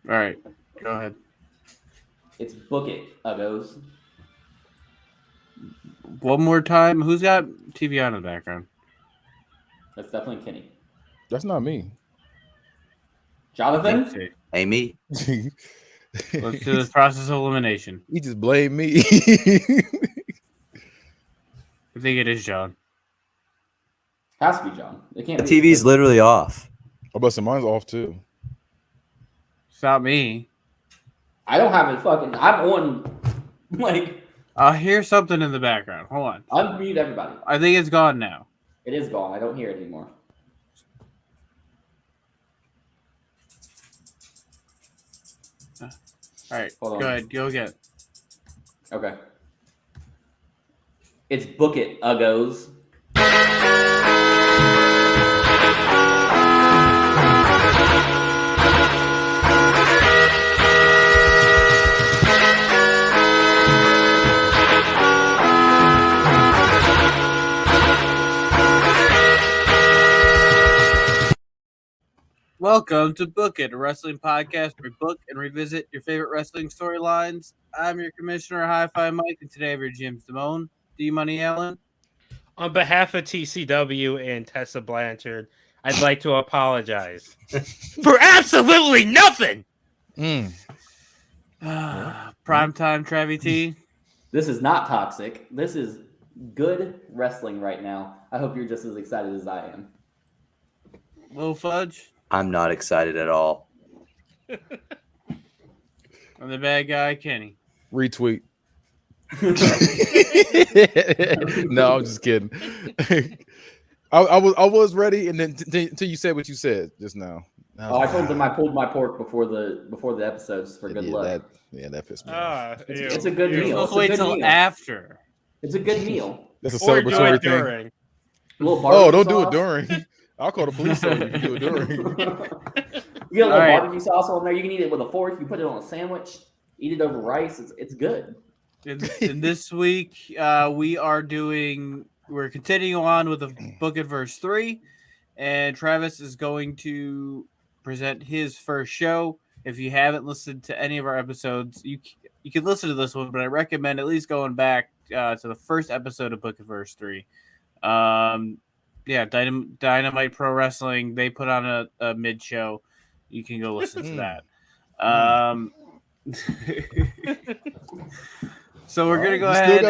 All right, go ahead. It's Book It, Uggos. One more time. Who's got TV on in the background? That's definitely Kenny. That's not me. Jonathan? Let's see. Amy. Let's do this process of elimination. He just blamed me. I think it is John. Has to be John. It can't The be. TV's literally off. Oh, but mine's off too. It's not me. I don't have it fucking. I'm on. Like. I hear something in the background. Hold on. Unmute everybody. I think it's gone now. It is gone. I don't hear it anymore. All right. Hold on. Go ahead. Go again. Okay. It's Book It, Uggos. Welcome to Book It, a wrestling podcast where we book and revisit your favorite wrestling storylines. I'm your commissioner, Hi-Fi Mike, and today I have your Jim Simone, D-Money Allen. On behalf of TCW and Tessa Blanchard, I'd like to apologize for absolutely nothing. Primetime Travvy T. This is not toxic. This is good wrestling right now. I hope you're just as excited as I am. Lil Fudge. I'm not excited at all. And the bad guy, Kenny. Retweet. No, I'm just kidding. I was ready, and then until you said what you said just now. I told them I pulled my pork before the episodes for good luck. That pissed me off. It's a good meal. Let's wait till after. It's a good meal. That's a Or do celebratory it thing. during. Oh, Don't do it during. I'll call the police on you if you do it during. You get a little barbecue sauce on there. You can eat it with a fork. You put it on a sandwich. Eat it over rice. It's good. And this week, we're continuing on with the Book It Verse 3, and Travis is going to present his first show. If you haven't listened to any of our episodes, you can listen to this one, but I recommend at least going back to the first episode of Book It Verse 3. Dynamite Pro Wrestling, they put on a mid show. You can go listen to that. So we're gonna go ahead.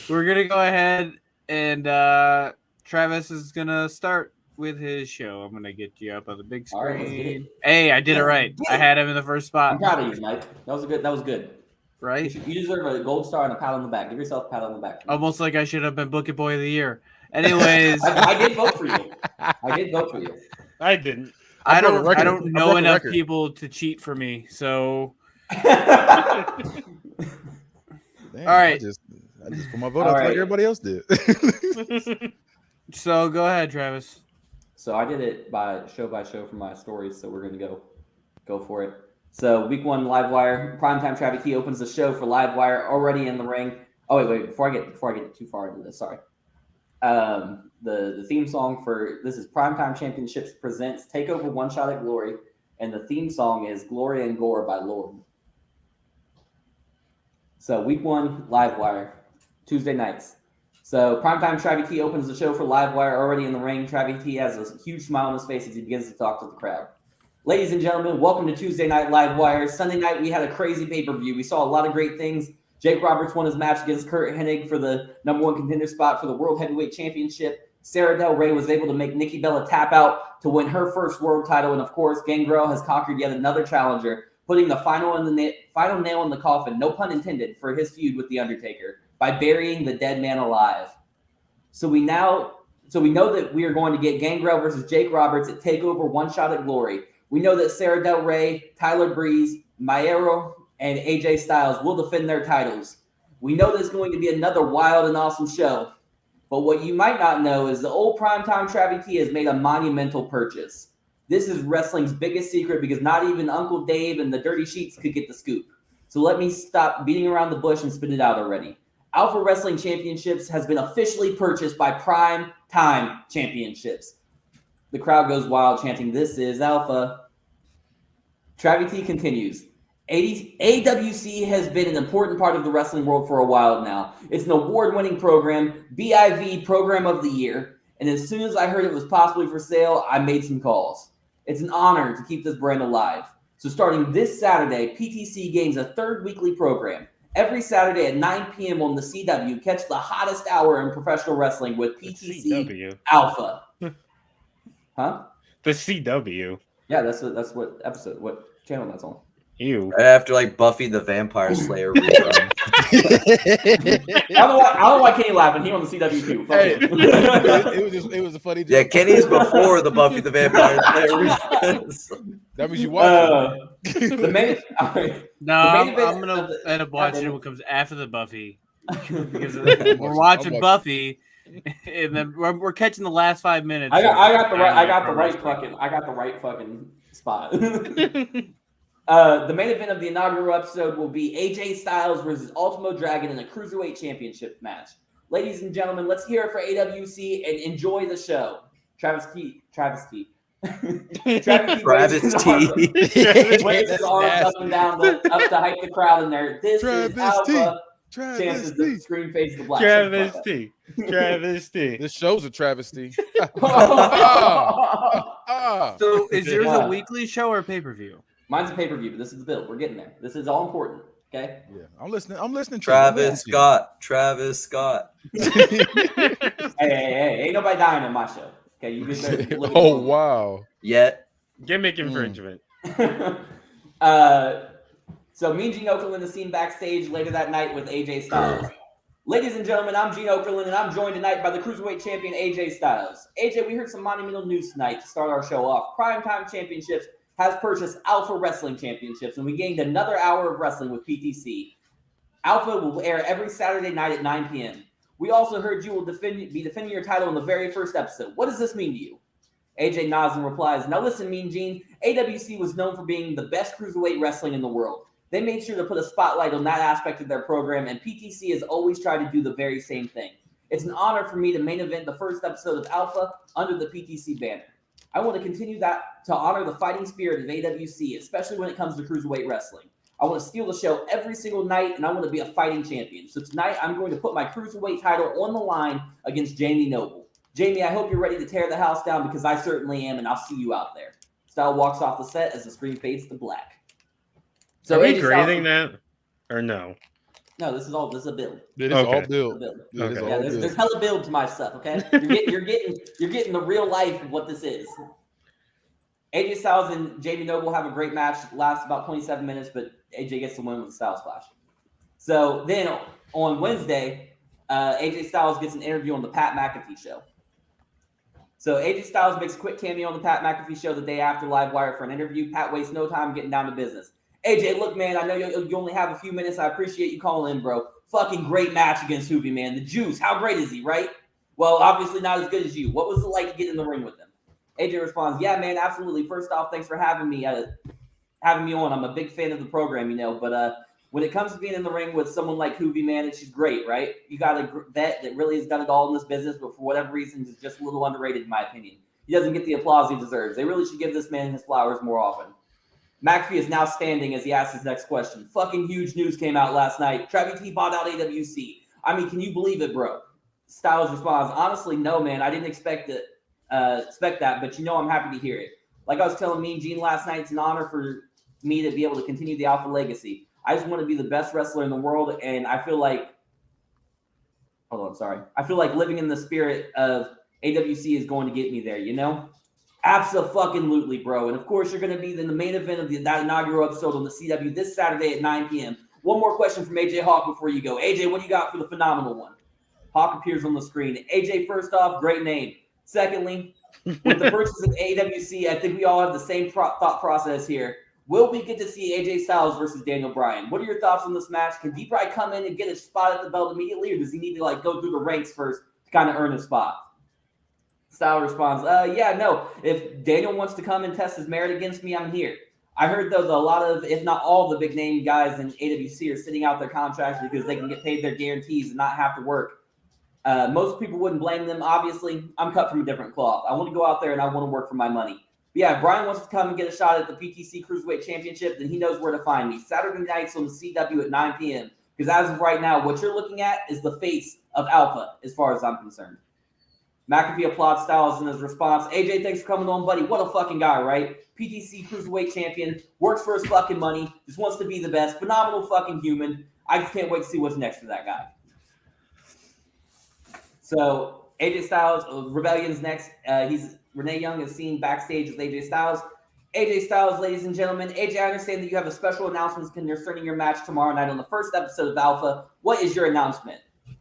We're gonna go ahead and Travis is gonna start with his show. I'm gonna get you up on the big screen. All right, hey, I did it right. I had him in the first spot. I'm proud of you, Mike. That was good. Right? You deserve a gold star and a pat on the back. Give yourself a pat on the back. Almost like I should have been Book It Boy of the Year. Anyways, I did vote for you. I didn't. I don't know enough people to cheat for me, so. Damn, all right. I just put my vote out like everybody else did. So go ahead, Travis. So I did it by show for my stories. So we're gonna go for it. So week 1 Livewire, Primetime Travvy T opens the show for Livewire, already in the ring. Oh wait, before I get too far into this, sorry. The theme song for this is Primetime Championships presents Takeover One Shot at Glory, and the theme song is Glory and Gore by Lord. So week 1 Livewire, Tuesday nights. So Primetime Travvy T opens the show for Livewire, already in the ring. Travvy T has a huge smile on his face as he begins to talk to the crowd. Ladies and gentlemen, welcome to Tuesday Night Livewire. Sunday night, we had a crazy pay-per-view. We saw a lot of great things. Jake Roberts won his match against Kurt Hennig for the #1 contender spot for the World Heavyweight Championship. Sarah Del Rey was able to make Nikki Bella tap out to win her first world title. And, of course, Gangrel has conquered yet another challenger, putting the final nail in the coffin, no pun intended, for his feud with The Undertaker by burying the dead man alive. So we know that we are going to get Gangrel versus Jake Roberts at TakeOver One Shot at Glory. We know that Sarah Del Rey, Tyler Breeze, Maero, and AJ Styles will defend their titles. We know there's going to be another wild and awesome show. But what you might not know is the old Primetime Travvy T has made a monumental purchase. This is wrestling's biggest secret because not even Uncle Dave and the Dirty Sheets could get the scoop. So let me stop beating around the bush and spit it out already. Alpha Wrestling Championships has been officially purchased by Primetime Championships. The crowd goes wild, chanting, "This is Alpha." Travvy T continues. AWC has been an important part of the wrestling world for a while now. It's an award-winning program, BIV Program of the Year, and as soon as I heard it was possibly for sale, I made some calls. It's an honor to keep this brand alive. So starting this Saturday, PTC gains a third weekly program. Every Saturday at 9 p.m. on the CW, catch the hottest hour in professional wrestling with PTC CW. Alpha. Huh? The CW. Yeah, that's what channel that's on. Ew. Right after like Buffy the Vampire Slayer rerun. I don't know why Kenny laughing. He on the CW too. Fuck Hey, it. it was a funny joke. Yeah, Kenny's before the Buffy the Vampire Slayer reruns. That means you watch The main, all right. No, The main I'm event gonna of the- end up watching Yeah, what comes after the Buffy because I'm we're watching watching. Buffy, and then we're catching the last 5 minutes. I got the of right fucking spot. The main event of the inaugural episode will be AJ Styles versus Ultimo Dragon in a Cruiserweight Championship match. Ladies and gentlemen, let's hear it for AWC and enjoy the show. Travis T. Travis T. Waves his arms up and down up to hype the crowd in there. This is Alpha. Chances the screen fades to black. Travis T. Travis T. This show's a travesty. So is yours Yeah. a weekly show or pay-per-view? Mine's a pay-per-view, but this is the build. We're getting there. This is all important. Okay. Yeah, I'm listening. To Travis Scott. Hey, ain't nobody dying on my show. Okay, you get there. Oh wow. Yet. Gimmick infringement. So Mean Gene Okerlund is seen backstage later that night with AJ Styles. Ladies and gentlemen, I'm Gene Okerlund, and I'm joined tonight by the Cruiserweight Champion AJ Styles. AJ, we heard some monumental news tonight to start our show off. Primetime Championships has purchased Alpha Wrestling Championships, and we gained another hour of wrestling with PTC. Alpha will air every Saturday night at 9 p.m. We also heard you will be defending your title in the very first episode. What does this mean to you? AJ nods and replies, "Now listen, Mean Gene, AWC was known for being the best cruiserweight wrestling in the world. They made sure to put a spotlight on that aspect of their program, and PTC has always tried to do the very same thing. It's an honor for me to main event the first episode of Alpha under the PTC banner. I want to continue that to honor the fighting spirit of AWC, especially when it comes to cruiserweight wrestling. I want to steal the show every single night, and I want to be a fighting champion. So tonight, I'm going to put my cruiserweight title on the line against Jamie Noble. Jamie, I hope you're ready to tear the house down because I certainly am, and I'll see you out there." Style walks off the set as the screen fades to black. So are we AJ Styles- grading that or no? No, this is a build. It is Okay. all It's a build. build. It is Okay. all Yeah, build. there's hella build to my stuff, okay? You're getting the real life of what this is. AJ Styles and Jamie Noble have a great match. Lasts about 27 minutes, but AJ gets the win with the Styles Clash. So then on Wednesday, AJ Styles gets an interview on the Pat McAfee show. So AJ Styles makes a quick cameo on the Pat McAfee show the day after Livewire for an interview. Pat wastes no time getting down to business. "AJ, look, man, I know you only have a few minutes. I appreciate you calling in, bro. Fucking great match against Hoovy, man. The Juice, how great is he, right? Well, obviously not as good as you. What was it like to get in the ring with him?" AJ responds, "Yeah, man, absolutely. First off, thanks for having me on. I'm a big fan of the program, but when it comes to being in the ring with someone like Hoovy, man, she's great, right? You got a vet that really has done it all in this business, but for whatever reason, is just a little underrated in my opinion. He doesn't get the applause he deserves. They really should give this man his flowers more often." McAfee is now standing as he asks his next question. "Fucking huge news came out last night. Travvy T bought out AWC. I mean, can you believe it, bro?" Styles responds, "Honestly, no, man. I didn't expect that, but I'm happy to hear it. Like I was telling Mean Gene last night, it's an honor for me to be able to continue the Alpha legacy. I just want to be the best wrestler in the world, and I feel like living in the spirit of AWC is going to get me there, Abso-fucking-lutely, bro. And of course, you're going to be in the main event of that inaugural episode on the CW this Saturday at 9 p.m. One more question from AJ Hawk before you go. AJ, what do you got for the phenomenal one?" Hawk appears on the screen. "AJ, first off, great name. Secondly, with the purchase of AWC, I think we all have the same thought process here. Will we get to see AJ Styles versus Daniel Bryan? What are your thoughts on this match? Can D-Bry come in and get a spot at the belt immediately, or does he need to go through the ranks first to kind of earn a spot?" Styles responds, "Yeah, no. If Daniel wants to come and test his merit against me, I'm here. I heard, though, that a lot of, if not all, the big-name guys in AWC are sitting out their contracts because they can get paid their guarantees and not have to work Most people wouldn't blame them. Obviously, I'm cut from a different cloth. I want to go out there and I want to work for my money. But yeah, if Brian wants to come and get a shot at the PTC Cruiserweight Championship, then he knows where to find me. Saturday nights on the CW at 9 p.m. Because as of right now, what you're looking at is the face of Alpha, as far as I'm concerned. McAfee applauds Styles in his response. AJ, thanks for coming on, buddy. What a fucking guy, right? PTC Cruiserweight Champion, works for his fucking money, just wants to be the best, phenomenal fucking human. I just can't wait to see what's next for that guy. So AJ Styles, Rebellion's next. Renee Young is seen backstage with AJ Styles. AJ Styles, ladies and gentlemen. AJ, I understand that you have a special announcement concerning your match tomorrow night on the first episode of Alpha. What is your announcement?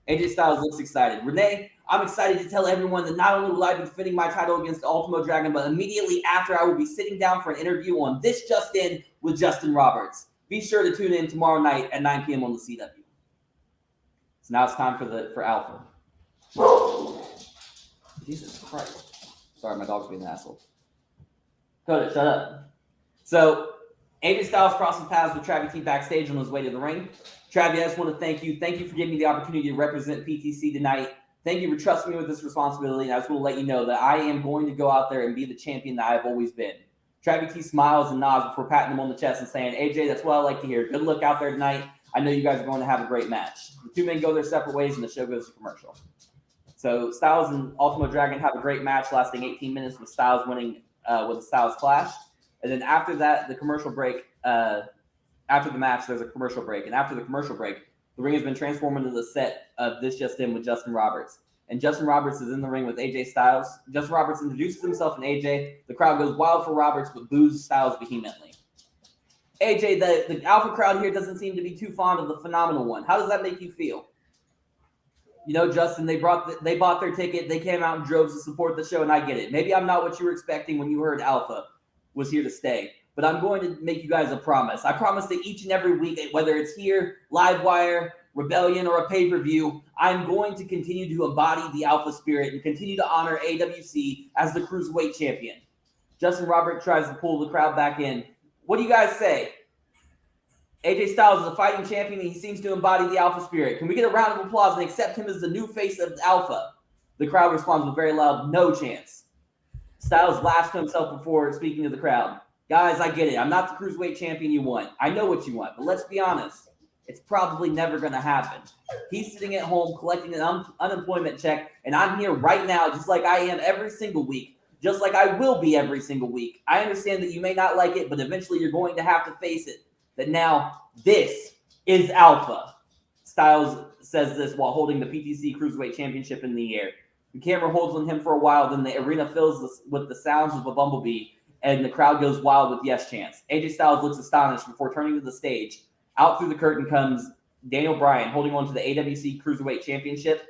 AJ Styles looks excited. Renee, I'm excited to tell everyone that not only will I be defending my title against Ultimo Dragon, but immediately after I will be sitting down for an interview on This Just In with Justin Roberts. Be sure to tune in tomorrow night at 9 p.m. on the CW. So now it's time for Alpha. Jesus Christ. Sorry, my dog's being an asshole. Coda, shut up. So, AJ Styles crosses paths with Travvy T backstage on his way to the ring. Travvy, I just want to thank you. Thank you for giving me the opportunity to represent PTC tonight. Thank you for trusting me with this responsibility. And I just want to let you know that I am going to go out there and be the champion that I have always been. Travvy T smiles and nods before patting him on the chest and saying, AJ, that's what I like to hear. Good luck out there tonight. I know you guys are going to have a great match. The two men go their separate ways and the show goes to commercial. So Styles and Ultimo Dragon have a great match lasting 18 minutes with Styles winning with a Styles Clash. And then after that, the commercial break, after the match, there's a commercial break. And after the commercial break, the ring has been transformed into the set of This Just In with Justin Roberts. And Justin Roberts is in the ring with AJ Styles. Justin Roberts introduces himself and AJ. The crowd goes wild for Roberts, but boos Styles vehemently. AJ, the Alpha crowd here doesn't seem to be too fond of the Phenomenal One. How does that make you feel? You know, Justin, they bought their ticket. They came out in droves to support the show, and I get it. Maybe I'm not what you were expecting when you heard Alpha was here to stay. But I'm going to make you guys a promise. I promise that each and every week, whether it's here, Livewire, Rebellion, or a pay-per-view, I'm going to continue to embody the Alpha spirit and continue to honor AWC as the Cruiserweight Champion. Justin Roberts tries to pull the crowd back in. What do you guys say? AJ Styles is a fighting champion, and he seems to embody the Alpha spirit. Can we get a round of applause and accept him as the new face of Alpha? The crowd responds with very loud, no chance. Styles laughs to himself before speaking to the crowd. Guys, I get it. I'm not the Cruiserweight champion you want. I know what you want, but let's be honest. It's probably never going to happen. He's sitting at home collecting an unemployment check, and I'm here right now just like I am every single week, just like I will be every single week. I understand that you may not like it, but eventually you're going to have to face it, that now this is Alpha. Styles says this while holding the PTC Cruiserweight Championship in the air. The camera holds on him for a while, then the arena fills with the sounds of a bumblebee, and the crowd goes wild with yes chants. AJ Styles looks astonished before turning to the stage. Out through the curtain comes Daniel Bryan, holding on to the AWC Cruiserweight Championship.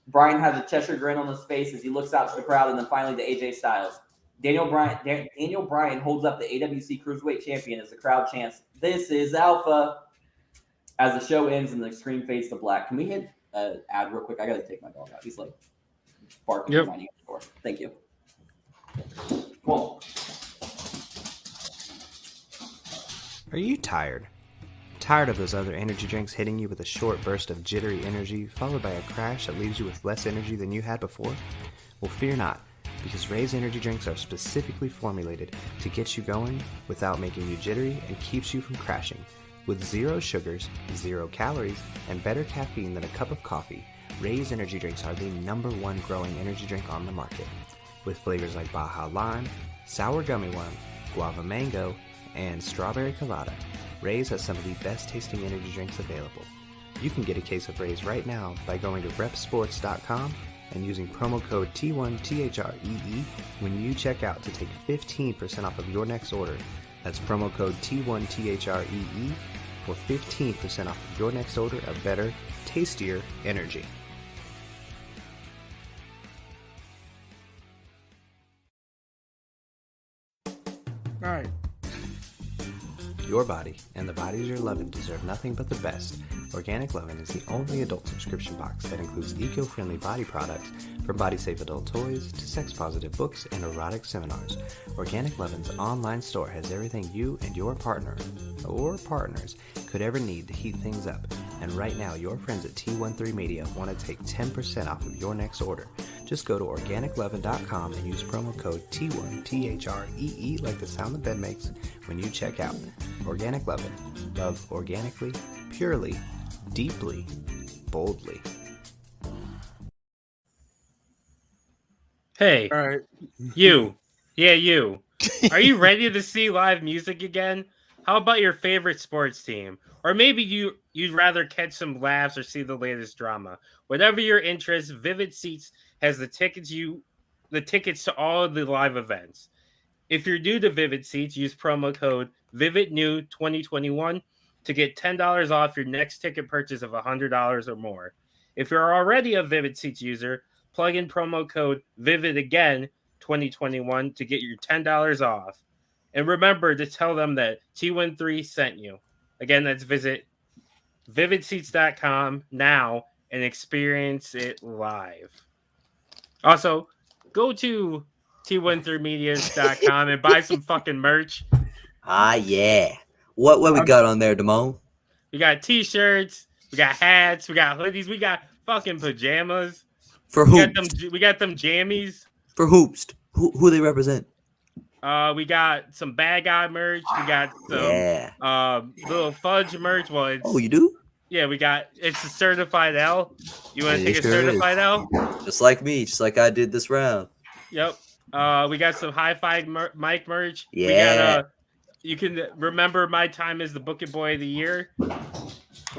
Bryan has a Cheshire grin on his face as he looks out to the crowd, and then finally to AJ Styles. Daniel Bryan holds up the AWC Cruiserweight Champion as the crowd chants, "This is Alpha," as the show ends and the screen fades to black. Can we hit ad real quick? I got to take my dog out. He's like barking at my door. Thank you. Come on. Are you tired? Tired of those other energy drinks hitting you with a short burst of jittery energy followed by a crash that leaves you with less energy than you had before? Well, fear not, because Ray's energy drinks are specifically formulated to get you going without making you jittery and keeps you from crashing. With 0 sugars, 0 calories, and better caffeine than a cup of coffee, Ray's energy drinks are the #1 growing energy drink on the market. With flavors like Baja Lime, Sour Gummy Worm, Guava Mango, and Strawberry Colada, Ray's has some of the best tasting energy drinks available. You can get a case of Ray's right now by going to repsports.com and using promo code T1THREE when you check out to take 15% off of your next order. That's promo code T1THREE for 15% off of your next order of better, tastier energy. All right. Your body and the bodies you're loving deserve nothing but the best. Organic Lovin' is the only adult subscription box that includes eco-friendly body products, from body-safe adult toys to sex-positive books and erotic seminars. Organic Lovin's online store has everything you and your partner or partners could ever need to heat things up. And right now, your friends at T13 Media want to take 10% off of your next order. Just go to organiclovin.com and use promo code T1, T-H-R-E-E, like the sound the bed makes, when you check out. Organic Lovin'. Love organically, purely, deeply, boldly. Hey, All right. you. Yeah, you. Are you ready to see live music again? How about your favorite sports team? Or maybe you'd rather catch some laughs or see the latest drama. Whatever your interest, Vivid Seats has the tickets to all of the live events. If you're new to Vivid Seats, use promo code VIVIDNEW2021 to get $10 off your next ticket purchase of $100 or more. If you're already a Vivid Seats user, plug in promo code VIVIDAGAIN2021 to get your $10 off. And remember to tell them that T13 sent you. Again, that's visit vividseats.com now and experience it live. Also, go to T13medias.com and buy some fucking merch. Ah, yeah. What we got on there, Damone? We got t-shirts, we got hats, we got hoodies, we got fucking pajamas. For We hoops. got them jammies. For hoops. Who they represent? We got some bad guy merch. We got some little fudge merch. Well, it's You do? yeah. It's a certified L. You want to take a certified L? Just like me, just like I did this round. Yep. We got some hi-fi mic merch. Yeah. We got you can remember my time as the Booking Boy of the Year. We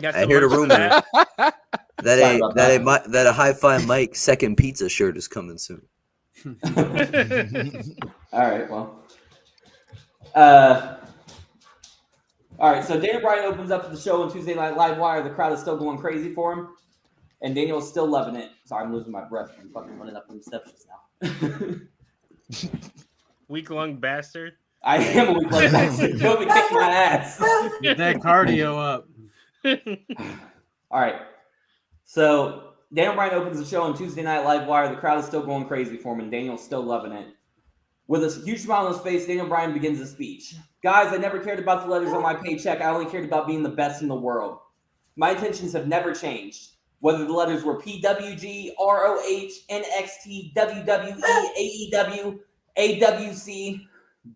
got I hear the merch for rumor that. that a hi-fi Mike second pizza shirt is coming soon. All right, well. All right, so Daniel Bryan opens up the show on Tuesday Night Live Wire. The crowd is still going crazy for him, and Daniel's still loving it. Sorry, I'm losing my breath from fucking running up them steps just now. Weak lung bastard. I am a weak lung bastard. COVID kicked my ass. Get that cardio up. All right, so Daniel Bryan opens the show on Tuesday Night Live Wire. The crowd is still going crazy for him, and Daniel's still loving it. With a huge smile on his face, Daniel Bryan begins his speech. Guys, I never cared about the letters on my paycheck. I only cared about being the best in the world. My intentions have never changed. Whether the letters were PWG, ROH, NXT, WWE, AEW, AWC,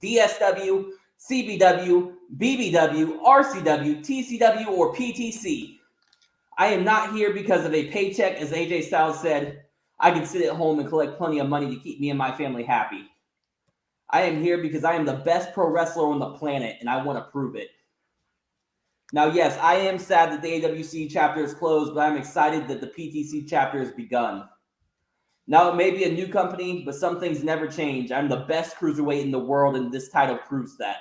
DSW, CBW, BBW, RCW, TCW, or PTC. I am not here because of a paycheck, as AJ Styles said. I can sit at home and collect plenty of money to keep me and my family happy. I am here because I am the best pro wrestler on the planet, and I want to prove it. Now, yes, I am sad that the AWC chapter is closed, but I'm excited that the PTC chapter has begun. Now, it may be a new company, but some things never change. I'm the best cruiserweight in the world, and this title proves that.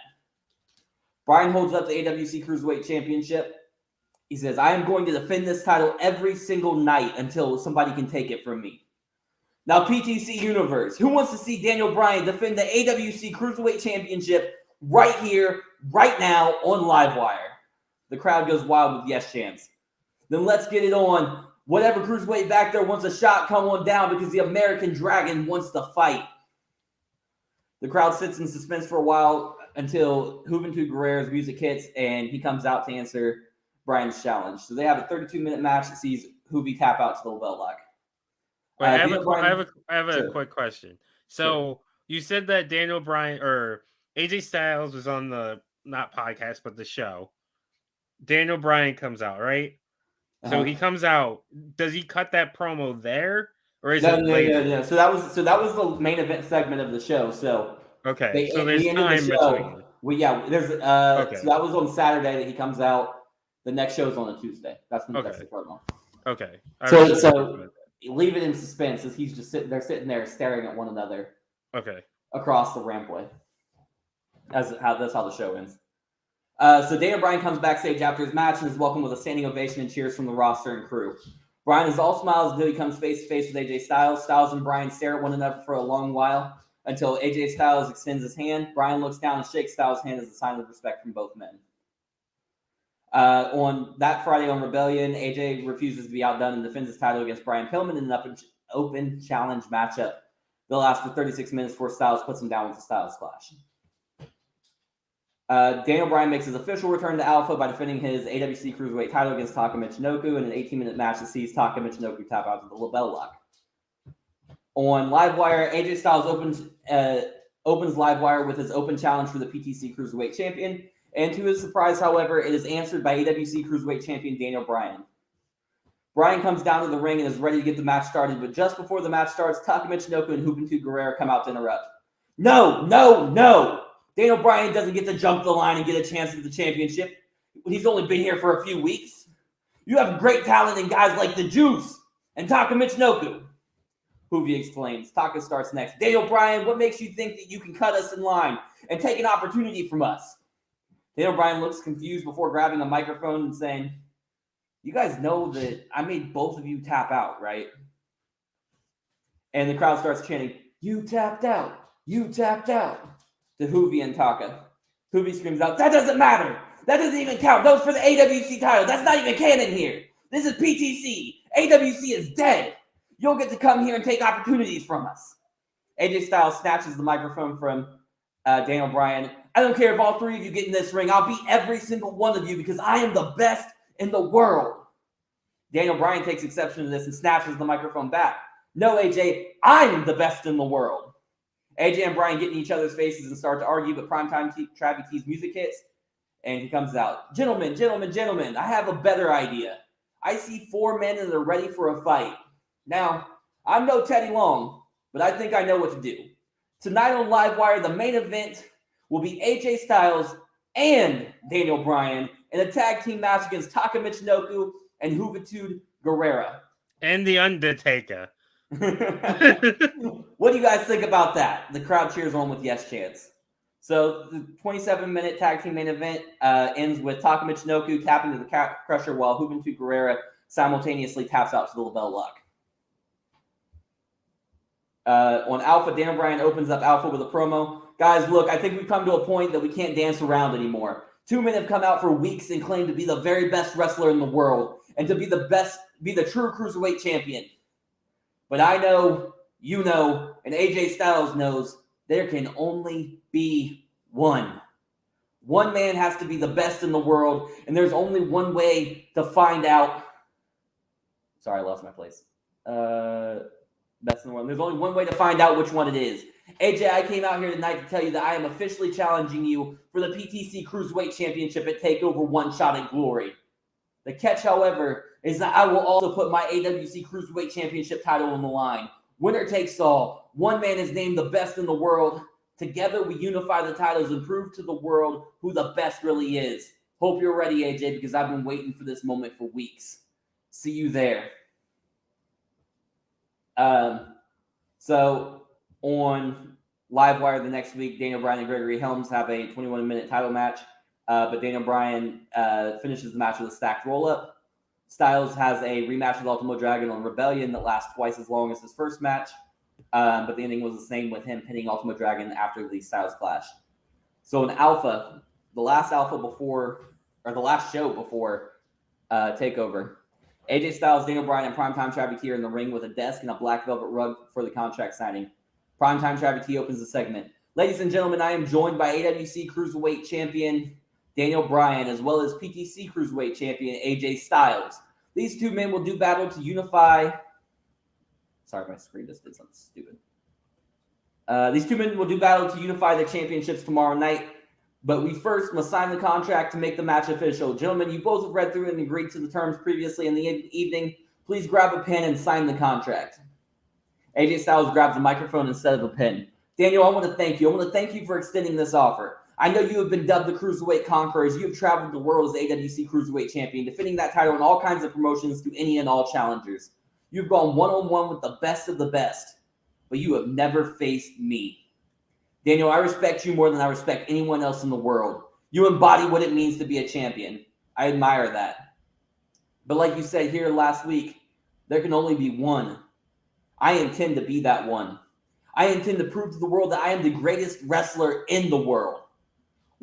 Bryan holds up the AWC Cruiserweight Championship. He says, I am going to defend this title every single night until somebody can take it from me. Now, PTC Universe, who wants to see Daniel Bryan defend the AWC Cruiserweight Championship right here, right now on Livewire? The crowd goes wild with yes chants. Then let's get it on. Whatever cruiserweight back there wants a shot, come on down because the American Dragon wants to fight. The crowd sits in suspense for a while until Juventud Guerrero's music hits and he comes out to answer Bryan's challenge. So they have a 32-minute match that sees Juvi tap out to the belt lock. Wait, I have a quick question. So you said that Daniel Bryan or AJ Styles was on the not podcast but the show. Daniel Bryan comes out, right? So he comes out. Does he cut that promo there, or is it later? No. So that was the main event segment of the show. So okay, so there's time between. There's okay. So that was on Saturday that he comes out. The next show is on a Tuesday. That's when that's the promo. Okay. So leave it in suspense as he's just sitting there staring at one another. Okay. Across the rampway. That's how the show ends. So Daniel Bryan comes backstage after his match and is welcomed with a standing ovation and cheers from the roster and crew. Bryan is all smiles until he comes face to face with AJ Styles. Styles and Bryan stare at one another for a long while until AJ Styles extends his hand. Bryan looks down and shakes Styles' hand as a sign of respect from both men. On that Friday on Rebellion, AJ refuses to be outdone and defends his title against Brian Pillman in an open challenge matchup. They'll last for 36 minutes before Styles puts him down with the Styles Clash. Daniel Bryan makes his official return to Alpha by defending his AWC Cruiserweight title against Taka Michinoku in an 18-minute match that sees Taka Michinoku tap out to the LaBelle Lock. On Livewire, AJ Styles opens Livewire with his open challenge for the PTC Cruiserweight Champion, and to his surprise, however, it is answered by AWC Cruiserweight Champion Daniel Bryan. Bryan comes down to the ring and is ready to get the match started, but just before the match starts, Taka Michinoku and Juventud Guerrera come out to interrupt. No! Daniel Bryan doesn't get to jump the line and get a chance at the championship. He's only been here for a few weeks. You have great talent in guys like the Juice and Taka Michinoku. Hoovy explains. Taka starts next. Daniel Bryan, what makes you think that you can cut us in line and take an opportunity from us? Daniel Bryan looks confused before grabbing a microphone and saying, you guys know that I made both of you tap out, right? And the crowd starts chanting, you tapped out to Hoovy and Taka. Hoovy screams out, that doesn't matter. That doesn't even count. That was for the AWC title. That's not even canon here. This is PTC. AWC is dead. You'll get to come here and take opportunities from us. AJ Styles snatches the microphone from Daniel Bryan. I don't care if all three of you get in this ring. I'll beat every single one of you because I am the best in the world. Daniel Bryan takes exception to this and snatches the microphone back. No, AJ, I'm the best in the world. AJ and Bryan get in each other's faces and start to argue, but Primetime Travvy T's music hits, and he comes out. Gentlemen, I have a better idea. I see 4 men and they're ready for a fight. Now, I'm no Teddy Long, but I think I know what to do. Tonight on Livewire, the main event will be AJ Styles and Daniel Bryan in a tag team match against Taka Michinoku and Juventud Guerrera. And The Undertaker. What do you guys think about that? The crowd cheers on with yes chants. So the 27-minute tag team main event ends with Taka Michinoku tapping to the Crusher while Juventud Guerrera simultaneously taps out to the LaBelle Lock. On Alpha, Daniel Bryan opens up Alpha with a promo. Guys, look, I think we've come to a point that we can't dance around anymore. 2 men have come out for weeks and claim to be the very best wrestler in the world and to be the true Cruiserweight champion. But I know, you know, and AJ Styles knows there can only be one. One man has to be the best in the world, and there's only one way to find out. Sorry, I lost my place. Best in the world. There's only one way to find out which one it is. AJ, I came out here tonight to tell you that I am officially challenging you for the PTC Cruiserweight Championship at Takeover One Shot at Glory. The catch, however, is that I will also put my AWC Cruiserweight Championship title on the line. Winner takes all. One man is named the best in the world. Together, we unify the titles and prove to the world who the best really is. Hope you're ready, AJ, because I've been waiting for this moment for weeks. See you there. So on Livewire the next week, Daniel Bryan and Gregory Helms have a 21-minute title match, but Daniel Bryan finishes the match with a stacked roll-up. Styles has a rematch with Ultimo Dragon on Rebellion that lasts twice as long as his first match, but the ending was the same with him pinning Ultimo Dragon after the Styles Clash. So in Alpha, the last show before Takeover, AJ Styles, Daniel Bryan, and Primetime Travvy T are in the ring with a desk and a black velvet rug for the contract signing. Primetime Travvy T opens the segment. Ladies and gentlemen, I am joined by AWC Cruiserweight Champion Daniel Bryan, as well as PTC Cruiserweight Champion AJ Styles. These two men will do battle to unify. Sorry, my screen just did something stupid. These two men will do battle to unify the championships tomorrow night. But we first must sign the contract to make the match official. Gentlemen, you both have read through and agreed to the terms previously in the evening. Please grab a pen and sign the contract. AJ Styles grabs the microphone instead of a pen. Daniel, I want to thank you. I want to thank you for extending this offer. I know you have been dubbed the Cruiserweight Conquerors. You have traveled the world as AWC Cruiserweight Champion, defending that title in all kinds of promotions to any and all challengers. You've gone one-on-one with the best of the best, but you have never faced me. Daniel, I respect you more than I respect anyone else in the world. You embody what it means to be a champion. I admire that. But like you said here last week, there can only be one. I intend to be that one. I intend to prove to the world that I am the greatest wrestler in the world.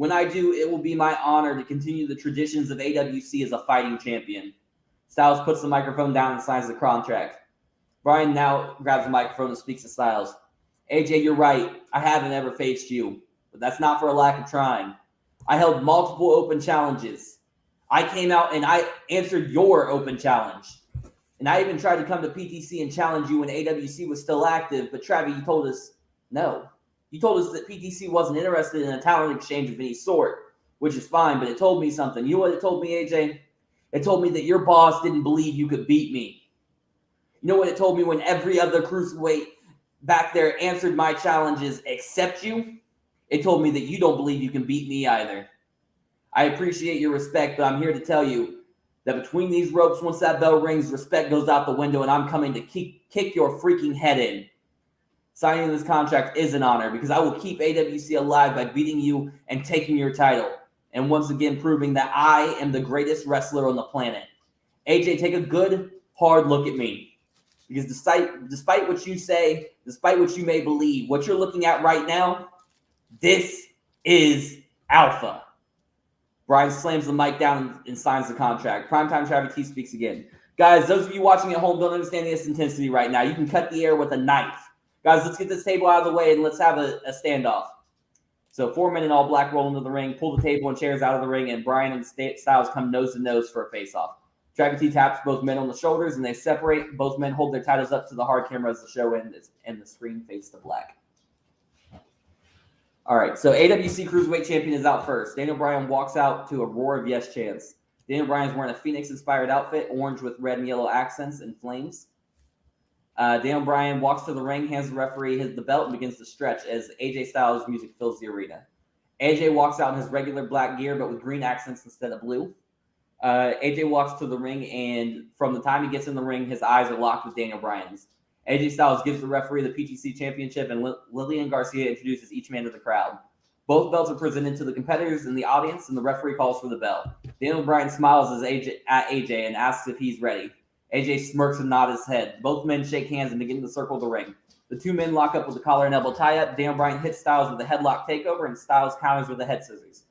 When I do, it will be my honor to continue the traditions of AWC as a fighting champion. Styles puts the microphone down and signs the contract. Bryan now grabs the microphone and speaks to Styles. AJ, you're right. I haven't ever faced you, but that's not for a lack of trying. I held multiple open challenges. I came out and I answered your open challenge. And I even tried to come to PTC and challenge you when AWC was still active, but Travvy, you told us no. You told us that PTC wasn't interested in a talent exchange of any sort, which is fine, but it told me something. You know what it told me, AJ? It told me that your boss didn't believe you could beat me. You know what it told me when every other cruiserweight back there answered my challenges except you? It told me that you don't believe you can beat me either. I appreciate your respect, but I'm here to tell you that between these ropes, once that bell rings, respect goes out the window, and I'm coming to kick your freaking head in. Signing this contract is an honor because I will keep AWC alive by beating you and taking your title, and once again proving that I am the greatest wrestler on the planet. AJ, take a good, hard look at me. Because despite what you say, despite what you may believe, what you're looking at right now, this is alpha. Bryan slams the mic down and signs the contract. Primetime Travvy T speaks again. Guys, those of you watching at home don't understand this intensity right now. You can cut the air with a knife. Guys, let's get this table out of the way and let's have a standoff. So 4 men in all black roll into the ring, pull the table and chairs out of the ring, and Bryan and Styles come nose to nose for a face-off. Travvy T taps both men on the shoulders, and they separate. Both men hold their titles up to the hard camera as the show ends, and the screen fades to black. All right, so AWC Cruiserweight Champion is out first. Daniel Bryan walks out to a roar of yes chants. Daniel Bryan's wearing a Phoenix-inspired outfit, orange with red and yellow accents and flames. Daniel Bryan walks to the ring, hands the referee the belt, and begins to stretch as AJ Styles' music fills the arena. AJ walks out in his regular black gear, but with green accents instead of blue. AJ walks to the ring, and from the time he gets in the ring, his eyes are locked with Daniel Bryan's. AJ Styles gives the referee the PTC championship, and Lillian Garcia introduces each man to the crowd. Both belts are presented to the competitors in the audience, and the referee calls for the bell. Daniel Bryan smiles at AJ and asks if he's ready. AJ smirks and nods his head. Both men shake hands and begin to circle the ring. The two men lock up with a collar and elbow tie-up. Daniel Bryan hits Styles with a headlock takeover, and Styles counters with a head scissors.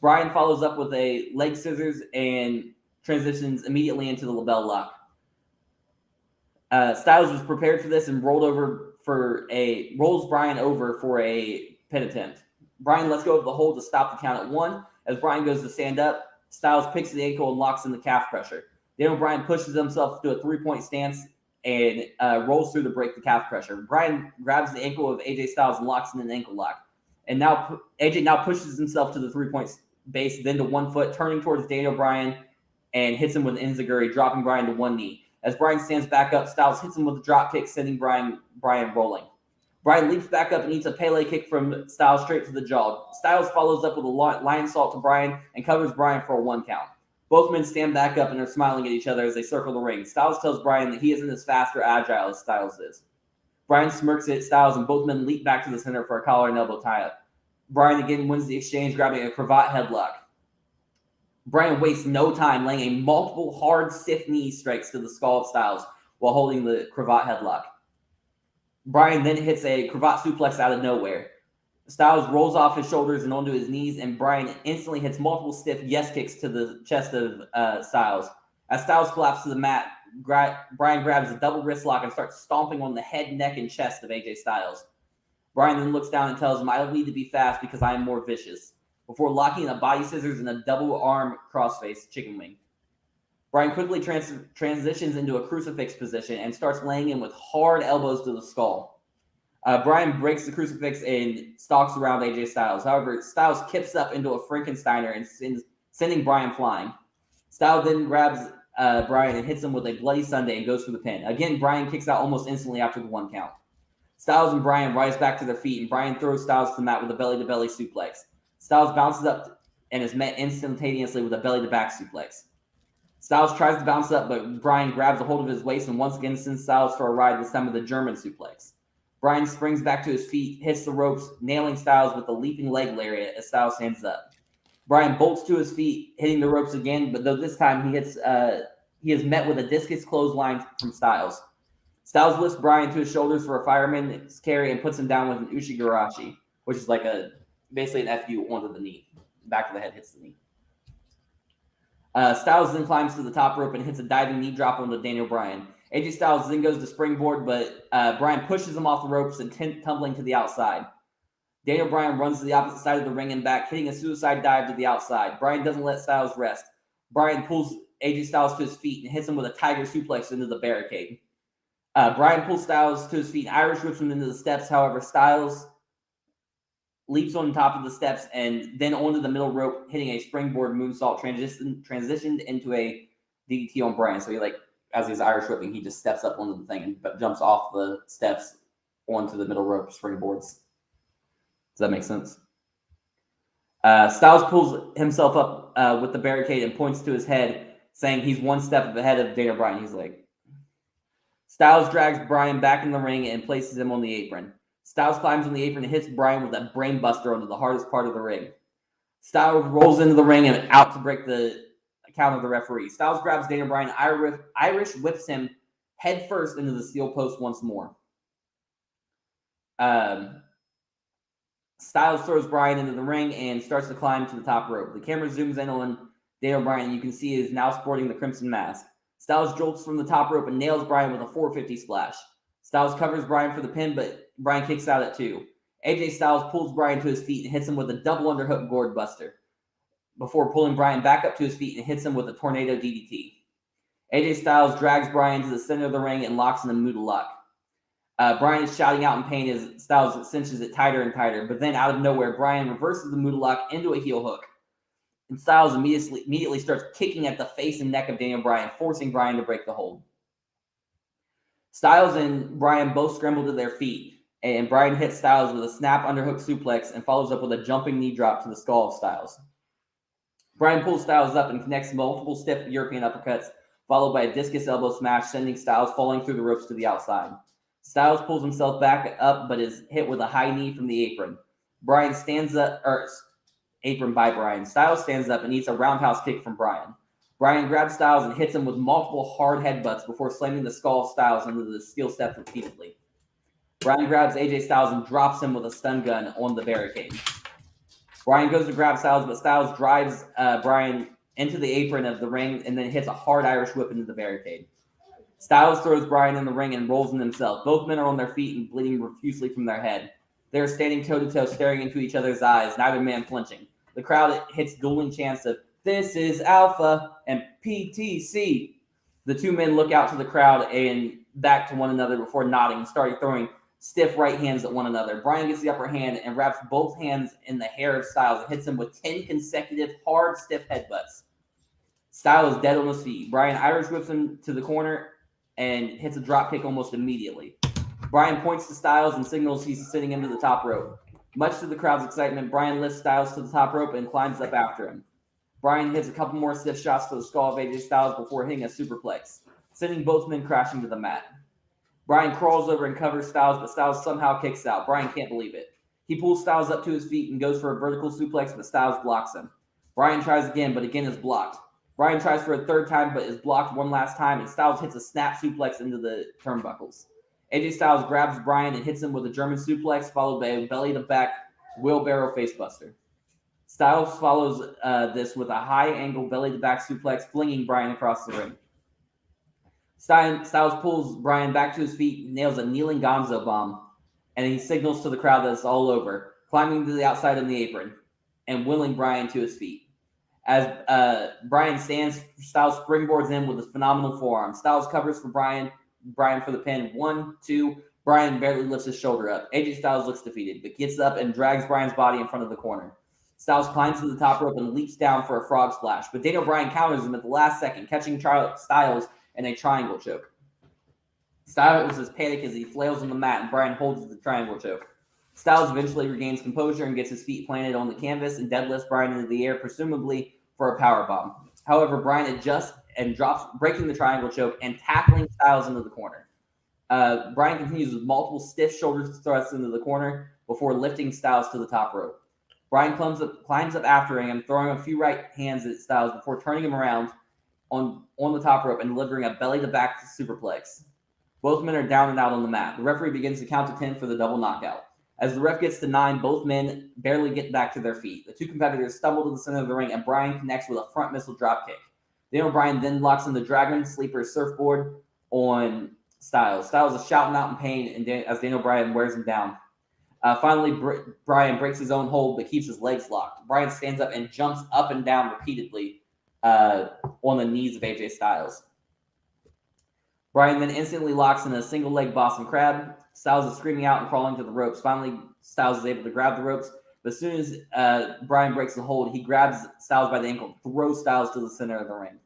Bryan follows up with a leg scissors and transitions immediately into the label lock. Styles was prepared for this and rolls Bryan over for a pin attempt. Bryan lets go of the hold to stop the count at 1. As Bryan goes to stand up, Styles picks the ankle and locks in the calf pressure. Daniel Bryan pushes himself to a 3-point stance and rolls through to break the calf pressure. Bryan grabs the ankle of AJ Styles and locks in an ankle lock. And now AJ now pushes himself to the 3-point base, then to 1 foot, turning towards Daniel Bryan and hits him with an enziguri, dropping Bryan to 1 knee. As Bryan stands back up, Styles hits him with a drop kick, sending Bryan rolling. Bryan leaps back up and eats a Pele kick from Styles straight to the jaw. Styles follows up with a lion salt to Bryan and covers Bryan for a 1 count. Both men stand back up and are smiling at each other as they circle the ring. Styles tells Bryan that he isn't as fast or agile as Styles is. Bryan smirks at Styles, and both men leap back to the center for a collar and elbow tie-up. Bryan again wins the exchange, grabbing a cravat headlock. Bryan wastes no time, laying a multiple hard, stiff knee strikes to the skull of Styles while holding the cravat headlock. Bryan then hits a cravat suplex out of nowhere. Styles rolls off his shoulders and onto his knees, and Bryan instantly hits multiple stiff yes kicks to the chest of Styles. As Styles collapses to the mat, Bryan grabs a double wrist lock and starts stomping on the head, neck, and chest of AJ Styles. Bryan then looks down and tells him, "I don't need to be fast because I am more vicious," before locking in a body scissors and a double arm crossface chicken wing. Bryan quickly transitions into a crucifix position and starts laying in with hard elbows to the skull. Bryan breaks the crucifix and stalks around AJ Styles. However, Styles kips up into a Frankensteiner and sending Bryan flying. Styles then grabs Bryan and hits him with a Bloody Sunday and goes for the pin. Again, Bryan kicks out almost instantly after the 1 count. Styles and Bryan rise back to their feet, and Bryan throws Styles to the mat with a belly-to-belly suplex. Styles bounces up and is met instantaneously with a belly-to-back suplex. Styles tries to bounce up, but Bryan grabs a hold of his waist and once again sends Styles for a ride, this time with a German suplex. Bryan springs back to his feet, hits the ropes, nailing Styles with a leaping leg lariat as Styles stands up. Bryan bolts to his feet, hitting the ropes again, but though this time he is met with a discus clothesline from Styles. Styles lifts Bryan to his shoulders for a fireman's carry and puts him down with an Ushigurashi, which is like basically an FU onto the knee. back of the head hits the knee. Styles then climbs to the top rope and hits a diving knee drop onto Daniel Bryan. AJ Styles then goes to springboard, but Bryan pushes him off the ropes and tumbling to the outside. Daniel Bryan runs to the opposite side of the ring and back, hitting a suicide dive to the outside. Bryan doesn't let Styles rest. Bryan pulls AJ Styles to his feet and hits him with a tiger suplex into the barricade. Bryan pulls Styles to his feet and Irish whips him into the steps. However, Styles leaps on top of the steps and then onto the middle rope, hitting a springboard moonsault, transitioned into a DDT on Bryan. So as he's Irish whipping, he just steps up onto the thing and jumps off the steps onto the middle rope springboards. Does that make sense? Styles pulls himself up with the barricade and points to his head, saying he's one step ahead of Daniel Bryan. He's like, Styles drags Bryan back in the ring and places him on the apron. Styles climbs on the apron and hits Bryan with a brain buster onto the hardest part of the ring. Styles rolls into the ring and out to break the count of the referee. Styles grabs Daniel Bryan, Irish whips him head first into the steel post once more. Styles throws Bryan into the ring and starts to climb to the top rope. The camera zooms in on Daniel Bryan, and you can see he is now sporting the crimson mask. Styles jolts from the top rope and nails Bryan with a 450 splash. Styles covers Bryan for the pin, but Bryan kicks out at 2. AJ Styles pulls Bryan to his feet and hits him with a double underhook gourd buster before pulling Bryan back up to his feet and hits him with a tornado DDT. AJ Styles drags Bryan to the center of the ring and locks in a Muda lock. Bryan is shouting out in pain as Styles cinches it tighter and tighter, but then out of nowhere, Bryan reverses the Muda lock into a heel hook. And Styles immediately starts kicking at the face and neck of Daniel Bryan, forcing Bryan to break the hold. Styles and Bryan both scramble to their feet, and Bryan hits Styles with a snap underhook suplex and follows up with a jumping knee drop to the skull of Styles. Bryan pulls Styles up and connects multiple stiff European uppercuts, followed by a discus elbow smash, sending Styles falling through the ropes to the outside. Styles pulls himself back up, but is hit with a high knee from the apron. Bryan stands up, apron by Bryan. Styles stands up and eats a roundhouse kick from Bryan. Bryan grabs Styles and hits him with multiple hard headbutts before slamming the skull of Styles into the steel steps repeatedly. Bryan grabs AJ Styles and drops him with a stun gun on the barricade. Bryan goes to grab Styles, but Styles drives Bryan into the apron of the ring and then hits a hard Irish whip into the barricade. Styles throws Bryan in the ring and rolls in himself. Both men are on their feet and bleeding profusely from their head. They are standing toe-to-toe, staring into each other's eyes, neither man flinching. The crowd hits dueling chants of, "This is Alpha," and "PTC." The two men look out to the crowd and back to one another before nodding and starting throwing stiff right hands at one another. Bryan gets the upper hand and wraps both hands in the hair of Styles and hits him with 10 consecutive hard, stiff headbutts. Styles is dead on his feet. Bryan Irish whips him to the corner and hits a drop kick almost immediately. Bryan points to Styles and signals he's sending him to the top rope. Much to the crowd's excitement, Bryan lifts Styles to the top rope and climbs up after him. Bryan hits a couple more stiff shots to the skull of AJ Styles before hitting a superplex, sending both men crashing to the mat. Bryan crawls over and covers Styles, but Styles somehow kicks out. Bryan can't believe it. He pulls Styles up to his feet and goes for a vertical suplex, but Styles blocks him. Bryan tries again, but again is blocked. Bryan tries for a third time, but is blocked one last time, and Styles hits a snap suplex into the turnbuckles. AJ Styles grabs Bryan and hits him with a German suplex, followed by a belly-to-back wheelbarrow facebuster. Styles follows this with a high-angle belly-to-back suplex, flinging Bryan across the ring. Styles pulls Bryan back to his feet, nails a kneeling gonzo bomb, and he signals to the crowd that it's all over, climbing to the outside of the apron and willing Bryan to his feet. As Bryan stands, Styles springboards in with a phenomenal forearm. Styles covers for Bryan for the pin. 1, 2. Bryan barely lifts his shoulder up. AJ Styles looks defeated, but gets up and drags Bryan's body in front of the corner. Styles climbs to the top rope and leaps down for a frog splash, but Daniel Bryan counters him at the last second, catching Styles in a triangle choke. Styles is panicked as he flails on the mat, and Bryan holds the triangle choke. Styles eventually regains composure and gets his feet planted on the canvas and deadlifts Bryan into the air, presumably for a powerbomb. However, Bryan adjusts and drops, breaking the triangle choke and tackling Styles into the corner. Bryan continues with multiple stiff shoulder thrusts into the corner before lifting Styles to the top rope. Bryan climbs up after him, throwing a few right hands at Styles before turning him around on the top rope and delivering a belly-to-back superplex. Both men are down and out on the mat. The referee begins to count to 10 for the double knockout. As the ref gets to 9, both men barely get back to their feet. The two competitors stumble to the center of the ring, and Bryan connects with a front missile dropkick. Daniel Bryan then locks in the Dragon Sleeper surfboard on Styles. Styles is shouting out in pain as Daniel Bryan wears him down. Finally, Bryan breaks his own hold but keeps his legs locked. Bryan stands up and jumps up and down repeatedly on the knees of AJ Styles. Bryan then instantly locks in a single leg Boston Crab. Styles is screaming out and crawling to the ropes. Finally, Styles is able to grab the ropes. But as soon as Bryan breaks the hold, he grabs Styles by the ankle, throws Styles to the center of the ring.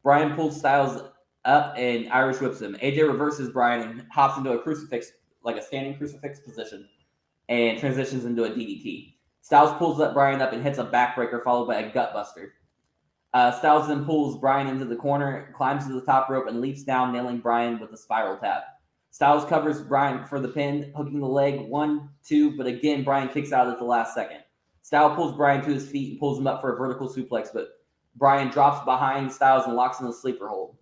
Bryan pulls Styles up and Irish whips him. AJ reverses Bryan and hops into a crucifix, like a standing crucifix position, and transitions into a DDT. Styles pulls Bryan up and hits a backbreaker followed by a gutbuster. Styles then pulls Bryan into the corner, climbs to the top rope, and leaps down, nailing Bryan with a spiral tap. Styles covers Bryan for the pin, hooking the leg 1, 2, but again, Bryan kicks out at the last second. Styles pulls Bryan to his feet and pulls him up for a vertical suplex, but Bryan drops behind Styles and locks in the sleeper hold.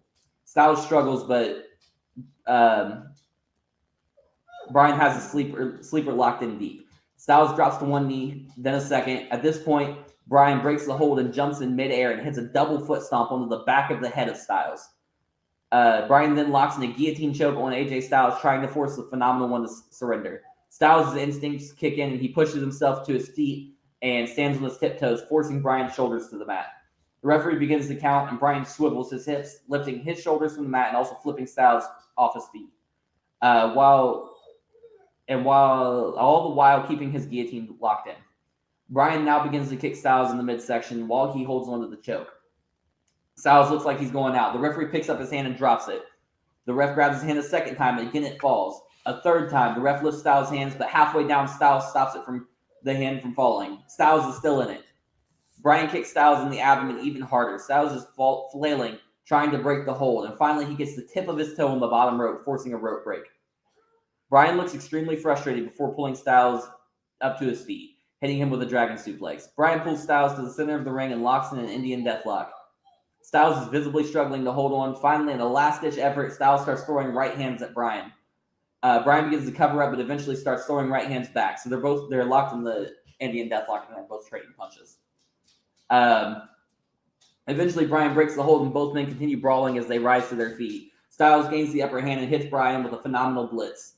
Styles struggles, but Bryan has a sleeper locked in deep. Styles drops to one knee, then a second. At this point, Bryan breaks the hold and jumps in midair and hits a double foot stomp onto the back of the head of Styles. Bryan then locks in a guillotine choke on AJ Styles, trying to force the Phenomenal One to surrender. Styles' instincts kick in and he pushes himself to his feet and stands on his tiptoes, forcing Bryan's shoulders to the mat. The referee begins to count and Bryan swivels his hips, lifting his shoulders from the mat and also flipping Styles off his feet. While all the while keeping his guillotine locked in. Bryan now begins to kick Styles in the midsection while he holds onto the choke. Styles looks like he's going out. The referee picks up his hand and drops it. The ref grabs his hand a second time, and again it falls. A third time, the ref lifts Styles' hands, but halfway down, Styles stops it from the hand from falling. Styles is still in it. Bryan kicks Styles in the abdomen even harder. Styles is flailing, trying to break the hold, and finally he gets the tip of his toe on the bottom rope, forcing a rope break. Bryan looks extremely frustrated before pulling Styles up to his feet, hitting him with a dragon suplex. Bryan pulls Styles to the center of the ring and locks in an Indian deathlock. Styles is visibly struggling to hold on. Finally, in a last-ditch effort, Styles starts throwing right hands at Bryan. Bryan begins to cover up, but eventually starts throwing right hands back. So they're locked in the Indian deathlock, and they're both trading punches. Eventually, Bryan breaks the hold, and both men continue brawling as they rise to their feet. Styles gains the upper hand and hits Bryan with a phenomenal blitz.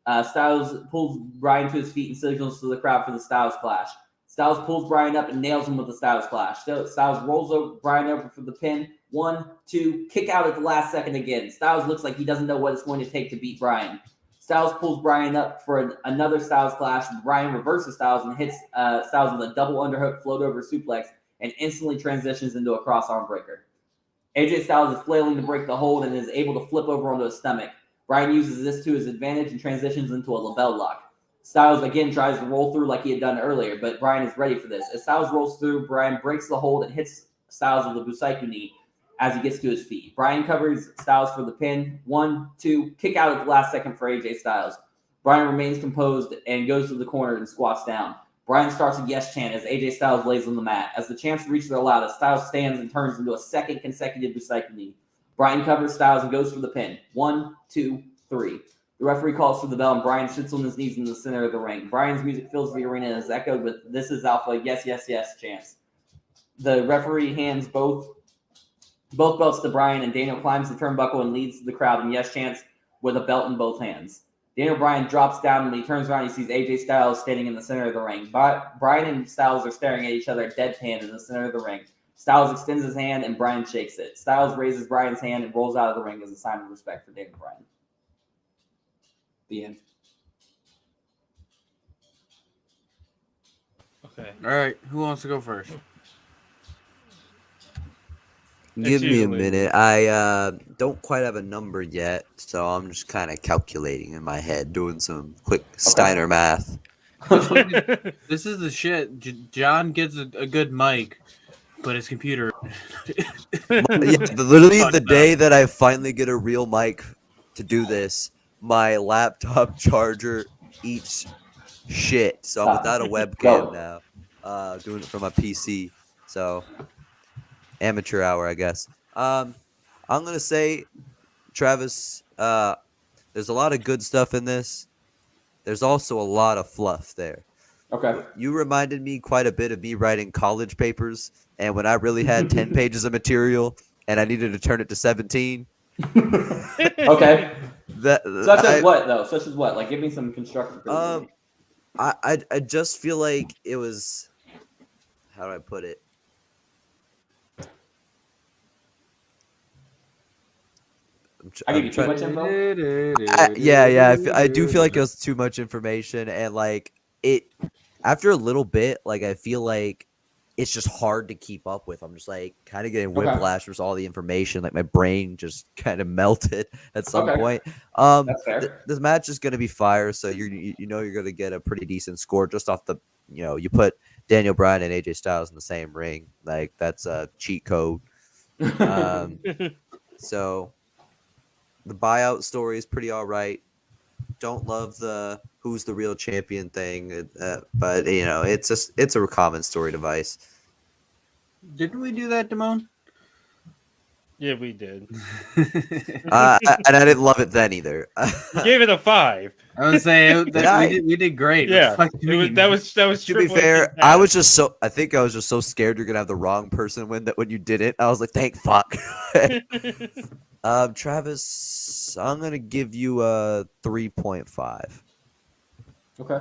Styles pulls Bryan to his feet and signals to the crowd for the Styles Clash. Styles pulls Bryan up and nails him with the Styles Clash. Styles rolls Bryan over for the pin. 1, 2, kick out at the last second again. Styles looks like he doesn't know what it's going to take to beat Bryan. Styles pulls Bryan up for another Styles Clash. Bryan reverses Styles and hits Styles with a double underhook float over suplex and instantly transitions into a cross arm breaker. AJ Styles is flailing to break the hold and is able to flip over onto his stomach. Bryan uses this to his advantage and transitions into a label lock. Styles again tries to roll through like he had done earlier, but Bryan is ready for this. As Styles rolls through, Bryan breaks the hold and hits Styles with a Busaiku knee as he gets to his feet. Bryan covers Styles for the pin. 1, 2, kick out at the last second for AJ Styles. Bryan remains composed and goes to the corner and squats down. Bryan starts a yes chant as AJ Styles lays on the mat. As the chants reach their loudest, Styles stands and turns into a second consecutive Busaiku knee. Bryan covers Styles and goes for the pin. 1, 2, 3. The referee calls for the bell, and Bryan sits on his knees in the center of the ring. Bryan's music fills the arena and is echoed with "This is Alpha, yes, yes, yes" chants. The referee hands both belts to Bryan, and Daniel climbs the turnbuckle and leads the crowd in yes chants with a belt in both hands. Daniel Bryan drops down, and when he turns around, he sees AJ Styles standing in the center of the ring. Bryan and Styles are staring at each other deadpan in the center of the ring. Styles extends his hand, and Bryan shakes it. Styles raises Bryan's hand and rolls out of the ring as a sign of respect for Daniel Bryan. The end. Okay. All right, who wants to go first? Give me a usually- minute. I don't quite have a number yet, so I'm just kind of calculating in my head, doing some quick Steiner math. This is the shit. John gets a good mic, but his computer. Literally the day that I finally get a real mic to do this, my laptop charger eats shit. So I'm without a webcam now, doing it from my PC. So amateur hour, I guess. I'm gonna say, Travis, there's a lot of good stuff in this. there's also a lot of fluff there. Okay. You reminded me quite a bit of me writing college papers, and when I really had 10 pages of material and I needed to turn it to 17. Okay. Such as what though? Such as what? Like, give me some constructive criticism. I just feel like it was, how do I put it? I give you too much info. I do feel like it was too much information, and like it after a little bit, like I feel like it's just hard to keep up with. I'm just like kind of getting whiplash with all the information. Like my brain just kind of melted at some point. That's fair. This match is gonna be fire, so you're gonna get a pretty decent score just off the you put Daniel Bryan and AJ Styles in the same ring. Like that's a cheat code. So the buyout story is pretty all right. Don't love the who's the real champion thing, but it's a common story device. Didn't we do that, Damone? Yeah, we did. And I didn't love it then either. Gave it a 5. I would say we did great. Yeah, What the fuck do you mean? that was. To be fair, I think I was just so scared you're gonna have the wrong person win that when you did it, I was like, thank fuck. Travis, I'm gonna give you a 3.5. Okay.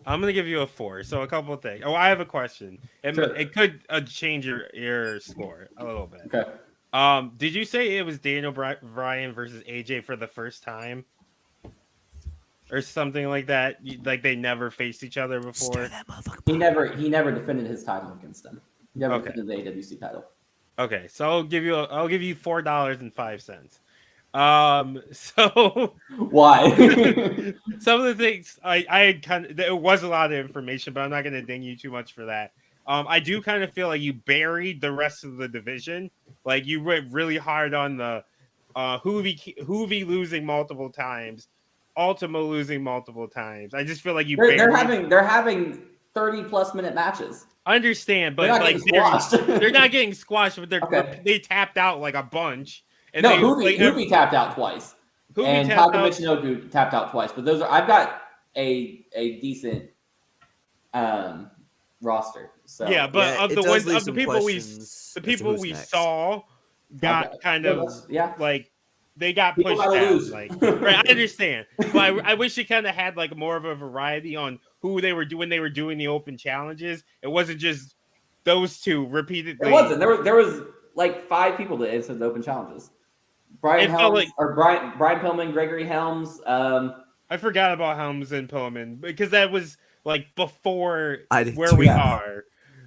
I'm gonna give you a 4. So a couple of things. Oh, I have a question. It could change your score a little bit. Okay. Did you say it was Daniel Bryan versus AJ for the first time, or something like that? Like they never faced each other before. He never defended his title against them. He never defended the AWC title. Okay, so I'll give you $4.05. So why? some of the things I had kind of, it was a lot of information, but I'm not going to ding you too much for that. I do kind of feel like you buried the rest of the division. Like you went really hard on the Hoovy losing multiple times, Ultima losing multiple times. I just feel like they're having 30+ minute matches. I understand, but they're not getting squashed, but they tapped out like a bunch. And Hoovy tapped out twice. And Taka Michinoku tapped out twice. But I've got a decent roster. So yeah, but of the people we saw got kind of like they got pushed out. Like, right, I understand, but I wish it kind of had like more of a variety on who they were doing. They were doing the open challenges. It wasn't just those two repeatedly. It wasn't. There was like 5 people that answered the open challenges. Brian Pillman, Gregory Helms. I forgot about Helms and Pillman because that was like before we are.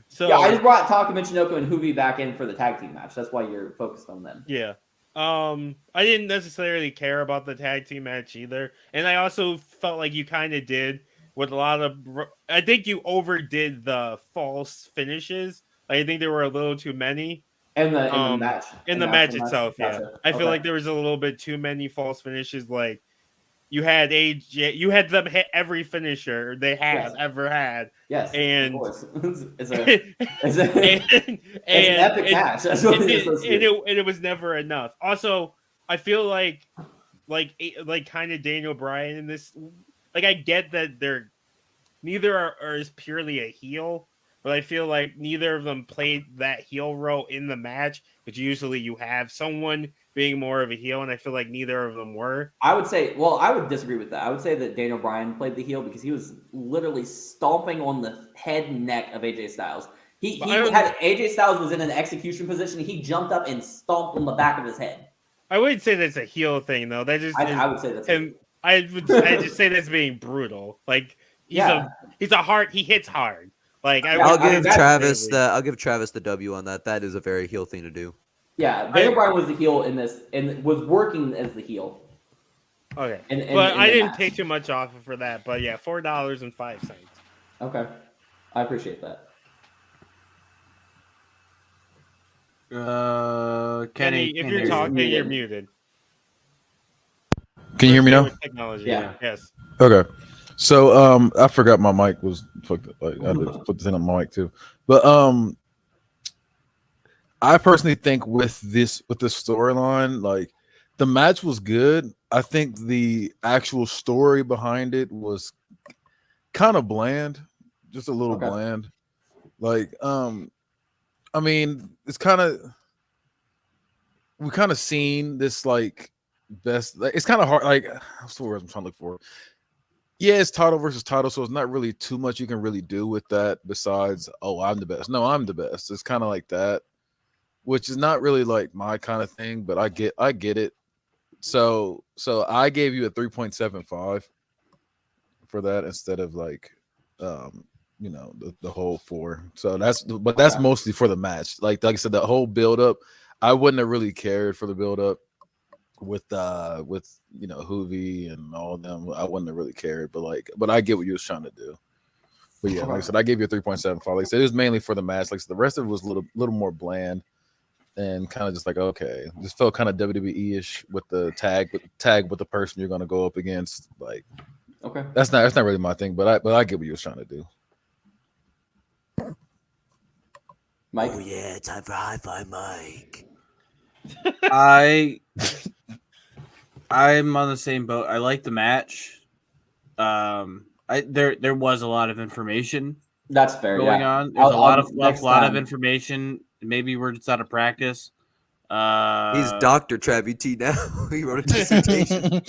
So yeah, I just brought Taka Michinoku and Hoovy back in for the tag team match. That's why you're focused on them. Yeah. I didn't necessarily care about the tag team match either, and I also felt like you kind of did with a lot of. I think you overdid the false finishes. I think there were a little too many. In the match. In the match itself, gotcha. Yeah. I feel like there was a little bit too many false finishes. Like you had you had them hit every finisher they have ever had. Yes, and of course. It's an epic match. That's what it was never enough. Also, I feel like kind of Daniel Bryan in this. Like I get that they're neither is purely a heel. But I feel like neither of them played that heel role in the match, which usually you have someone being more of a heel, and I feel like neither of them were. I would disagree with that. I would say that Daniel Bryan played the heel because he was literally stomping on the head and neck of AJ Styles. He had AJ Styles was in an execution position. He jumped up and stomped on the back of his head. I wouldn't say that's a heel thing though. That just I would say that's him. I just say that's being brutal. Like he hits hard. Like I'll give Travis the W on that. That is a very heel thing to do. Yeah, Daniel Bryan was the heel in this and was working as the heel. Okay, but I didn't take too much off for that. But yeah, $4.05. Okay, I appreciate that. Kenny, if you're talking, you're muted. Can you hear me now? Technology. Yeah. Yes. Okay. So I forgot my mic was fucked up. Like I had to put this in on my mic too. But I personally think with this storyline, like the match was good. I think the actual story behind it was kind of bland, just a little Okay. bland. Like, I mean, it's kind of we kind of seen this like best. Like, it's kind of hard. Like, what's the word I'm trying to look for? Yeah, it's title versus title, so it's not really too much you can really do with that besides, oh, I'm the best. No, I'm the best. It's kind of like that, which is not really like my kind of thing, but I get it. So I gave you a 3.75 for that instead of like the whole 4. So that's Okay. mostly for the match. Like I said, the whole build up, I wouldn't have really cared for the build up with Hoovy and all of them. I wouldn't have really cared, but I get what you was trying to do. But yeah, like I said, I gave you a 3.75. Like I said, it was mainly for the match. Like I said, the rest of it was a little more bland and kind of just like, okay, just felt kind of WWE-ish with the tag with the person you're gonna go up against. Like, Okay. that's not really my thing, but I get what you was trying to do. Mike? Oh yeah, time for High Five Mike. I'm on the same boat. I like the match. There was a lot of information That's fair. going Yeah. on. There's a lot of next of time. information. Maybe we're just out of practice. He's Dr. Travvy T now. He wrote a dissertation.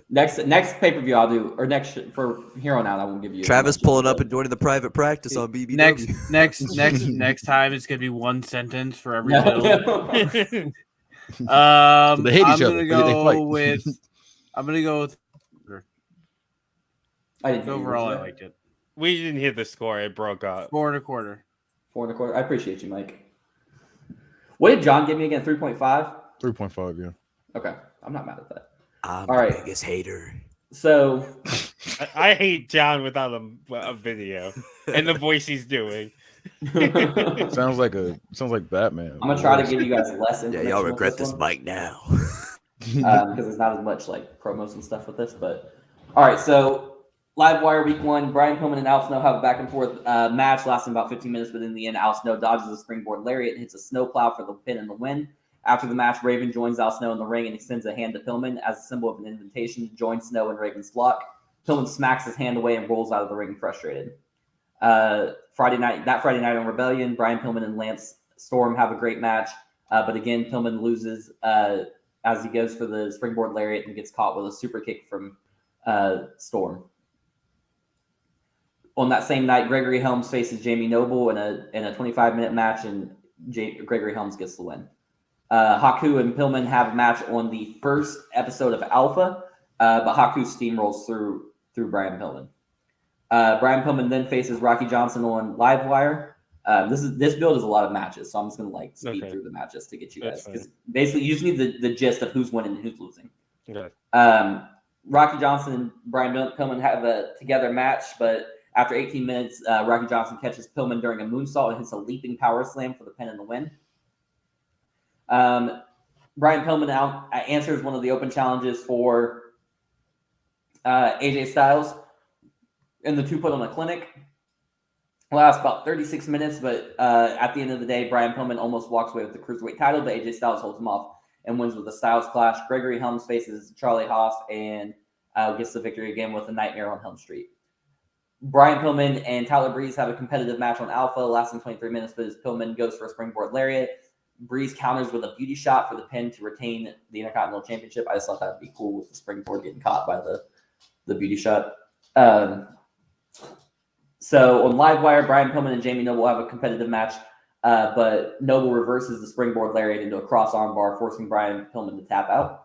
Next pay-per-view I'll do, or next for here on out, I won't give you. Travis pulling up and joining the private practice on BBW. Next time it's gonna be one sentence for every No. build. So they hate each other. They fight. I'm gonna go with I didn't hear you. overall. What I was liked it. We didn't hear the score. It broke up. 4.25. that? 4.25. I appreciate you, Mike. What did John give me again? 3.5. 3.5, yeah. Okay, I'm not mad at that. I'm All the right. biggest hater. So I hate John without a video and the voice he's doing. Sounds like Batman. I'm gonna try to give you guys less Yeah, information. y'all with regret this one, mic now. because there's not as much like promos and stuff with this. But all right, so Live Wire Week 1, Brian Pillman and Al Snow have a back and forth match lasting about 15 minutes, but in the end, Al Snow dodges a springboard lariat and hits a snowplow for the pin and the win. After the match, Raven joins Al Snow in the ring and extends a hand to Pillman as a symbol of an invitation to join Snow and Raven's flock. Pillman smacks his hand away and rolls out of the ring frustrated. Friday night on Rebellion, Brian Pillman and Lance Storm have a great match, but again, Pillman loses as he goes for the springboard lariat and gets caught with a super kick from Storm. On that same night, Gregory Helms faces Jamie Noble in a 25-minute match, and Gregory Helms gets the win. Haku and Pillman have a match on the first episode of Alpha, but Haku steamrolls through Brian Pillman. Brian Pillman then faces Rocky Johnson on Livewire. This build is a lot of matches, so I'm just gonna speed through the matches to get you guys, because basically you just need the gist of who's winning and who's losing. Okay. Rocky Johnson and Brian Pillman have a together match, but after 18 minutes, Rocky Johnson catches Pillman during a moonsault and hits a leaping power slam for the pin and the win. Brian Pillman answers one of the open challenges for AJ Styles, and the two put on a clinic. Lasts about 36 minutes, but at the end of the day, Brian Pillman almost walks away with the Cruiserweight title, but AJ Styles holds him off and wins with a Styles Clash. Gregory Helms faces Charlie Haas and gets the victory again with a Nightmare on Helm Street. Brian Pillman and Tyler Breeze have a competitive match on Alpha, lasting 23 minutes, but as Pillman goes for a springboard lariat, Breeze counters with a beauty shot for the pin to retain the Intercontinental Championship. I just thought that would be cool with the springboard getting caught by the beauty shot. So on Livewire, Brian Pillman and Jamie Noble have a competitive match, but Noble reverses the springboard lariat into a cross armbar, forcing Brian Pillman to tap out.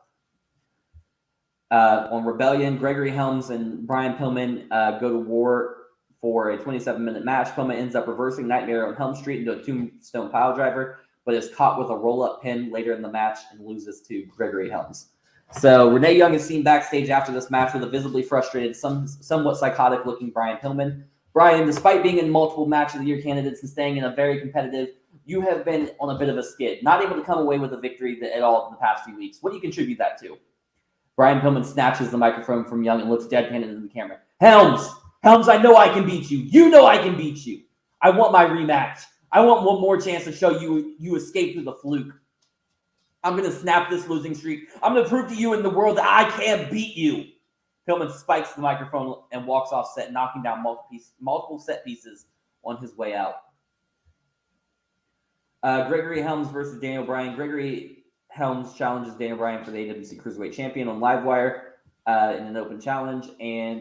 On Rebellion, Gregory Helms and Brian Pillman go to war for a 27-minute match. Pillman ends up reversing Nightmare on Helm Street into a tombstone pile driver, but is caught with a roll-up pin later in the match and loses to Gregory Helms. So Renee Young is seen backstage after this match with a visibly frustrated, somewhat psychotic-looking Brian Pillman. Brian, despite being in multiple Match of the Year candidates and staying in a very competitive, you have been on a bit of a skid, not able to come away with a victory at all in the past few weeks. What do you contribute that to? Brian Pillman snatches the microphone from Young and looks deadpan into the camera. Helms, I know I can beat you. You know I can beat you. I want my rematch. I want one more chance to show you escaped through the fluke. I'm going to snap this losing streak. I'm going to prove to you in the world that I can beat you. Pillman spikes the microphone and walks off set, knocking down multiple set pieces on his way out. Gregory Helms versus Daniel Bryan. Gregory Helms challenges Daniel Bryan for the AWC Cruiserweight Champion on Livewire in an open challenge,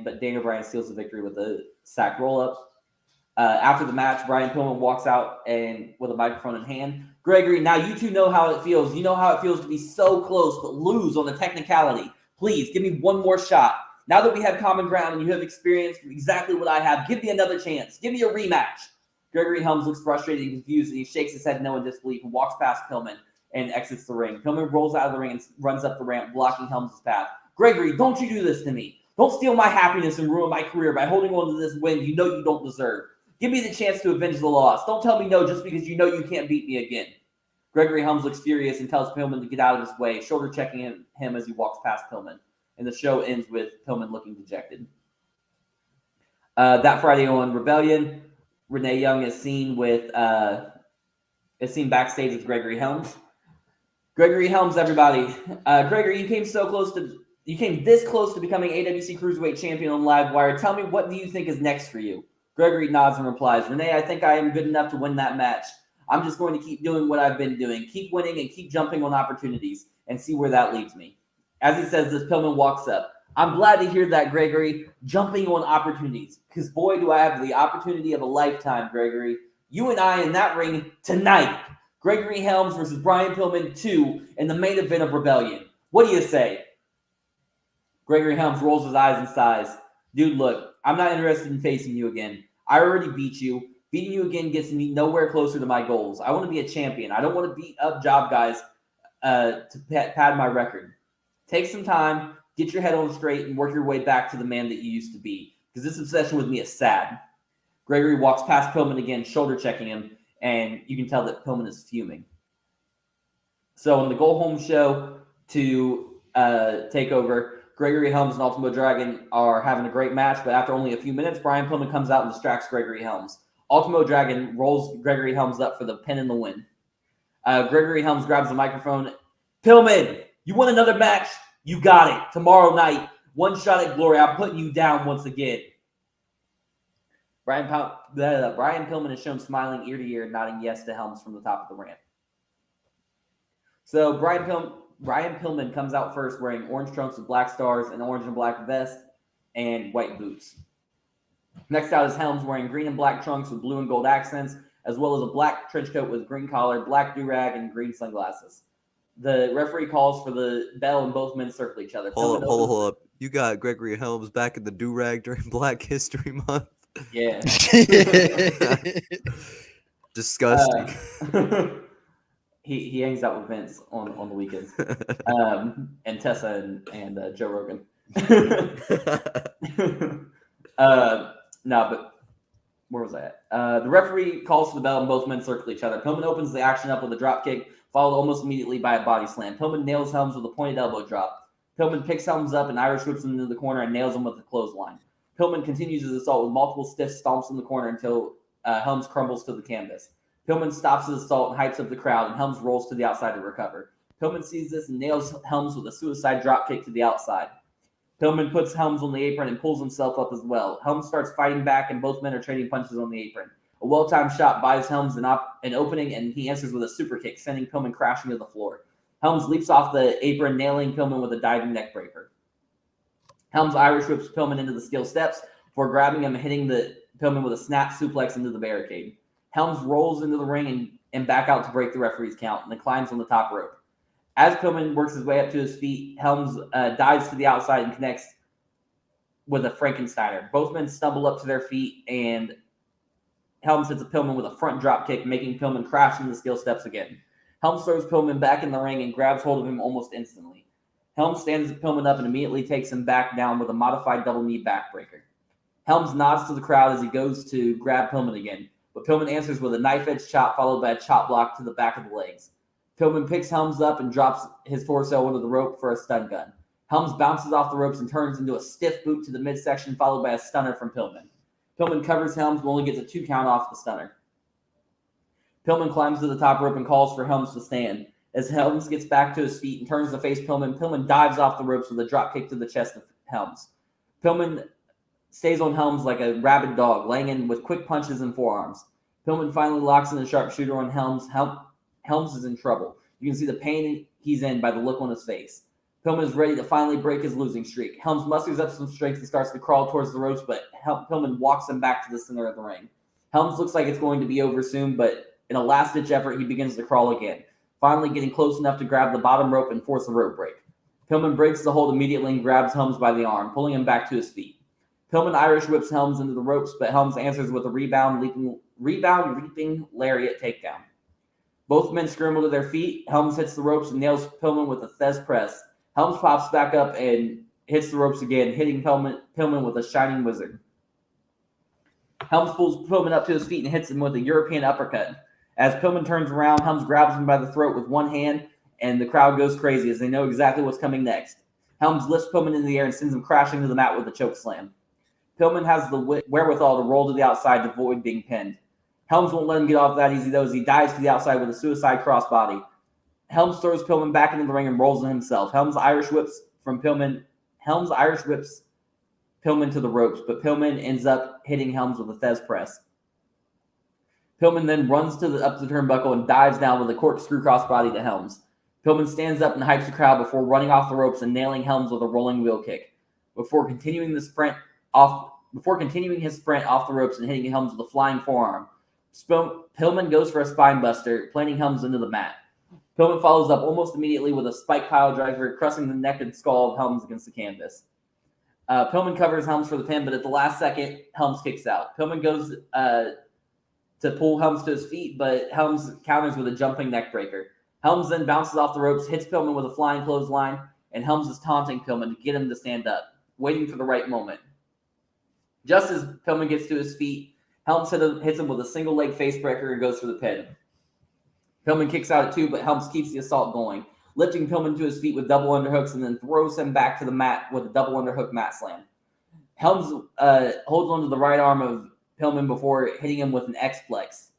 but Daniel Bryan steals the victory with a sack roll-up. After the match, Brian Pillman walks out and with a microphone in hand. Gregory, now you two know how it feels. You know how it feels to be so close but lose on the technicality. Please, give me one more shot. Now that we have common ground and you have experienced exactly what I have, give me another chance. Give me a rematch. Gregory Helms looks frustrated and confused, and he shakes his head no in disbelief and walks past Pillman and exits the ring. Pillman rolls out of the ring and runs up the ramp, blocking Helms' path. Gregory, don't you do this to me. Don't steal my happiness and ruin my career by holding on to this win you know you don't deserve. Give me the chance to avenge the loss. Don't tell me no just because you know you can't beat me again. Gregory Helms looks furious and tells Pillman to get out of his way, shoulder checking him as he walks past Pillman. And the show ends with Pillman looking dejected. That Friday on Rebellion, Renee Young is seen backstage with Gregory Helms. Gregory Helms, everybody. Gregory, you came this close to becoming AWC Cruiserweight Champion on Livewire. Tell me, what do you think is next for you? Gregory nods and replies, Renee, I think I am good enough to win that match. I'm just going to keep doing what I've been doing. Keep winning and keep jumping on opportunities and see where that leads me. As he says this, Pillman walks up. I'm glad to hear that, Gregory. Jumping on opportunities. Because boy, do I have the opportunity of a lifetime, Gregory. You and I in that ring tonight. Gregory Helms versus Brian Pillman 2 in the main event of Rebellion. What do you say? Gregory Helms rolls his eyes and sighs. Dude, look, I'm not interested in facing you again. I already beat you. Beating you again gets me nowhere closer to my goals. I want to be a champion. I don't want to beat up job guys to pad my record. Take some time, get your head on straight, and work your way back to the man that you used to be. Because this obsession with me is sad. Gregory walks past Pillman again, shoulder checking him, and you can tell that Pillman is fuming. So in the Go Home show to Takeover, Gregory Helms and Ultimo Dragon are having a great match, but after only a few minutes, Brian Pillman comes out and distracts Gregory Helms. Ultimo Dragon rolls Gregory Helms up for the pin and the win. Gregory Helms grabs the microphone. Pillman, you won another match. You got it. Tomorrow night, one shot at glory. I'm putting you down once again. Brian Pillman is shown smiling ear to ear, nodding yes to Helms from the top of the ramp. So Brian Pillman comes out first wearing orange trunks with black stars, an orange and black vest, and white boots. Next out is Helms wearing green and black trunks with blue and gold accents, as well as a black trench coat with green collar, black do-rag, and green sunglasses. The referee calls for the bell, and both men circle each other. Hold up. You got Gregory Helms back in the do-rag during Black History Month? Yeah. Disgusting. He hangs out with Vince on the weekends. And Tessa and Joe Rogan. No, but where was I at? The referee calls for the bell and both men circle each other. Pillman opens the action up with a drop kick, followed almost immediately by a body slam. Pillman nails Helms with a pointed elbow drop. Pillman picks Helms up and Irish whips him into the corner and nails him with a clothesline. Pillman continues his assault with multiple stiff stomps in the corner until Helms crumbles to the canvas. Pillman stops his assault and hypes up the crowd, and Helms rolls to the outside to recover. Pillman sees this and nails Helms with a suicide drop kick to the outside. Pillman puts Helms on the apron and pulls himself up as well. Helms starts fighting back, and both men are trading punches on the apron. A well-timed shot buys Helms an opening, and he answers with a super kick, sending Pillman crashing to the floor. Helms leaps off the apron, nailing Pillman with a diving neck breaker. Helms Irish whips Pillman into the steel steps before grabbing him and hitting Pillman with a snap suplex into the barricade. Helms rolls into the ring and back out to break the referee's count, and then climbs on the top rope. As Pillman works his way up to his feet, Helms dives to the outside and connects with a Frankensteiner. Both men stumble up to their feet, and Helms hits Pillman with a front drop kick, making Pillman crash into the steel steps again. Helms throws Pillman back in the ring and grabs hold of him almost instantly. Helms stands Pillman up and immediately takes him back down with a modified double knee backbreaker. Helms nods to the crowd as he goes to grab Pillman again, but Pillman answers with a knife-edge chop followed by a chop block to the back of the legs. Pillman picks Helms up and drops his torso onto the rope for a stun gun. Helms bounces off the ropes and turns into a stiff boot to the midsection, followed by a stunner from Pillman. Pillman covers Helms, but only gets a 2 count off the stunner. Pillman climbs to the top rope and calls for Helms to stand. As Helms gets back to his feet and turns to face Pillman, Pillman dives off the ropes with a drop kick to the chest of Helms. Pillman stays on Helms like a rabid dog, laying in with quick punches and forearms. Pillman finally locks in a sharpshooter on Helms. Helms is in trouble. You can see the pain he's in by the look on his face. Pillman is ready to finally break his losing streak. Helms musters up some strength and starts to crawl towards the ropes, but Pillman walks him back to the center of the ring. Helms looks like it's going to be over soon, but in a last-ditch effort, he begins to crawl again, finally getting close enough to grab the bottom rope and force a rope break. Pillman breaks the hold immediately and grabs Helms by the arm, pulling him back to his feet. Pillman Irish whips Helms into the ropes, but Helms answers with a rebound leaping lariat takedown. Both men scramble to their feet. Helms hits the ropes and nails Pillman with a Thez press. Helms pops back up and hits the ropes again, hitting Pillman with a shining wizard. Helms pulls Pillman up to his feet and hits him with a European uppercut. As Pillman turns around, Helms grabs him by the throat with one hand, and the crowd goes crazy as they know exactly what's coming next. Helms lifts Pillman into the air and sends him crashing to the mat with a choke slam. Pillman has the wherewithal to roll to the outside to avoid being pinned. Helms won't let him get off that easy, though, as he dives to the outside with a suicide crossbody. Helms throws Pillman back into the ring and rolls on himself. Helms Irish whips Pillman to the ropes, but Pillman ends up hitting Helms with a Thez press. Pillman then runs up the turnbuckle and dives down with a corkscrew crossbody to Helms. Pillman stands up and hypes the crowd before running off the ropes and nailing Helms with a rolling wheel kick. Before continuing his sprint off the ropes and hitting Helms with a flying forearm, Pillman goes for a spine buster, planting Helms into the mat. Pillman follows up almost immediately with a spike pile driver, crushing the neck and skull of Helms against the canvas. Pillman covers Helms for the pin, but at the last second, Helms kicks out. Pillman goes to pull Helms to his feet, but Helms counters with a jumping neck breaker. Helms then bounces off the ropes, hits Pillman with a flying clothesline, and Helms is taunting Pillman to get him to stand up, waiting for the right moment. Just as Pillman gets to his feet, Helms hits him with a single leg face breaker and goes for the pin. Pillman kicks out at 2, but Helms keeps the assault going, lifting Pillman to his feet with double underhooks and then throws him back to the mat with a double underhook mat slam. Helms holds onto the right arm of Pillman before hitting him with an X-Plex.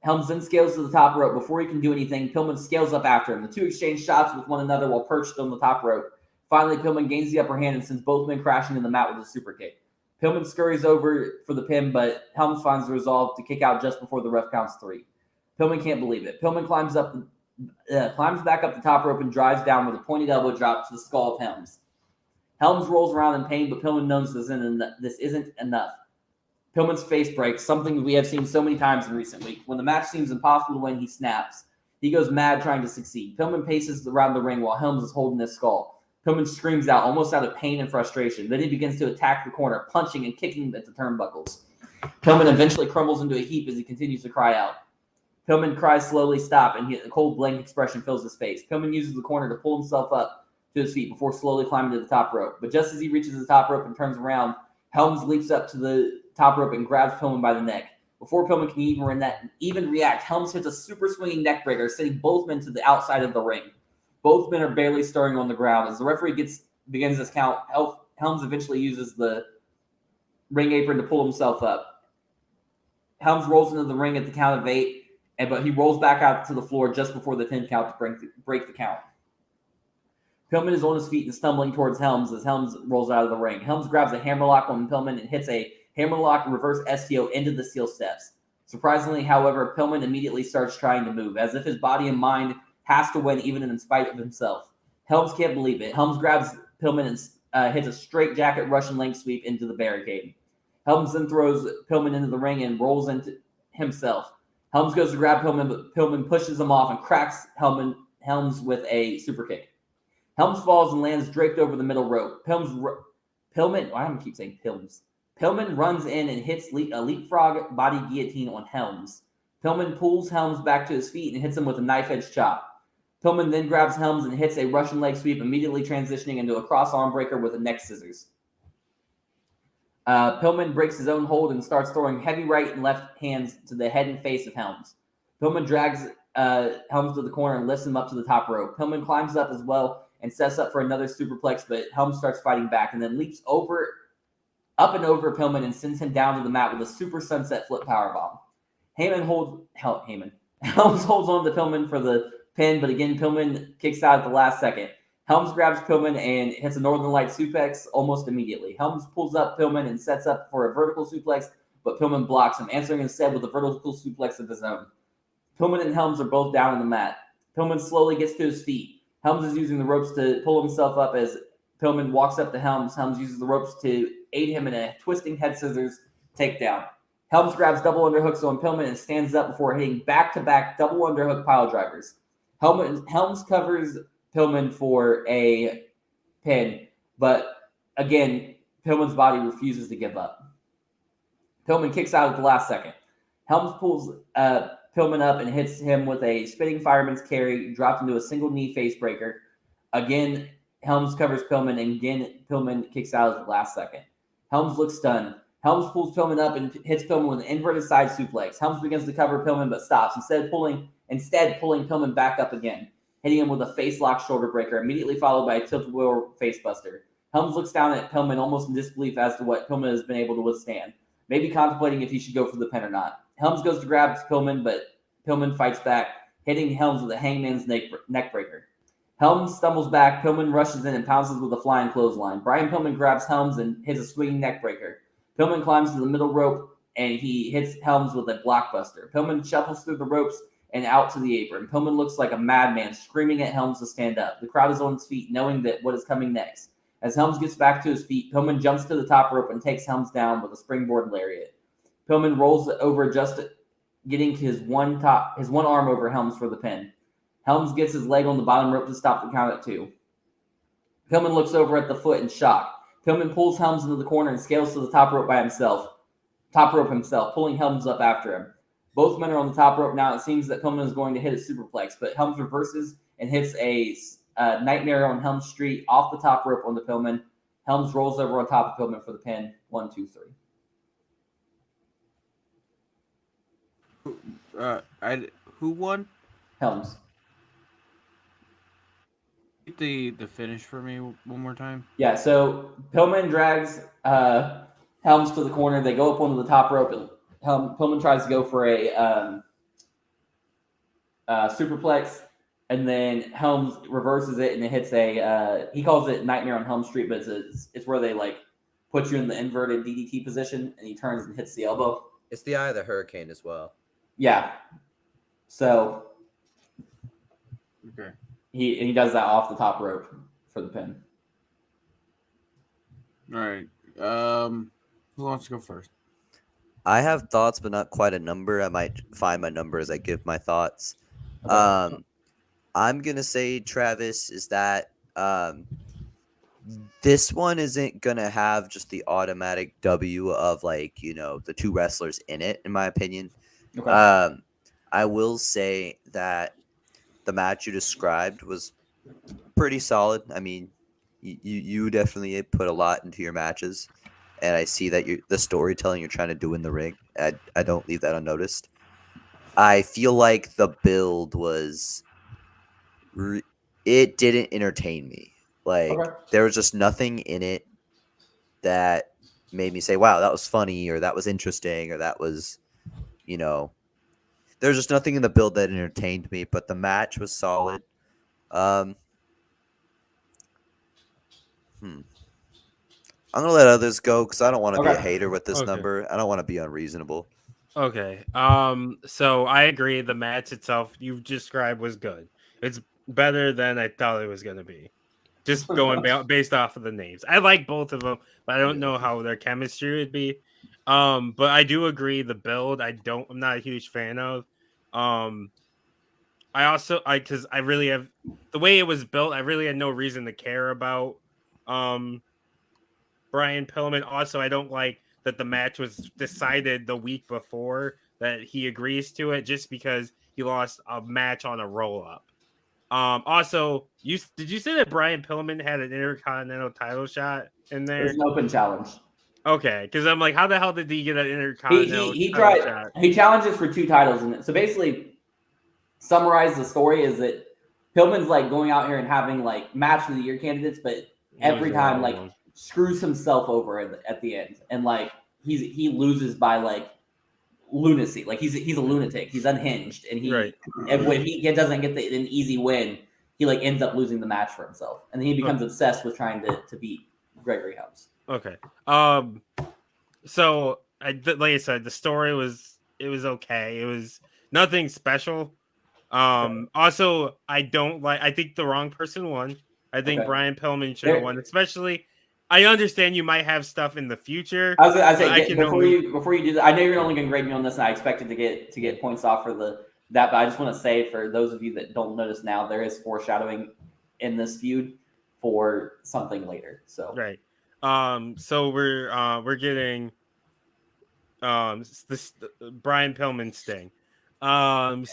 Helms then scales to the top rope. Before he can do anything, Pillman scales up after him. The two exchange shots with one another while perched on the top rope. Finally, Pillman gains the upper hand and sends both men crashing to the mat with a super kick. Pillman scurries over for the pin, but Helms finds the resolve to kick out just before the ref counts 3. Pillman can't believe it. Pillman climbs back up the top rope and drives down with a pointed elbow drop to the skull of Helms. Helms rolls around in pain, but Pillman knows this isn't enough. Pillman's face breaks, something we have seen so many times in recent weeks. When the match seems impossible to win, he snaps. He goes mad trying to succeed. Pillman paces around the ring while Helms is holding his skull. Pillman screams out, almost out of pain and frustration. Then he begins to attack the corner, punching and kicking at the turnbuckles. Pillman eventually crumbles into a heap as he continues to cry out. Pillman cries slowly, stop, and a cold blank expression fills his face. Pillman uses the corner to pull himself up to his feet before slowly climbing to the top rope. But just as he reaches the top rope and turns around, Helms leaps up to the top rope and grabs Pillman by the neck. Before Pillman can even react, Helms hits a super swinging neck breaker, sending both men to the outside of the ring. Both men are barely stirring on the ground. As the referee begins his count, Helms eventually uses the ring apron to pull himself up. Helms rolls into the ring at the count of 8, but he rolls back out to the floor just before the 10 count to break the count. Pillman is on his feet and stumbling towards Helms as Helms rolls out of the ring. Helms grabs a hammerlock on Pillman and hits a hammerlock reverse STO into the steel steps. Surprisingly, however, Pillman immediately starts trying to move, as if his body and mind has to win even in spite of himself. Helms can't believe it. Helms grabs Pillman and hits a straight jacket Russian leg sweep into the barricade. Helms then throws Pillman into the ring and rolls into himself. Helms goes to grab Pillman, but Pillman pushes him off and cracks Helms with a super kick. Helms falls and lands draped over the middle rope. Pillman, why do I keep saying Pillms? Pillman runs in and hits a leapfrog body guillotine on Helms. Pillman pulls Helms back to his feet and hits him with a knife-edge chop. Pillman then grabs Helms and hits a Russian leg sweep, immediately transitioning into a cross arm breaker with a neck scissors. Pillman breaks his own hold and starts throwing heavy right and left hands to the head and face of Helms. Pillman drags Helms to the corner and lifts him up to the top rope. Pillman climbs up as well and sets up for another superplex, but Helms starts fighting back and then leaps up and over Pillman and sends him down to the mat with a super sunset flip powerbomb. Helms holds on to Pillman for the pin, but again, Pillman kicks out at the last second. Helms grabs Pillman and hits a Northern Light suplex almost immediately. Helms pulls up Pillman and sets up for a vertical suplex, but Pillman blocks him, answering instead with a vertical suplex of his own. Pillman and Helms are both down on the mat. Pillman slowly gets to his feet. Helms is using the ropes to pull himself up as Pillman walks up to Helms. Helms uses the ropes to aid him in a twisting head scissors takedown. Helms grabs double underhooks on Pillman and stands up before hitting back-to-back double underhook pile drivers. Helms covers Pillman for a pin, but again, Pillman's body refuses to give up. Pillman kicks out at the last second. Helms pulls Pillman up and hits him with a spinning fireman's carry, dropped into a single knee face breaker. Again, Helms covers Pillman, and again, Pillman kicks out at the last second. Helms looks stunned. Helms pulls Pillman up and hits Pillman with an inverted side suplex. Helms begins to cover Pillman, but stops, instead pulling Pillman back up again, hitting him with a face lock shoulder breaker, immediately followed by a tilt-a-wheel face buster. Helms looks down at Pillman almost in disbelief as to what Pillman has been able to withstand, maybe contemplating if he should go for the pin or not. Helms goes to grab Pillman, but Pillman fights back, hitting Helms with a hangman's neck breaker. Helms stumbles back. Pillman rushes in and pounces with a flying clothesline. Brian Pillman grabs Helms and hits a swinging neck breaker. Pillman climbs to the middle rope, and he hits Helms with a blockbuster. Pillman shuffles through the ropes and out to the apron. Pillman looks like a madman, screaming at Helms to stand up. The crowd is on its feet, knowing that what is coming next. As Helms gets back to his feet, Pillman jumps to the top rope and takes Helms down with a springboard lariat. Pillman rolls over, just getting his one arm over Helms for the pin. Helms gets his leg on the bottom rope to stop the count at 2. Pillman looks over at the foot in shock. Pillman pulls Helms into the corner and scales to the top rope himself, pulling Helms up after him. Both men are on the top rope now. It seems that Pillman is going to hit a superplex, but Helms reverses and hits a nightmare on Helm Street off the top rope onto Pillman. Helms rolls over on top of Pillman for the pin. 1, 2, 3. Who won? Helms. The finish for me one more time. Yeah, so Pillman drags Helms to the corner. They go up onto the top rope, and Pillman tries to go for a superplex, and then Helms reverses it, and it hits he calls it Nightmare on Helm Street, but it's where they like put you in the inverted DDT position, and he turns and hits the elbow. It's the Eye of the Hurricane as well. Yeah. So Okay. he does that off the top rope for the pin. All right. Who wants to go first? I have thoughts, but not quite a number. I might find my number as I give my thoughts. Okay. I'm gonna say, Travis, is that this one isn't gonna have just the automatic W of the two wrestlers in it, in my opinion. Okay. I will say that the match you described was pretty solid. I mean, you definitely put a lot into your matches, and I see that the storytelling you're trying to do in the ring. I don't leave that unnoticed. I feel like the build was it didn't entertain me. There was just nothing in it that made me say, wow, that was funny, or that was interesting, or that was, there's just nothing in the build that entertained me, but the match was solid. I'm going to let others go because I don't want to be a hater with this number. I don't want to be unreasonable. Okay. So I agree. The match itself you described was good. It's better than I thought it was going to be. Just going based off of the names. I like both of them, but I don't know how their chemistry would be. But I do agree the build I'm not a huge fan of. Because I really have the way it was built, I really had no reason to care about Brian Pillman. Also, I don't like that the match was decided the week before that he agrees to it just because he lost a match on a roll up. Also, did you say that Brian Pillman had an Intercontinental title shot in there? There's an open challenge. Okay, because I'm like, how the hell did he get an Intercontinental title shot? He challenges for 2 titles in it. So basically, summarize the story is that Pillman's like going out here and having like match of the year candidates, but every time like screws himself over at the end, and like he loses by like lunacy. Like he's a lunatic. He's unhinged, and and when he doesn't get an easy win, he like ends up losing the match for himself, and then he becomes obsessed with trying to beat Gregory Helms. Okay. So like I said, the story was okay. It was nothing special. Also, I think the wrong person won. I think Brian Pillman should have won, especially. I understand you might have stuff in the future. I was say before you do that, I know you're only going to grade me on this, and I expected to get points off for that, but I just want to say for those of you that don't notice now, there is foreshadowing in this feud for something later. So right. So we're getting this Brian Pillman sting. Punished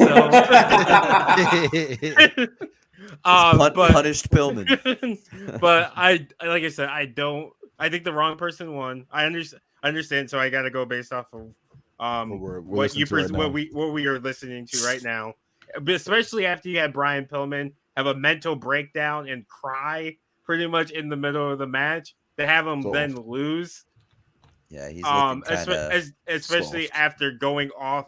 Pillman. But like I said, I think the wrong person won. I understand, so I got to go based off of what we are listening to right now. But especially after you had Brian Pillman have a mental breakdown and cry pretty much in the middle of the match, to have him then lose. Yeah, he's looking especially soft. after going off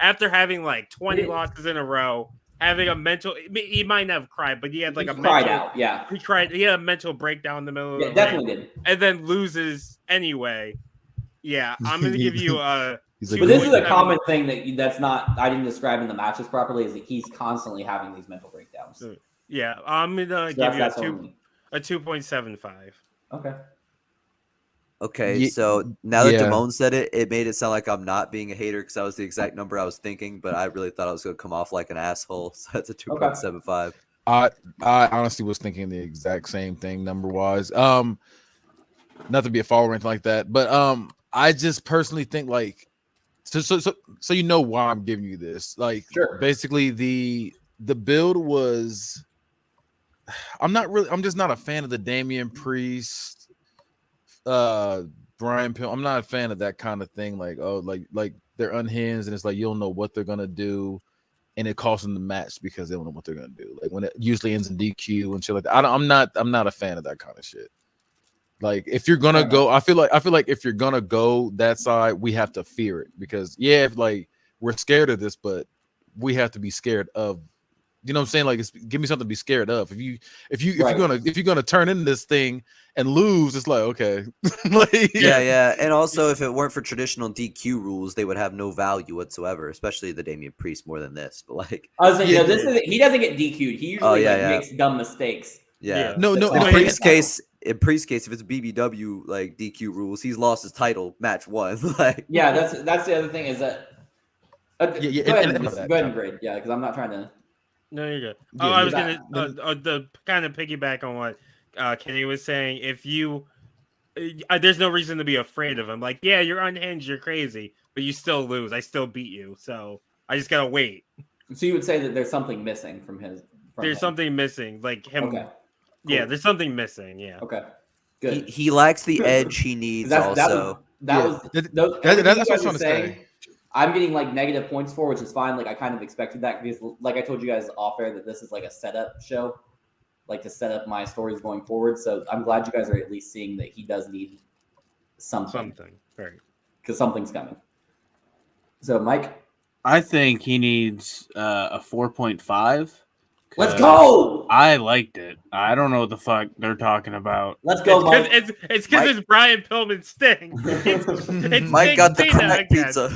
after having like 20 losses in a row, having a mental. He might not have cried, but he had like a cried mental, out. Yeah, he cried. He had a mental breakdown in the middle of the definitely ring, did, and then loses anyway. Yeah, I'm gonna give you a. But this is a common thing that's not I didn't describe in the matches properly. Is that he's constantly having these mental breakdowns. Yeah, I'm gonna give you a 2.75. Okay. Okay, so now that Damone said it, it made it sound like I'm not being a hater because that was the exact number I was thinking, but I really thought I was going to come off like an asshole, so that's a 2.75. I honestly was thinking the exact same thing number-wise. Not to be a follower or anything like that, but I just personally think like so you know why I'm giving you this. Like basically the build was I'm just not a fan of the Damian Priest Brian Pill. I'm not a fan of that kind of thing. Like, oh, like they're unhinged and it's like you don't know what they're gonna do, and it costs them the match because they don't know what they're gonna do. Like when it usually ends in DQ and shit like that. I'm not a fan of that kind of shit. Like if you're gonna go, I feel like if you're gonna go that side, we have to fear it because if like we're scared of this, but we have to be scared of. You know what I'm saying? Like, give me something to be scared of. If you're gonna turn in this thing and lose, it's like okay, like, yeah. And also, if it weren't for traditional DQ rules, they would have no value whatsoever. Especially the Damian Priest more than this. But like, I was saying, he doesn't get DQ'd. He usually makes dumb mistakes. Yeah. No. In Priest's case, if it's BBW like DQ rules, he's lost his title match one. Like, that's the other thing is that. Go ahead and grade. Yeah, because I'm not trying to. No, you're good. I was gonna the kind of piggyback on what Kenny was saying. If you, there's no reason to be afraid of him. Like, yeah, you're unhinged, you're crazy, but you still lose. I still beat you, so I just gotta wait. So you would say that there's something missing from his. There's something missing, like him. Okay. Cool. Yeah, there's something missing. Yeah. Okay. Good. He lacks the edge he needs. That's what I'm trying to say. I'm getting like negative points for, which is fine. Like I kind of expected that because, like I told you guys off air, that this is like a setup show, like to set up my stories going forward. So I'm glad you guys are at least seeing that he does need something, right? Because something's coming. So Mike, I think he needs a 4.5. Let's go! I liked it. I don't know what the fuck they're talking about. Let's go, Mike. It's because it's Brian Pillman's sting. It's Mike got the correct pizza.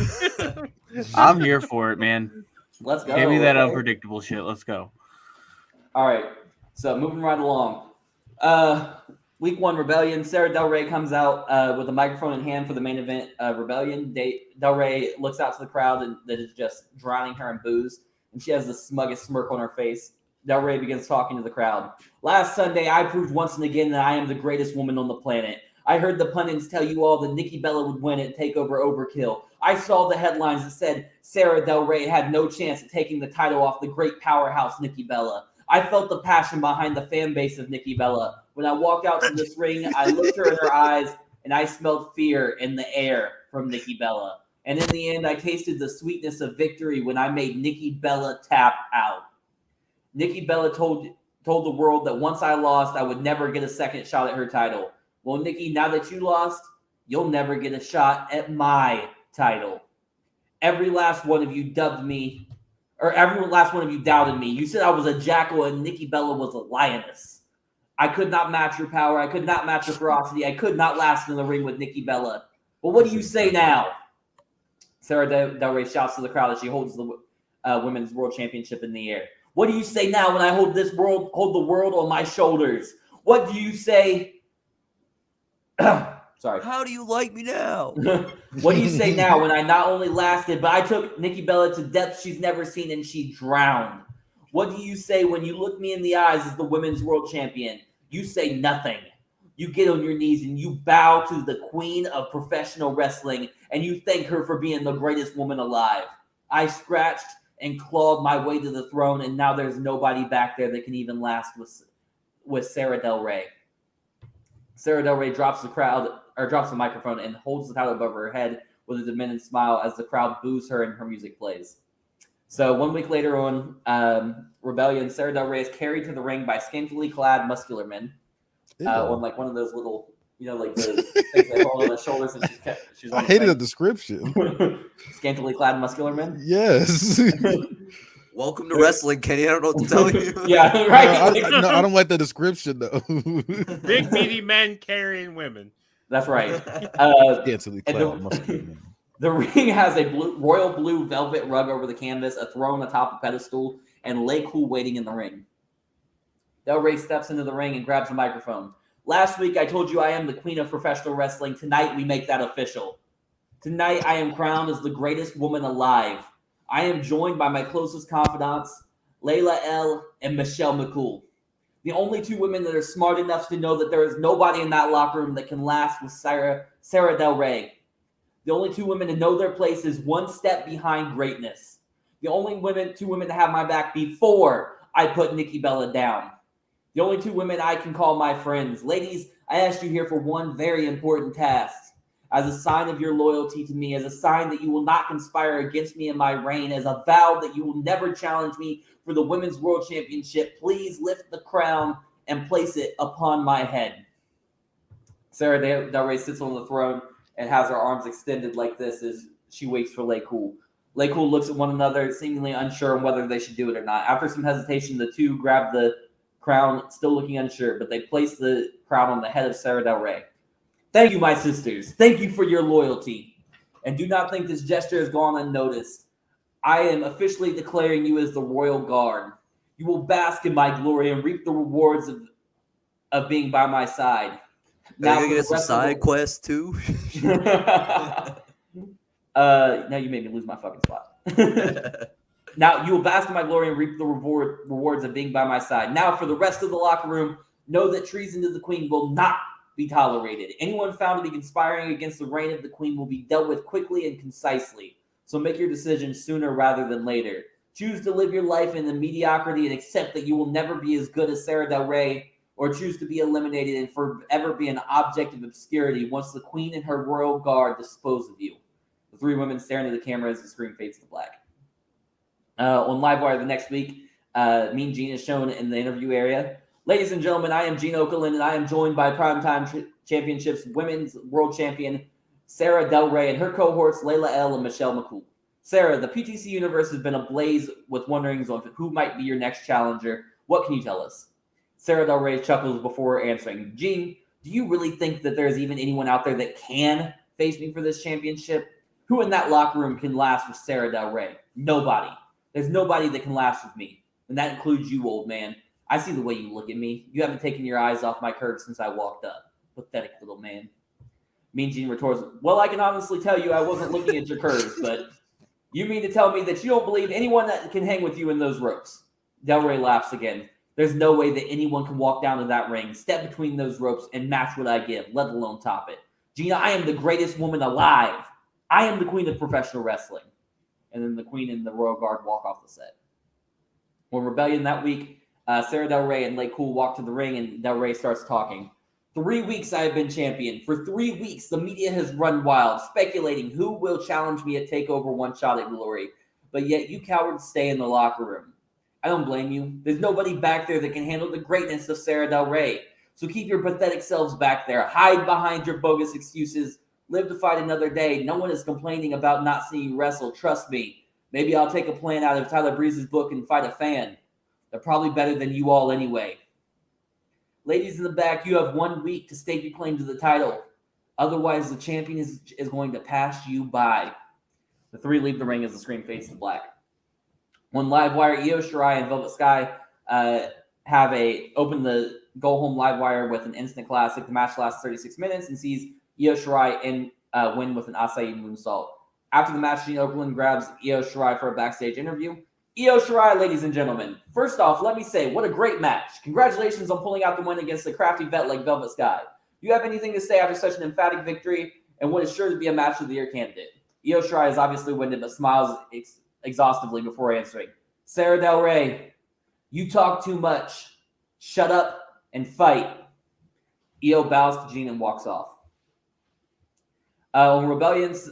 I'm here for it, man. Let's go. Give me that unpredictable shit. Let's go. All right. So moving right along. Week 1 Rebellion. Sarah Del Rey comes out with a microphone in hand for the main event. Rebellion. Del Rey looks out to the crowd and that is just drowning her in booze, and she has the smuggest smirk on her face. Del Rey begins talking to the crowd. Last Sunday, I proved once and again that I am the greatest woman on the planet. I heard the pundits tell you all that Nikki Bella would win at Takeover Overkill. I saw the headlines that said Sarah Del Rey had no chance at taking the title off the great powerhouse Nikki Bella. I felt the passion behind the fan base of Nikki Bella. When I walked out to this ring, I looked her in her eyes, and I smelled fear in the air from Nikki Bella. And in the end, I tasted the sweetness of victory when I made Nikki Bella tap out. Nikki Bella told the world that once I lost, I would never get a second shot at her title. Well, Nikki, now that you lost, you'll never get a shot at my title. Every last one of you dubbed me every last one of you doubted me. You said I was a jackal and Nikki Bella was a lioness. I could not match your power. I could not match your ferocity. I could not last in the ring with Nikki Bella. But what do you say now? Sarah Del Rey shouts to the crowd as she holds the Women's World Championship in the air. What do you say now when I hold the world on my shoulders? What do you say? Sorry. How do you like me now? What do you say now when I not only lasted, but I took Nikki Bella to depths she's never seen and she drowned? What do you say when you look me in the eyes as the Women's World Champion? You say nothing. You get on your knees and you bow to the queen of professional wrestling and you thank her for being the greatest woman alive. I scratched and clawed my way to the throne, and now there's nobody back there that can even last with Sarah Del Rey. Sarah Del Rey drops the microphone and holds the title above her head with a demented smile as the crowd boos her and her music plays. So 1 week later on Rebellion, Sarah Del Rey is carried to the ring by scantily clad muscular men on like one of those little, like the things they hold on the shoulders. And she's on I hated the description. Scantily clad muscular men. Yes. Welcome to wrestling, Kenny. I don't know what to tell you. Yeah, right. I don't like the description though. Big meaty men carrying women. That's right. Scantily clad muscular men. The ring has a royal blue velvet rug over the canvas, a throne atop a pedestal, and Lay Cool waiting in the ring. Del Rey steps into the ring and grabs the microphone. Last week, I told you I am the queen of professional wrestling. Tonight, we make that official. Tonight, I am crowned as the greatest woman alive. I am joined by my closest confidants, Layla L. and Michelle McCool. The only two women that are smart enough to know that there is nobody in that locker room that can last with Sarah Del Rey. The only two women to know their place is one step behind greatness. The only two women to have my back before I put Nikki Bella down. The only two women I can call my friends. Ladies, I asked you here for one very important task. As a sign of your loyalty to me, as a sign that you will not conspire against me in my reign, as a vow that you will never challenge me for the Women's World Championship, please lift the crown and place it upon my head. Sarah Del Rey sits on the throne and has her arms extended like this as she waits for Lay Cool. Lay Cool looks at one another, seemingly unsure on whether they should do it or not. After some hesitation, the two grab the crown, still looking unsure, but they place the crown on the head of Sarah Del Rey. Thank you, my sisters. Thank you for your loyalty. And do not think this gesture has gone unnoticed. I am officially declaring you as the Royal Guard. You will bask in my glory and reap the rewards of being by my side. Now you get some side quests too. Now you made me lose my fucking spot. Now you will bask in my glory and reap the rewards of being by my side. Now for the rest of the locker room, know that treason to the queen will not be tolerated. Anyone found to be conspiring against the reign of the queen will be dealt with quickly and concisely. So make your decision sooner rather than later. Choose to live your life in the mediocrity and accept that you will never be as good as Sarah Del Rey, or choose to be eliminated and forever be an object of obscurity once the queen and her royal guard dispose of you. The three women stare into the camera as the screen fades to black. On Livewire the next week, Mean Gene is shown in the interview area. Ladies and gentlemen, I am Gene Okerlund, and I am joined by Primetime Championships Women's World Champion Sarah Del Rey and her cohorts Layla L. and Michelle McCool. Sarah, the PTC universe has been ablaze with wonderings on who might be your next challenger. What can you tell us? Sarah Del Rey chuckles before answering. Gene, do you really think that there's even anyone out there that can face me for this championship? Who in that locker room can last with Sarah Del Rey? Nobody. There's nobody that can last with me. And that includes you, old man. I see the way you look at me. You haven't taken your eyes off my curve since I walked up. Pathetic little man. Mean Gene retorts, well, I can honestly tell you I wasn't looking at your curves, but you mean to tell me that you don't believe anyone that can hang with you in those ropes? Del Rey laughs again. There's no way that anyone can walk down to that ring, step between those ropes, and match what I give, let alone top it. Gina, I am the greatest woman alive. I am the queen of professional wrestling. And then the queen and the Royal Guard walk off the set. On Rebellion that week, Sarah Del Rey and Lay Cool walk to the ring, and Del Rey starts talking. 3 weeks I have been champion. For 3 weeks, the media has run wild, speculating who will challenge me at Takeover One Shot at Glory. But yet you cowards stay in the locker room. I don't blame you. There's nobody back there that can handle the greatness of Sarah Del Rey. So keep your pathetic selves back there. Hide behind your bogus excuses. Live to fight another day. No one is complaining about not seeing you wrestle. Trust me. Maybe I'll take a plan out of Tyler Breeze's book and fight a fan. They're probably better than you all anyway. Ladies in the back, you have 1 week to stake your claim to the title. Otherwise, the champion is going to pass you by. The three leave the ring as the screen fades to black. On Livewire, Io Shirai and Velvet Sky open the go-home Livewire with an instant classic. The match lasts 36 minutes and sees Io Shirai win with an Acai moonsault. After the match, Gene Okerlund grabs Io Shirai for a backstage interview. Io Shirai, ladies and gentlemen. First off, let me say, what a great match. Congratulations on pulling out the win against a crafty vet like Velvet Sky. Do you have anything to say after such an emphatic victory and what is sure to be a match of the year candidate? Io Shirai is obviously winded but smiles exhaustively before answering. Sarah Del Rey, you talk too much. Shut up and fight. Io bows to Gene and walks off. On Rebellion's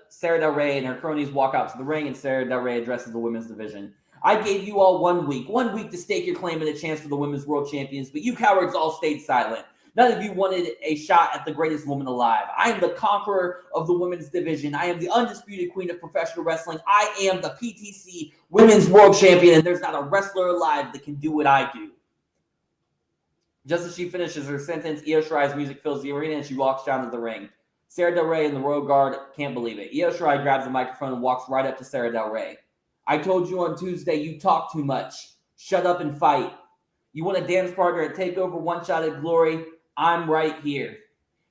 Sarah Del Rey and her cronies walk out to the ring, and Sarah Del Rey addresses the women's division. I gave you all 1 week to stake your claim and a chance for the women's world champions, but you cowards all stayed silent. None of you wanted a shot at the greatest woman alive. I am the conqueror of the women's division. I am the undisputed queen of professional wrestling. I am the PTC women's world champion, and there's not a wrestler alive that can do what I do. Just as she finishes her sentence, Io Shirai's music fills the arena, and she walks down to the ring. Sarah Del Rey and the Royal Guard can't believe it. Io Shirai grabs the microphone and walks right up to Sarah Del Rey. I told you on Tuesday you talk too much. Shut up and fight. You want a dance partner at Takeover, One Shot at Glory? I'm right here.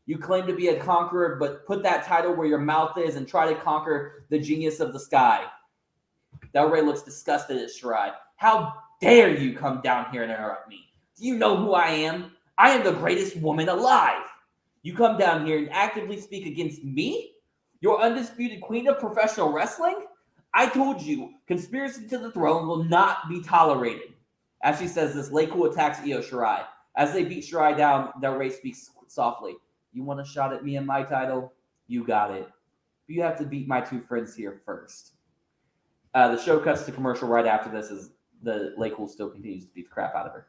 You claim to be a conqueror, but put that title where your mouth is and try to conquer the genius of the sky. Del Rey looks disgusted at Shirai. How dare you come down here and interrupt me? Do you know who I am? I am the greatest woman alive. You come down here and actively speak against me? Your undisputed queen of professional wrestling? I told you, conspiracy to the throne will not be tolerated. As she says this, Leiku attacks Io Shirai. As they beat Shirai down, Del Rey speaks softly. You want a shot at me and my title? You got it. But you have to beat my two friends here first. The show cuts to commercial right after this as the Leiku still continues to beat the crap out of her.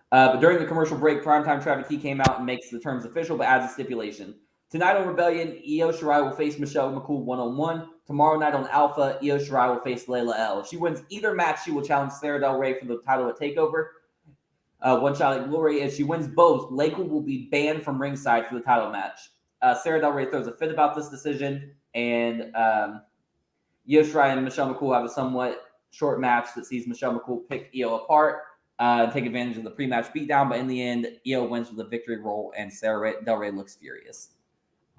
But during the commercial break, Primetime Travvy came out and makes the terms official, but adds a stipulation. Tonight on Rebellion, Io Shirai will face Michelle McCool one-on-one. Tomorrow night on Alpha, Io Shirai will face Layla L. If she wins either match, she will challenge Sarah Del Rey for the title at Takeover. One Shot at Glory. If she wins both, Leiku will be banned from ringside for the title match. Sarah Del Rey throws a fit about this decision, and Io Shirai and Michelle McCool have a somewhat short match that sees Michelle McCool pick Io apart and take advantage of the pre-match beatdown, but in the end, Io wins with a victory roll, and Sarah Del Rey looks furious.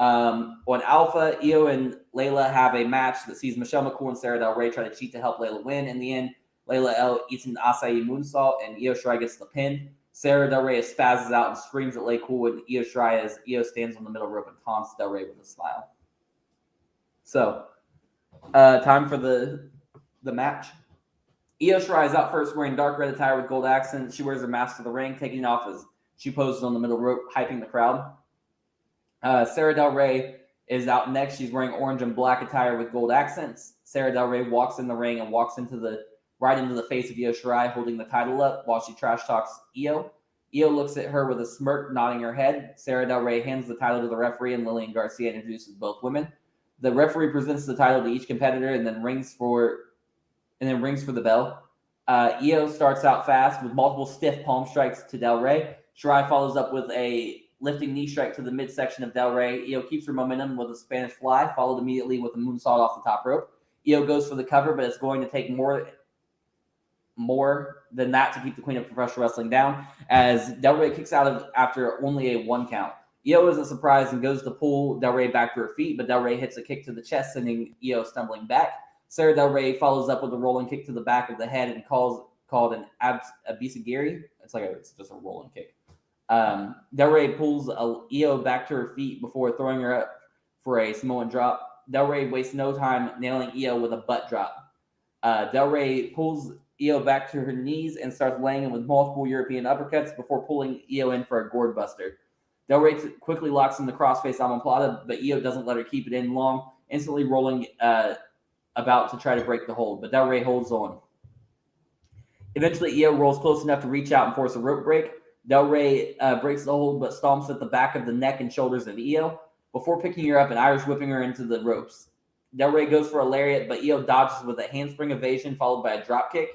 On Alpha, Io and Layla have a match that sees Michelle McCool and Sarah Del Rey try to cheat to help Layla win. In the end, Layla L eats an acai moonsault, and Io Shirai gets the pin. Sarah Del Rey spazzes out and screams at Leiku, and Io Shirai as Io stands on the middle rope and taunts Del Rey with a smile. So, time for the match. Io Shirai is out first wearing dark red attire with gold accents. She wears her mask to the ring, taking it off as she poses on the middle rope, hyping the crowd. Sarah Del Rey is out next. She's wearing orange and black attire with gold accents. Sarah Del Rey walks in the ring and walks right into the face of Io Shirai, holding the title up while she trash talks Io. Io looks at her with a smirk, nodding her head. Sarah Del Rey hands the title to the referee, and Lillian Garcia introduces both women. The referee presents the title to each competitor and then rings for the bell. Io starts out fast with multiple stiff palm strikes to Del Rey. Shirai follows up with a lifting knee strike to the midsection of Del Rey. Io keeps her momentum with a Spanish fly, followed immediately with a moonsault off the top rope. Io goes for the cover, but it's going to take more than that to keep the Queen of Professional Wrestling down, as Del Rey kicks out after only a 1 count. Io isn't surprised and goes to pull Del Rey back to her feet, but Del Rey hits a kick to the chest, sending Io stumbling back. Sarah Del Rey follows up with a rolling kick to the back of the head and called an abisagiri. It's just a rolling kick. Del Rey pulls Io back to her feet before throwing her up for a Samoan drop. Del Rey wastes no time nailing Io with a butt drop. Del Rey pulls Io back to her knees and starts laying in with multiple European uppercuts before pulling Io in for a gourd buster. Del Rey quickly locks in the crossface omoplata, but Io doesn't let her keep it in long, instantly rolling about to try to break the hold, but Del Rey holds on. Eventually, Io rolls close enough to reach out and force a rope break. Del Rey breaks the hold, but stomps at the back of the neck and shoulders of Io before picking her up and Irish whipping her into the ropes. Del Rey goes for a lariat, but Io dodges with a handspring evasion followed by a drop kick.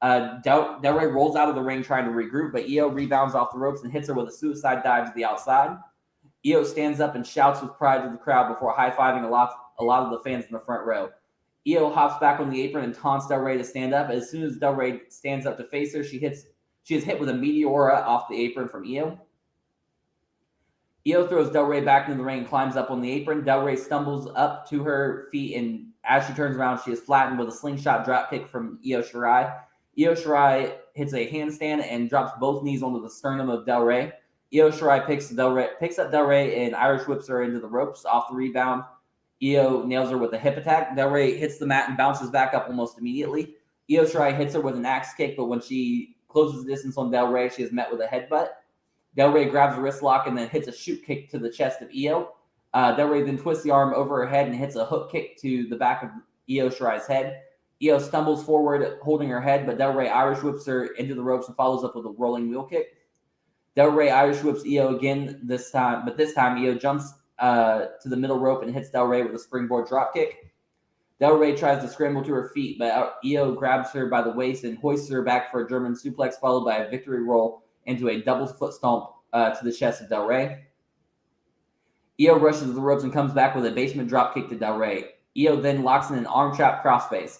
Del Rey rolls out of the ring trying to regroup, but Io rebounds off the ropes and hits her with a suicide dive to the outside. Io stands up and shouts with pride to the crowd before high-fiving a lot of the fans in the front row. Io hops back on the apron and taunts Del Rey to stand up. As soon as Del Rey stands up to face her, she is hit with a meteora off the apron from Io. Io throws Del Rey back into the ring and climbs up on the apron. Del Rey stumbles up to her feet, and as she turns around, she is flattened with a slingshot dropkick from Io Shirai. Io Shirai hits a handstand and drops both knees onto the sternum of Del Rey. Io Shirai picks up Del Rey and Irish whips her into the ropes. Off the rebound, Io nails her with a hip attack. Del Rey hits the mat and bounces back up almost immediately. Io Shirai hits her with an axe kick, but when she closes the distance on Del Rey, she is met with a headbutt. Del Rey grabs a wrist lock and then hits a shoot kick to the chest of Io. Del Rey then twists the arm over her head and hits a hook kick to the back of Io Shirai's head. Io stumbles forward, holding her head, but Del Rey Irish whips her into the ropes and follows up with a rolling wheel kick. Del Rey Irish whips Io again this time, but this time Io jumps to the middle rope and hits Del Rey with a springboard drop kick. Del Rey tries to scramble to her feet, but Io grabs her by the waist and hoists her back for a German suplex, followed by a victory roll into a double foot stomp to the chest of Del Rey. Io rushes the ropes and comes back with a basement drop kick to Del Rey. Io then locks in an arm trap crossface.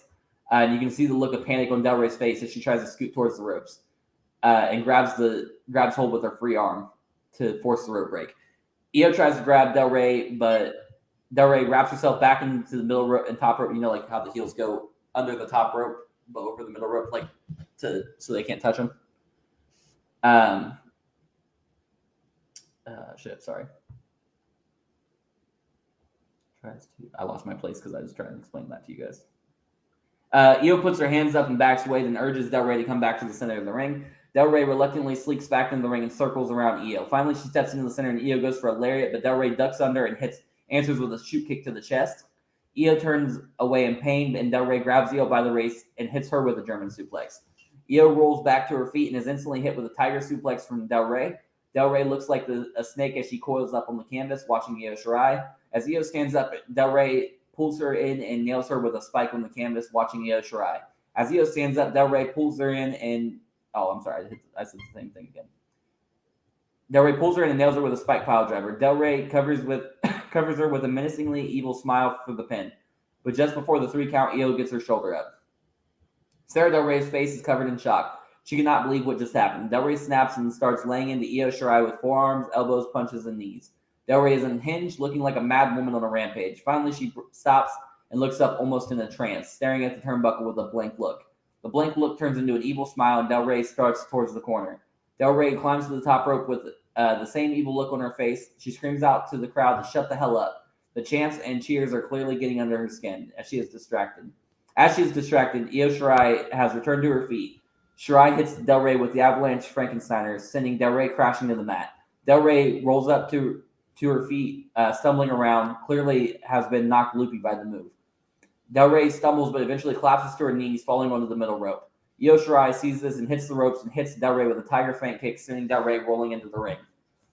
And you can see the look of panic on Del Rey's face as she tries to scoot towards the ropes and grabs hold with her free arm to force the rope break. Io tries to grab Del Rey, but Del Rey wraps herself back into the middle rope and top rope. You know, like how the heels go under the top rope, but over the middle rope, so they can't touch them. Sorry. I lost my place because I was trying to explain that to you guys. Io puts her hands up and backs away, then urges Del Rey to come back to the center of the ring. Del Rey reluctantly sleeks back into the ring and circles around Io. Finally, she steps into the center and Io goes for a lariat, but Del Rey ducks under and answers with a shoot kick to the chest. Io turns away in pain, and Del Rey grabs Io by the waist and hits her with a German suplex. Io rolls back to her feet and is instantly hit with a tiger suplex from Del Rey. Del Rey looks like a snake as she coils up on the canvas, watching Io Shirai. As Io stands up, Del Rey pulls her in and nails her with a spike on the canvas, watching Io Shirai. As Io stands up, Del Rey pulls her in and... Oh, I'm sorry. I said the same thing again. Del Rey pulls her in and nails her with a spike pile driver. Del Rey covers her with a menacingly evil smile for the pin. But just before the 3 count, Io gets her shoulder up. Sarah Del Rey's face is covered in shock. She cannot believe what just happened. Del Rey snaps and starts laying into Io Shirai with forearms, elbows, punches, and knees. Del Rey is unhinged, looking like a mad woman on a rampage. Finally, she stops and looks up almost in a trance, staring at the turnbuckle with a blank look. The blank look turns into an evil smile, and Del Rey starts towards the corner. Del Rey climbs to the top rope with the same evil look on her face. She screams out to the crowd to shut the hell up. The chants and cheers are clearly getting under her skin as she is distracted. As she is distracted, Io Shirai has returned to her feet. Shirai hits Del Rey with the Avalanche Frankensteiner, sending Del Rey crashing to the mat. Del Rey rolls up to her feet, stumbling around, clearly has been knocked loopy by the move. Del Rey stumbles but eventually collapses to her knees, falling onto the middle rope. Io Shirai sees this and hits the ropes and hits Del Rey with a tiger feint kick, sending Del Rey rolling into the ring.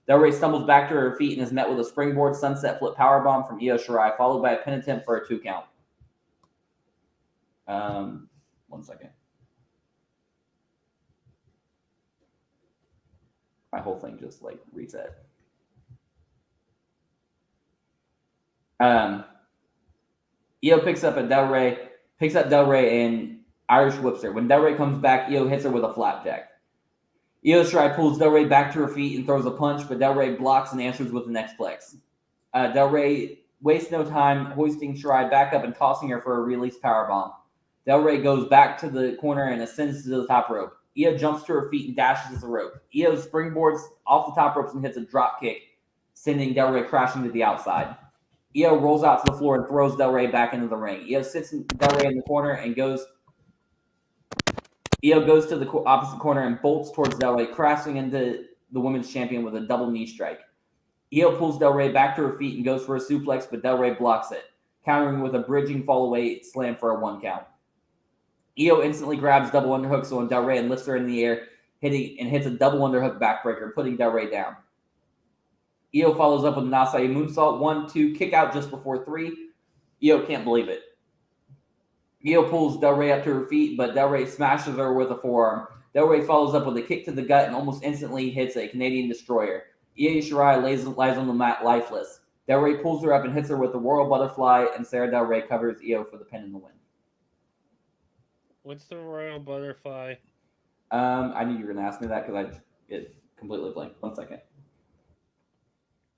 Del Rey stumbles back to her feet and is met with a springboard sunset flip powerbomb from Io Shirai, followed by a pin attempt for a 2 count. 1 second. My whole thing just reset. Io picks up Del Rey and Irish whips her. When Del Rey comes back, Io hits her with a flapjack. Io Shirai pulls Del Rey back to her feet and throws a punch, but Del Rey blocks and answers with an X-Plex. Del Rey wastes no time hoisting Shirai back up and tossing her for a release powerbomb. Del Rey goes back to the corner and ascends to the top rope. Io jumps to her feet and dashes the rope. Io springboards off the top ropes and hits a drop kick, sending Del Rey crashing to the outside. Io rolls out to the floor and throws Del Rey back into the ring. Io sits Del Rey in the corner and goes to the opposite corner and bolts towards Del Rey, crashing into the women's champion with a double knee strike. Io pulls Del Rey back to her feet and goes for a suplex, but Del Rey blocks it, countering with a bridging fall-away slam for a 1 count. Io instantly grabs double underhooks on Del Rey and lifts her in the air, hits a double underhook backbreaker, putting Del Rey down. Io follows up with an Asai moonsault, 1, 2, kick out just before 3. Io can't believe it. Io pulls Del Rey up to her feet, but Del Rey smashes her with a forearm. Del Rey follows up with a kick to the gut and almost instantly hits a Canadian destroyer. Io Shirai lies on the mat lifeless. Del Rey pulls her up and hits her with the Royal Butterfly, and Sarah Del Rey covers Io for the pin and the win. What's the Royal Butterfly? I knew you were going to ask me that because it completely blanked. 1 second.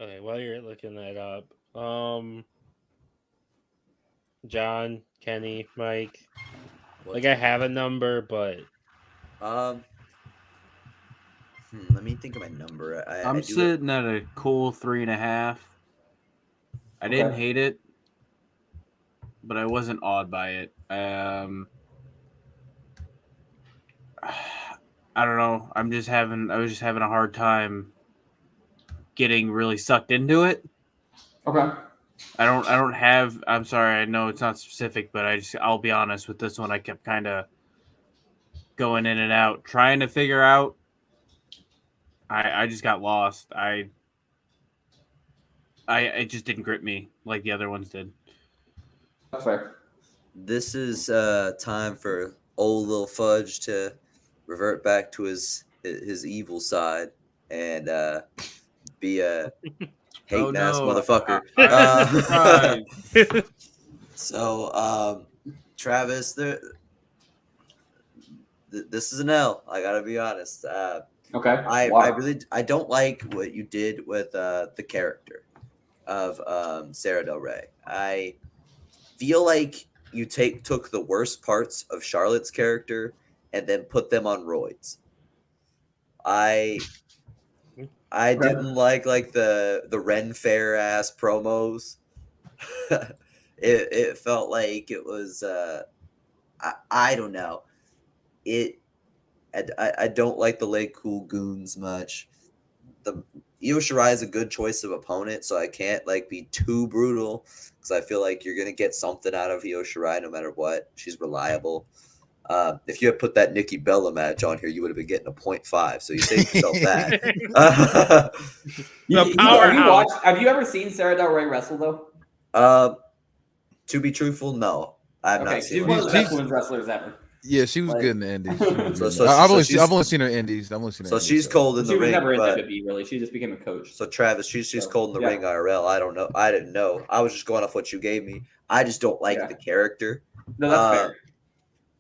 Okay, while you're looking that up, John, Kenny, Mike. Like I have a number, but let me think of my number. I'm sitting at a cool 3.5. I didn't hate it, but I wasn't awed by it. I don't know. I was just having a hard time getting really sucked into it. Okay. I'm sorry, I know it's not specific, but I'll be honest with this one. I kept kind of going in and out, trying to figure out. I just got lost. It just didn't grip me like the other ones did. That's fair. This is time for old little Fudge to revert back to his evil side and be a hating ass motherfucker. So, Travis, this is an L. I gotta be honest. Okay. I don't like what you did with the character of Sarah Del Rey. I feel like you took the worst parts of Charlotte's character and then put them on roids. I didn't like the Ren Fair ass promos. It felt like it was I don't know. I don't like the Lake Cool Goons much. The Io Shirai is a good choice of opponent, so I can't be too brutal because I feel like you're gonna get something out of Io Shirai no matter what. She's reliable. If you had put that Nikki Bella match on here, you would have been getting a 0.5. So you saved yourself that. Have you ever seen Sarah Del Rey wrestle though? To be truthful, no, I've not seen. She's one of the best women's wrestlers ever. Yeah, she was good in the Indies. I've only seen her Indies. She's cold in the ring. She was never in WWE, really. She just became a coach. So Travis, she's cold in the ring IRL. I don't know. I didn't know. I was just going off what you gave me. I just don't like the character. No, that's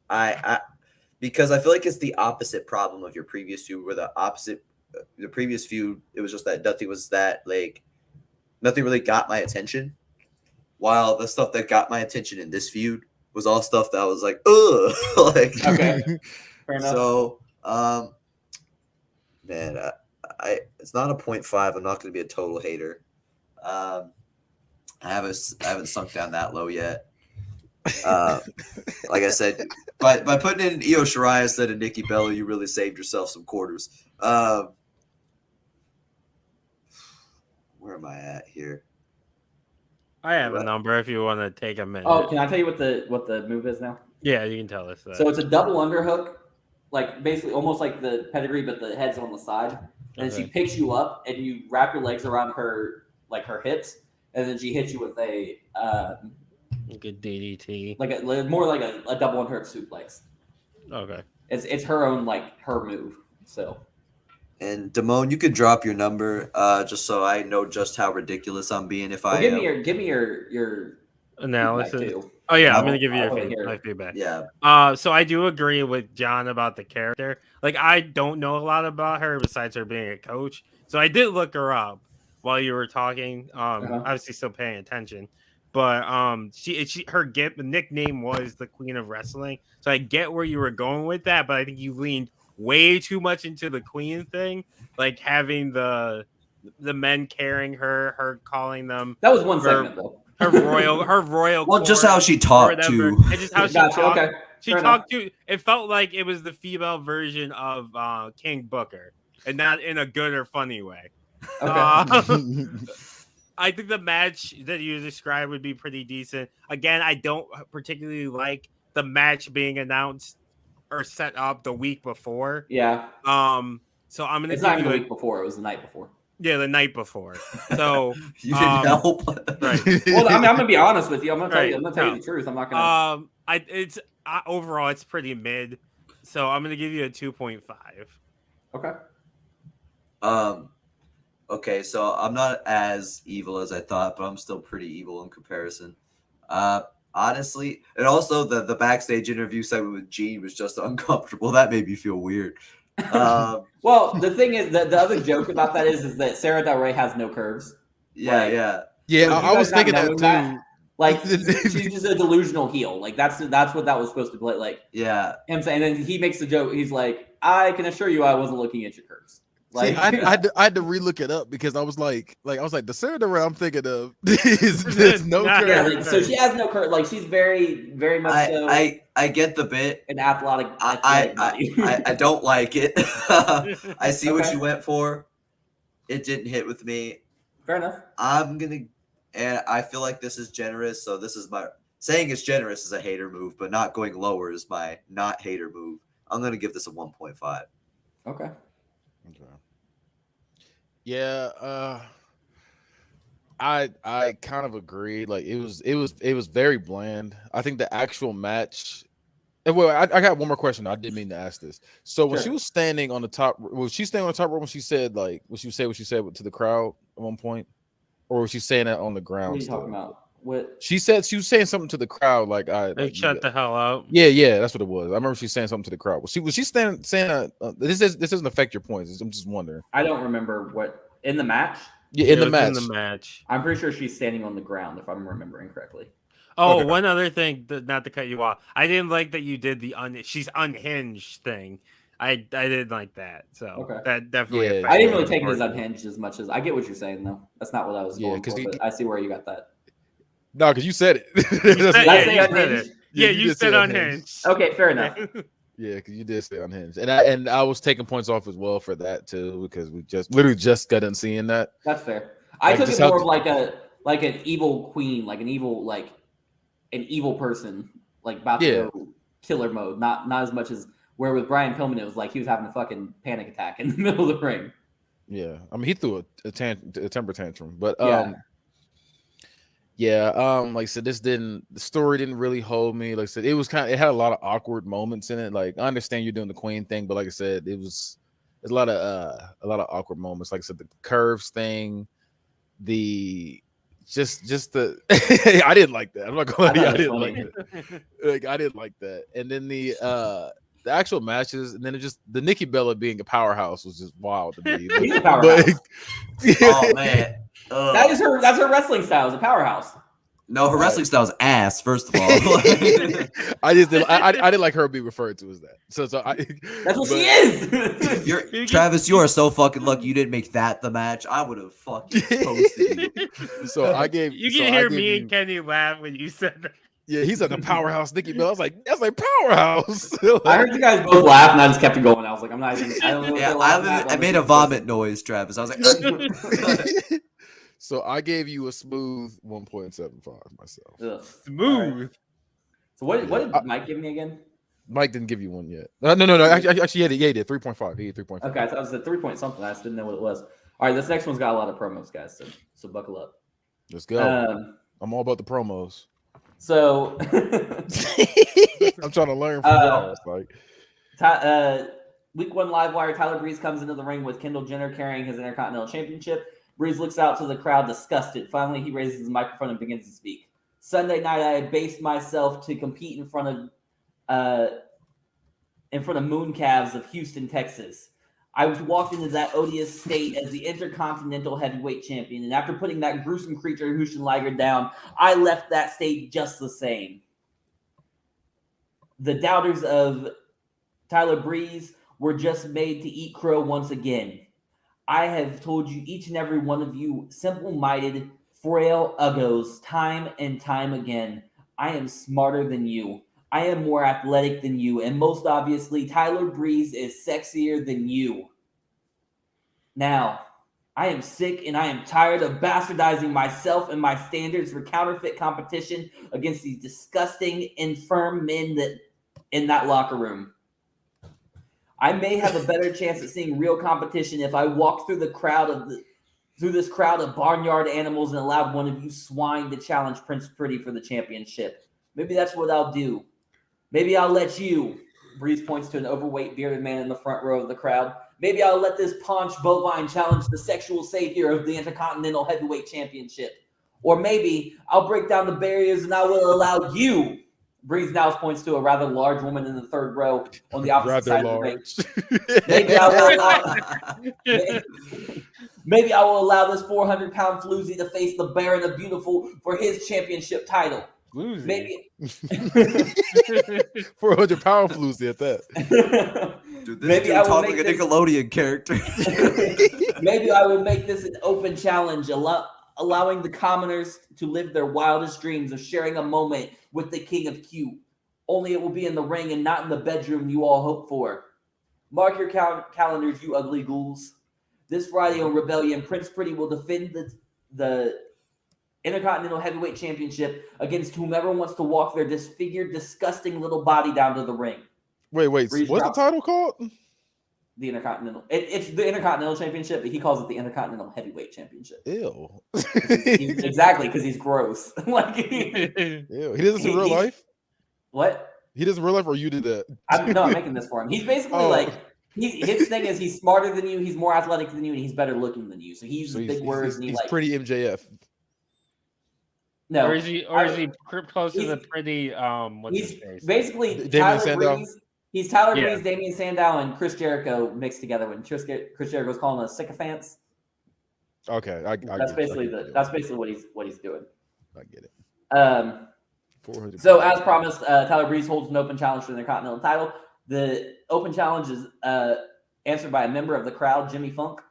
fair. Because I feel like it's the opposite problem of your previous feud, where the previous feud, it was just that nothing really got my attention. While the stuff that got my attention in this feud was all stuff that I was like, ugh. Okay. Fair enough. So, man, it's not a 0.5. I'm not going to be a total hater. I haven't sunk down that low yet. Like I said, by putting in Io Shirai instead of Nikki Bella, you really saved yourself some quarters. Where am I at here? I have a number if you want to take a minute. Oh, can I tell you what the move is now? Yeah, you can tell us that. So it's a double underhook, basically almost like the pedigree, but the head's on the side. And she picks you up, and you wrap your legs around her hips, and then she hits you with a like a DDT, more like a double underhook suplex. Okay, it's her own her move. So. And Damone, you could drop your number, just so I know just how ridiculous I'm being. Give me your analysis. Oh yeah, I'm gonna give you my feedback. Yeah. So I do agree with John about the character. I don't know a lot about her besides her being a coach. So I did look her up while you were talking. Obviously still paying attention, but her nickname was the Queen of Wrestling. So I get where you were going with that, but I think you leaned way too much into the Queen thing, having the men carrying her calling them. That was one segment though. Her royal. Well, just how she talked to. And just how she talked. Okay. She talked to. It felt like it was the female version of King Booker, and not in a good or funny way. Okay. I think the match that you described would be pretty decent. Again, I don't particularly like the match being announced or set up the week before. Yeah. So I'm gonna. It's not even the week before. It was the night before. Yeah, the night before. So You didn't help. right. Well, I mean, I'm gonna be honest with you. I'm gonna tell you. Right, I'm gonna tell you no. the truth. I'm not gonna. Overall it's pretty mid. So I'm gonna give you a 2.5. Okay. Okay, so I'm not as evil as I thought, but I'm still pretty evil in comparison. Honestly, and also the backstage interview segment with Gene was just uncomfortable. That made me feel weird. Well, the thing is, the other joke about that is that Sarah Del Rey has no curves. Yeah, Like, yeah. Yeah, So you I was guys not thinking that knowing too. that? Like, she's just a delusional heel. Like, that's what that was supposed to play. Like, Yeah. him saying, and then he makes the joke. He's like, "I can assure you, I wasn't looking at your curves." Like, See, I had to relook it up because I was like the Sarah Del Rey I'm thinking of there's no Not- yeah, curve. like, so she has no curve. Like, she's very, very much so I get the bit. an athletic I body. don't like it. I see what Okay. you went for. It didn't hit with me. Fair enough. And I feel like this is generous. So this is my saying it's generous is a hater move, but not going lower is my not hater move. I'm gonna give this a 1.5. Okay. Yeah, I kind of agreed. Like it was very bland. I think the actual match. Well, I got one more question. I didn't mean to ask this. So when Sure. she was standing on the top, was she standing on the top row when she said like what she said to the crowd at one point, or was she saying that on the ground? What are you still? talking about? What? She said she was saying something to the crowd like Like, shut the hell up. Yeah, that's what it was. I remember she saying something to the crowd. Was she saying this doesn't affect your points. I'm just wondering. I don't remember what in the match. Yeah, in It the was match. In the match. I'm pretty sure she's standing on the ground, if I'm remembering correctly. Oh, Okay. one other thing, not to cut you off. I didn't like that you did the she's unhinged thing. I didn't like that. So Okay. that definitely Yeah. affected I didn't really the take it as report. unhinged as much as I get what you're saying though. That's not what I was Yeah, going 'cause for, but I see where you got that. No, because you said it. You Did said- I yeah, say you said unhinged? it. Yeah, you you did say said unhinged. unhinged. Okay, fair enough. Yeah, because you did say unhinged, and I was taking points off as well for that too because we literally just got done seeing that. That's fair. I Like, took just it more how- of like an evil queen, like an evil person, like about to Yeah. go killer mode. Not as much as where with Brian Pillman it was like he was having a fucking panic attack in the middle of the ring. Yeah, I mean he threw a temper tantrum, but like I said, the story didn't really hold me. Like I said, it had a lot of awkward moments in it. Like I understand you're doing the Queen thing, but like I said, there's a lot of awkward moments. Like I said, the curves thing, just the I didn't like that. I'm not gonna lie to you, I didn't like it. Like I didn't like that. And then the actual matches, and then the Nikki Bella being a powerhouse was just wild to me. She's a powerhouse. Oh man. Ugh. That's her wrestling style, is a powerhouse. No, her wrestling style is ass. First of all, I didn't like her being referred to as that. So That's what she is. Travis, you are so fucking lucky you didn't make that the match. I would have fucking posted you. So I gave You so can I hear gave me you- and Kenny laugh when you said that. Yeah, he's like a powerhouse, Nikki Bella. I was like, that's like powerhouse. I heard you guys both laugh, and I just kept it going. I was like, I'm not even. I don't know. What Yeah, they're laughing at, but I I'm made just a gonna vomit noise, Travis. I was like, So I gave you a smooth 1.75 myself. Ugh. Smooth. All right. So what did Mike give me again? Mike didn't give you one yet. No. Actually, he did 3.5. He did 3.5. Okay, I thought it was a 3 point something. I just didn't know what it was. All right, this next one's got a lot of promos, guys. So buckle up. Let's go. I'm all about the promos. So I'm trying to learn from y'all. It's like, week 1 live wire. Tyler Breeze comes into the ring with Kendall Jenner carrying his Intercontinental Championship. Breeze looks out to the crowd, disgusted. Finally, he raises his microphone and begins to speak. Sunday night, I based myself to compete in front of moon calves of Houston, Texas. I walked into that odious state as the Intercontinental Heavyweight Champion, and after putting that gruesome creature Houston Liger down, I left that state just the same. The doubters of Tyler Breeze were just made to eat crow once again. I have told you, each and every one of you, simple-minded, frail uggos, time and time again, I am smarter than you. I am more athletic than you. And most obviously, Tyler Breeze is sexier than you. Now, I am sick and I am tired of bastardizing myself and my standards for counterfeit competition against these disgusting, infirm men in that locker room. I may have a better chance at seeing real competition if I walk through the crowd through this crowd of barnyard animals and allowed one of you swine to challenge Prince Pretty for the championship. Maybe that's what I'll do. Maybe I'll let you. Breeze points to an overweight bearded man in the front row of the crowd. Maybe I'll let this paunch bovine challenge the sexual savior of the Intercontinental Heavyweight Championship. Or maybe I'll break down the barriers and I will allow you. Breeze now points to a rather large woman in the third row on the opposite side of the ring. Maybe I will allow this 400-pound floozy to face the Baron of Beautiful for his championship title. Floozy. Maybe 400-pound floozy at that. Dude, this dude talks like a Nickelodeon character. Maybe I will make this an open challenge, allowing the commoners to live their wildest dreams of sharing a moment with the King of Q. Only it will be in the ring and not in the bedroom you all hope for. Mark your calendars, you ugly ghouls. This Friday on Rebellion, Prince Pretty will defend the Intercontinental Heavyweight Championship against whomever wants to walk their disfigured, disgusting little body down to the ring. Wait, what's the title called? The Intercontinental. It's the Intercontinental Championship, but he calls it the Intercontinental Heavyweight Championship. Ew. Exactly, because he's gross. Ew. He does this in real life? What? He does in real life, or you did that? I'm making this for him. He's basically his thing is he's smarter than you, he's more athletic than you, and he's better looking than you. So he uses big words. And he's pretty MJF. No, or is he close to the pretty? What's his face? Basically Tyler Breeze. He's Tyler Breeze, Damian Sandow, and Chris Jericho mixed together. When Chris Jericho's calling us sycophants. Okay, that's basically what he's doing. I get it. So as promised, Tyler Breeze holds an open challenge for the Intercontinental title. The open challenge is answered by a member of the crowd, Jimmy Funk.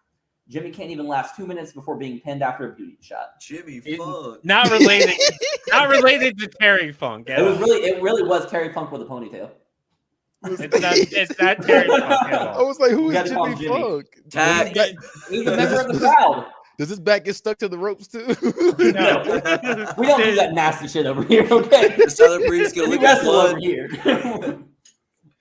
Jimmy can't even last 2 minutes before being pinned after a beauty shot. Jimmy Funk. Not related to Terry Funk. It really was Terry Funk with a ponytail. It's not Terry Funk at all. I was like, who is Jimmy Funk? He's a member of the crowd. Does his back get stuck to the ropes too? No. We don't do that nasty shit over here, okay? The Tyler Breeze we wrestle over here.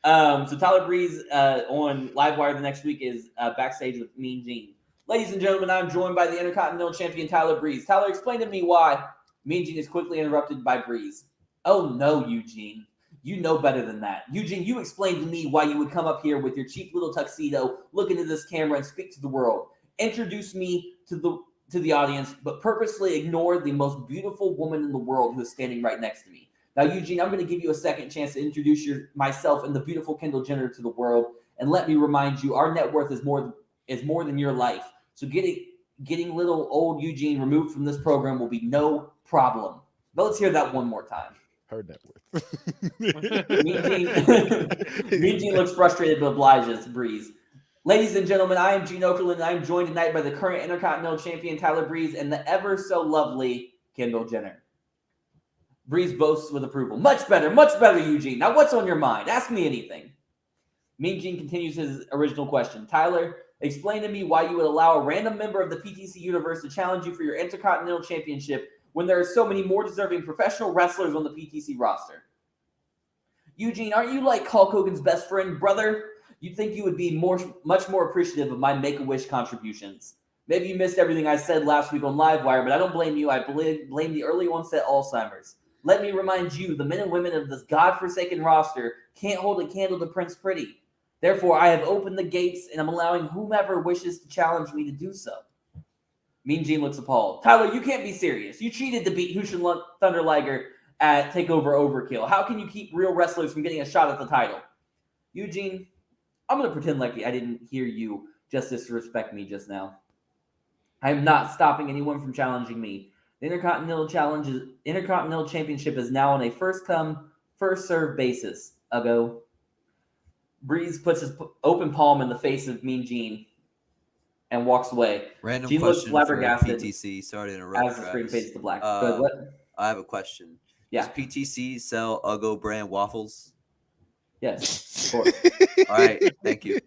So Tyler Breeze on Livewire the next week is backstage with Mean Gene. Ladies and gentlemen, I'm joined by the Intercontinental Champion Tyler Breeze. Tyler, explain to me why. Mean Gene is quickly interrupted by Breeze. Oh no, Eugene. You know better than that. Eugene, you explain to me why you would come up here with your cheap little tuxedo, look into this camera, and speak to the world. Introduce me to the audience, but purposely ignore the most beautiful woman in the world who is standing right next to me. Now, Eugene, I'm going to give you a second chance to introduce myself and the beautiful Kendall Jenner to the world, and let me remind you, our net worth is more than your life. So getting little old Eugene removed from this program will be no problem. But let's hear that one more time. Her net worth. Mean Gene looks frustrated but obliges Breeze. Ladies and gentlemen, I am Gene Okerlund, and I am joined tonight by the current Intercontinental Champion Tyler Breeze and the ever so lovely Kendall Jenner. Breeze boasts with approval. Much better, Eugene. Now what's on your mind? Ask me anything. Mean Gene continues his original question. Tyler, explain to me why you would allow a random member of the PTC universe to challenge you for your Intercontinental Championship when there are so many more deserving professional wrestlers on the PTC roster. Eugene, aren't you like Hulk Hogan's best friend, brother? You'd think you would be much more appreciative of my Make-A-Wish contributions. Maybe you missed everything I said last week on Livewire, but I don't blame you. I blame the early onset Alzheimer's. Let me remind you, the men and women of this godforsaken roster can't hold a candle to Prince Pretty. Therefore, I have opened the gates, and I'm allowing whomever wishes to challenge me to do so. Mean Gene looks appalled. Tyler, you can't be serious. You cheated to beat Hushin Thunder Liger at Takeover Overkill. How can you keep real wrestlers from getting a shot at the title? Eugene, I'm going to pretend like I didn't hear you just disrespect me just now. I am not stopping anyone from challenging me. The Intercontinental Championship is now on a first-come, first-served basis. Breeze puts his open palm in the face of Mean Gene and walks away. Random Gene question looks for flabbergasted PTC. Sorry to interrupt. as the screen fades to black. I have a question. Yeah. Does PTC sell Uggo brand waffles? Yes, of course. All right. Thank you.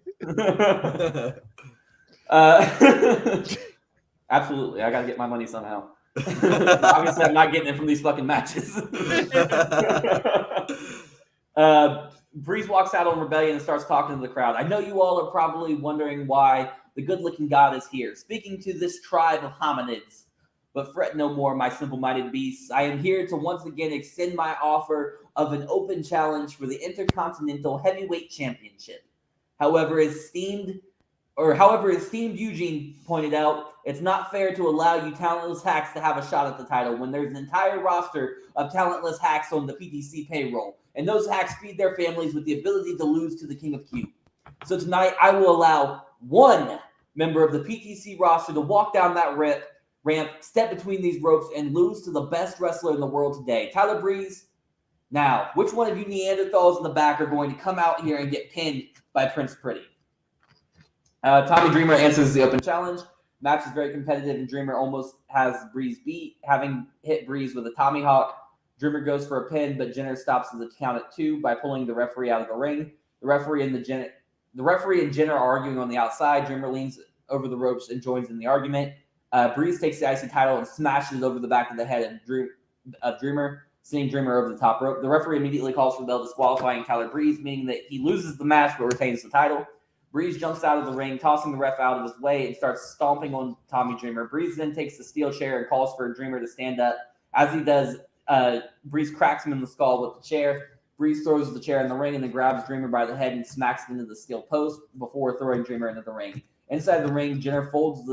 Absolutely. I got to get my money somehow. Obviously, I'm not getting it from these fucking matches. Breeze walks out on Rebellion and starts talking to the crowd. I know you all are probably wondering why The good-looking god is here, speaking to this tribe of hominids. But fret no more, my simple-minded beasts. I am here to once again extend my offer of an open challenge for the Intercontinental Heavyweight Championship. However, esteemed Eugene pointed out, it's not fair to allow you talentless hacks to have a shot at the title when there's an entire roster of talentless hacks on the PTC payroll, and those hacks feed their families with the ability to lose to the King of Q. So tonight, I will allow one member of the PTC roster to walk down that ramp, step between these ropes, and lose to the best wrestler in the world today, Tyler Breeze. Now, which one of you Neanderthals in the back are going to come out here and get pinned by Prince Pretty? Tommy Dreamer answers the open challenge. Match is very competitive, and Dreamer almost has Breeze beat, having hit Breeze with a Tommy Hawk. Dreamer goes for a pin, but Jenner stops the count at 2 by pulling the referee out of the ring. The referee and Jenner are arguing on the outside. Dreamer leans over the ropes and joins in the argument. Breeze takes the IC title and smashes over the back of the head of Dreamer, sending Dreamer over the top rope. The referee immediately calls for the bell, disqualifying Tyler Breeze, meaning that he loses the match but retains the title. Breeze jumps out of the ring, tossing the ref out of his way, and starts stomping on Tommy Dreamer. Breeze then takes the steel chair and calls for Dreamer to stand up. As he does, Breeze cracks him in the skull with the chair. Breeze throws the chair in the ring and then grabs Dreamer by the head and smacks it into the steel post before throwing Dreamer into the ring. Inside the ring, Jenner puts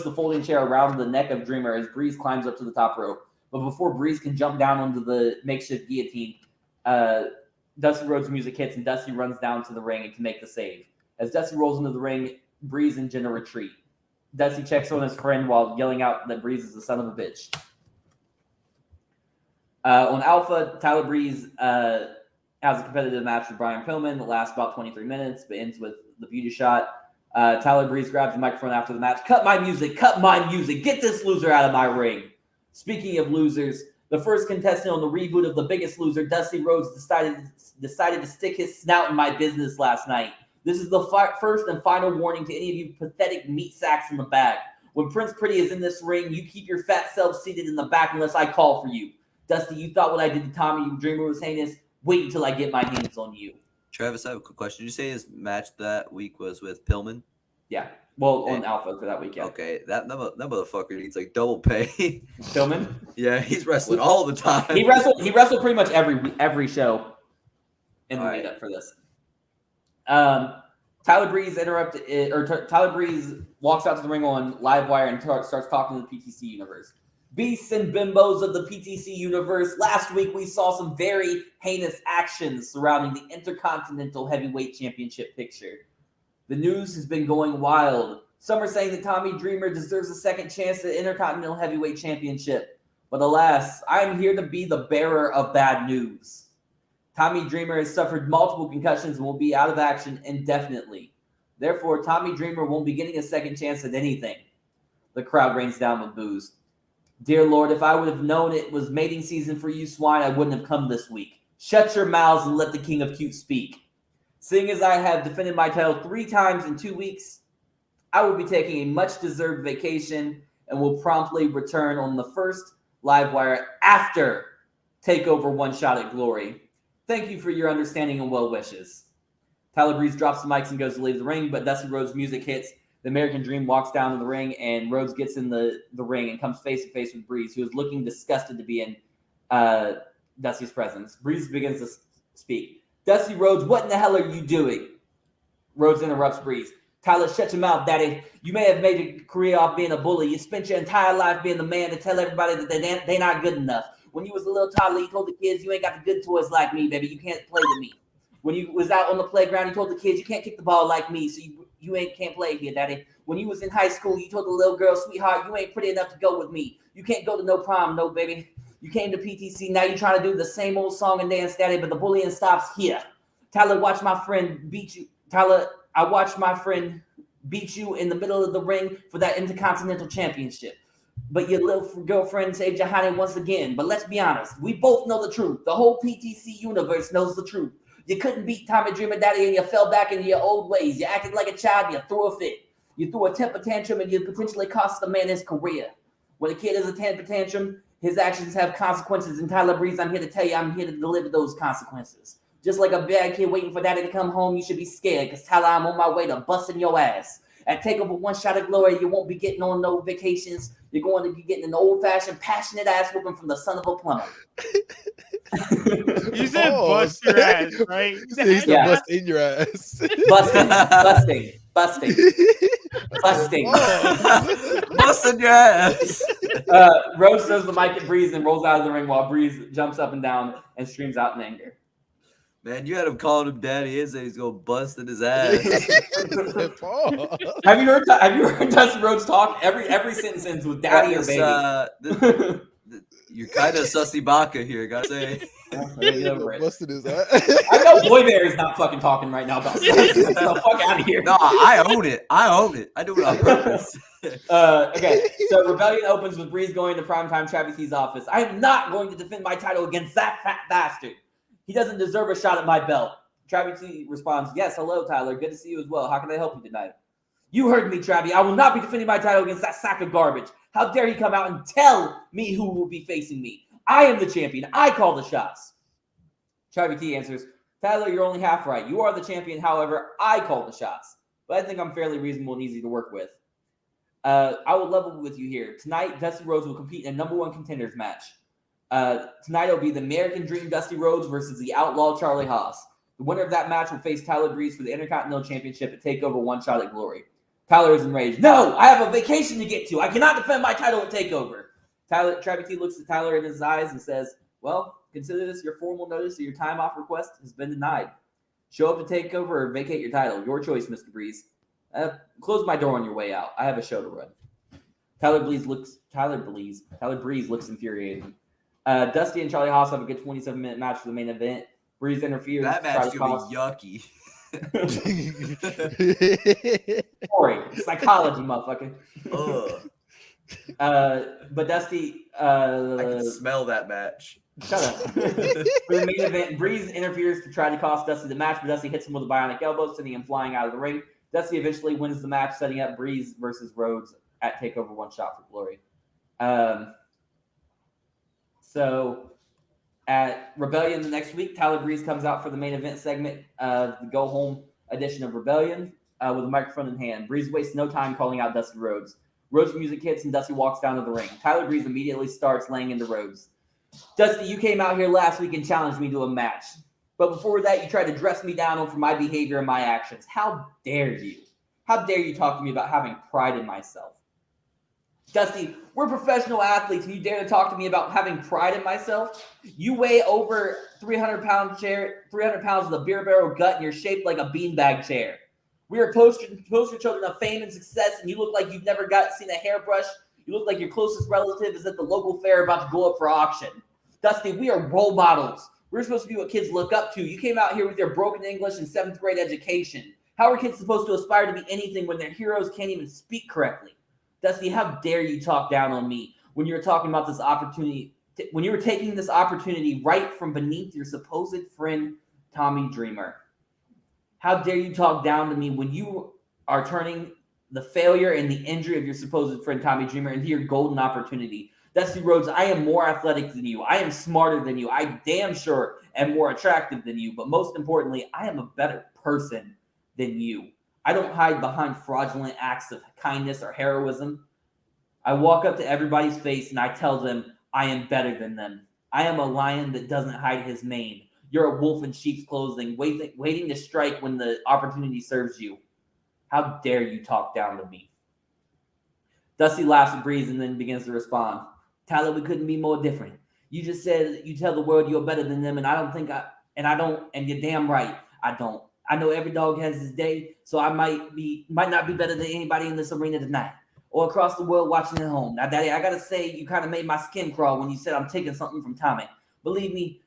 the folding chair around the neck of Dreamer as Breeze climbs up to the top rope. But before Breeze can jump down onto the makeshift guillotine, Dusty Rhodes' music hits and Dusty runs down to the ring to make the save. As Dusty rolls into the ring, Breeze and Jenner retreat. Dusty checks on his friend while yelling out that Breeze is a son of a bitch. On Alpha, Tyler Breeze has a competitive match with Brian Pillman that lasts about 23 minutes, but ends with the beauty shot. Tyler Breeze grabs the microphone after the match. Cut my music. Get this loser out of my ring. Speaking of losers, the first contestant on the reboot of The Biggest Loser, Dusty Rhodes, decided to stick his snout in my business last night. This is the first and final warning to any of you pathetic meat sacks in the back. When Prince Pretty is in this ring, you keep your fat self seated in the back unless I call for you. Dusty, you thought what I did to Tommy Dreamer was heinous? Wait until I get my hands on you. Travis, I have a quick question. Did you say his match that week was with Pillman? Yeah. Well, on Alpha for that week, yeah. Okay, that motherfucker needs like double pay. Pillman? Yeah, he's wrestling all the time. He wrestled pretty much every show in the lead up for this. Tyler Breeze Tyler Breeze walks out to the ring on Livewire and starts talking to the PTC universe. Beasts and bimbos of the PTC universe. Last week we saw some very heinous actions surrounding the Intercontinental Heavyweight Championship picture. The news has been going wild. Some are saying that Tommy Dreamer deserves a second chance at the Intercontinental Heavyweight Championship. But alas, I am here to be the bearer of bad news. Tommy Dreamer has suffered multiple concussions and will be out of action indefinitely. Therefore, Tommy Dreamer won't be getting a second chance at anything. The crowd rains down with boos. Dear Lord, if I would have known it was mating season for you swine, I wouldn't have come this week. Shut your mouths and let the King of Cute speak. Seeing as I have defended my title 3 times in 2 weeks, I will be taking a much-deserved vacation and will promptly return on the first Livewire after Takeover One Shot at Glory. Thank you for your understanding and well wishes. Tyler Breeze drops the mics and goes to leave the ring, but Dusty Rhodes' music hits. The American Dream walks down to the ring, and Rhodes gets in the ring and comes face-to-face with Breeze, who is looking disgusted to be in Dusty's presence. Breeze begins to speak. Dusty Rhodes, what in the hell are you doing? Rhodes interrupts Breeze. Tyler, shut your mouth, daddy. You may have made a career off being a bully. You spent your entire life being the man to tell everybody that they're not good enough. When you was a little toddler, you told the kids, you ain't got the good toys like me, baby. You can't play with me. When you was out on the playground, you told the kids, you can't kick the ball like me, so you can't play here, daddy. When you was in high school, you told the little girl, sweetheart, you ain't pretty enough to go with me. You can't go to no prom, no, baby. You came to PTC, now you're trying to do the same old song and dance, daddy, but the bullying stops here. Tyler, watch my friend beat you. Tyler, I watched my friend beat you in the middle of the ring for that Intercontinental Championship. But your little girlfriend saved your honey once again. But let's be honest, we both know the truth. The whole PTC universe knows the truth. You couldn't beat Tommy Dreamer Daddy and you fell back into your old ways. You acted like a child, you threw a fit. You threw a temper tantrum and you potentially cost the man his career. When a kid has a temper tantrum, his actions have consequences. And Tyler Breeze, I'm here to tell you, I'm here to deliver those consequences. Just like a bad kid waiting for daddy to come home, you should be scared because Tyler, I'm on my way to busting your ass. At Takeover One Shot of Glory, you won't be getting on no vacations. You're going to be getting an old-fashioned, passionate ass whooping from the son of a plumber. You said Pause. bust your ass, right? He said he's Yeah. bust in your ass. Busting. Pause. Busting your ass. Rhodes throws the mic at Breeze and rolls out of the ring while Breeze jumps up and down and screams out in anger. Man, you had him calling him daddy and say he's gonna bust in his ass. Pause. Have you heard Dusty Rhodes talk? Every sentence ends with daddy or baby. You're kind of sussy baka here, gotta say. Busted his ass. I know Boy Bear is not fucking talking right now about sex. Get the fuck out of here. No, I own it. I do it on purpose. Okay, so Rebellion opens with Breeze going to Primetime Travvy's office. I am not going to defend my title against that fat bastard. He doesn't deserve a shot at my belt. Travvy responds, yes, hello, Tyler. Good to see you as well. How can I help you tonight? You heard me, Travvy. I will not be defending my title against that sack of garbage. How dare he come out and tell me who will be facing me? I am the champion. I call the shots. Travvy T answers, Tyler, you're only half right. You are the champion. However, I call the shots. But I think I'm fairly reasonable and easy to work with. I will level with you here. Tonight, Dusty Rhodes will compete in a #1 contenders match. Tonight it'll be the American Dream Dusty Rhodes versus the Outlaw Charlie Haas. The winner of that match will face Tyler Breeze for the Intercontinental Championship at Takeover One Shot at Glory. Tyler is enraged. No, I have a vacation to get to. I cannot defend my title at Takeover. Travvy T looks at Tyler in his eyes and says, well, consider this your formal notice that your time off request has been denied. Show up to Takeover or vacate your title. Your choice, Mr. Breeze. Close my door on your way out. I have a show to run. Tyler Breeze looks infuriated. Dusty and Charlie Haas have a good 27-minute match for the main event. Breeze interferes. That match is gonna be yucky. Story. Psychology, motherfucker. But Dusty... I can smell that match. Shut up. For the main event, Breeze interferes to try to cost Dusty the match, but Dusty hits him with a bionic elbow, sending him flying out of the ring. Dusty eventually wins the match, setting up Breeze versus Rhodes at Takeover One Shot for Glory. So at Rebellion the next week, Tyler Breeze comes out for the main event segment of the Go Home edition of Rebellion with a microphone in hand. Breeze wastes no time calling out Dusty Rhodes. Rhodes' music hits and Dusty walks down to the ring. Tyler Breeze immediately starts laying into Rhodes. Dusty, you came out here last week and challenged me to a match. But before that, you tried to dress me down for my behavior and my actions. How dare you? How dare you talk to me about having pride in myself? Dusty, we're professional athletes, and you dare to talk to me about having pride in myself? You weigh over 300 pounds with a beer barrel gut, and you're shaped like a beanbag chair. We are poster children of fame and success, and you look like you've never seen a hairbrush. You look like your closest relative is at the local fair about to go up for auction. Dusty, we are role models. We're supposed to be what kids look up to. You came out here with your broken English and 7th grade education. How are kids supposed to aspire to be anything when their heroes can't even speak correctly? Dusty, how dare you talk down on me when you're talking about this opportunity, when you were taking this opportunity right from beneath your supposed friend, Tommy Dreamer? How dare you talk down to me when you are turning the failure and the injury of your supposed friend, Tommy Dreamer, into your golden opportunity? Dusty Rhodes, I am more athletic than you. I am smarter than you. I damn sure am more attractive than you. But most importantly, I am a better person than you. I don't hide behind fraudulent acts of kindness or heroism. I walk up to everybody's face and I tell them I am better than them. I am a lion that doesn't hide his mane. You're a wolf in sheep's clothing, waiting to strike when the opportunity serves you. How dare you talk down to me? Dusty laughs and breathes and then begins to respond. Tyler, we couldn't be more different. You just said you tell the world you're better than them, and and you're damn right, I don't. I know every dog has his day, so I might not be better than anybody in this arena tonight or across the world watching at home. Now, Daddy, I gotta say, you kind of made my skin crawl when you said I'm taking something from Tommy. Believe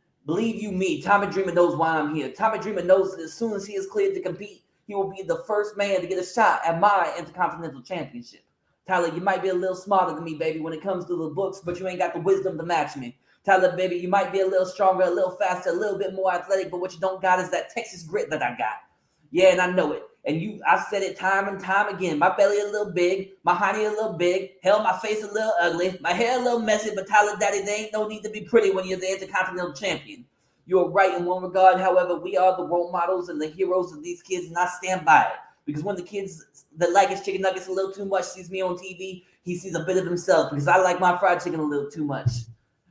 you me, Tommy Dreamer knows why I'm here. Tommy Dreamer knows that as soon as he is cleared to compete, he will be the first man to get a shot at my Intercontinental Championship. Tyler, you might be a little smarter than me, baby, when it comes to the books, but you ain't got the wisdom to match me. Tyler, baby, you might be a little stronger, a little faster, a little bit more athletic, but what you don't got is that Texas grit that I got. Yeah, and I know it. And I've said it time and time again. My belly a little big, my hiney a little big, hell, my face a little ugly, my hair a little messy, but Tyler, Daddy, there ain't no need to be pretty when you're the Intercontinental Champion. You're right in one regard, however, we are the role models and the heroes of these kids, and I stand by it. because when the kids that like his chicken nuggets a little too much sees me on TV, he sees a bit of himself because I like my fried chicken a little too much.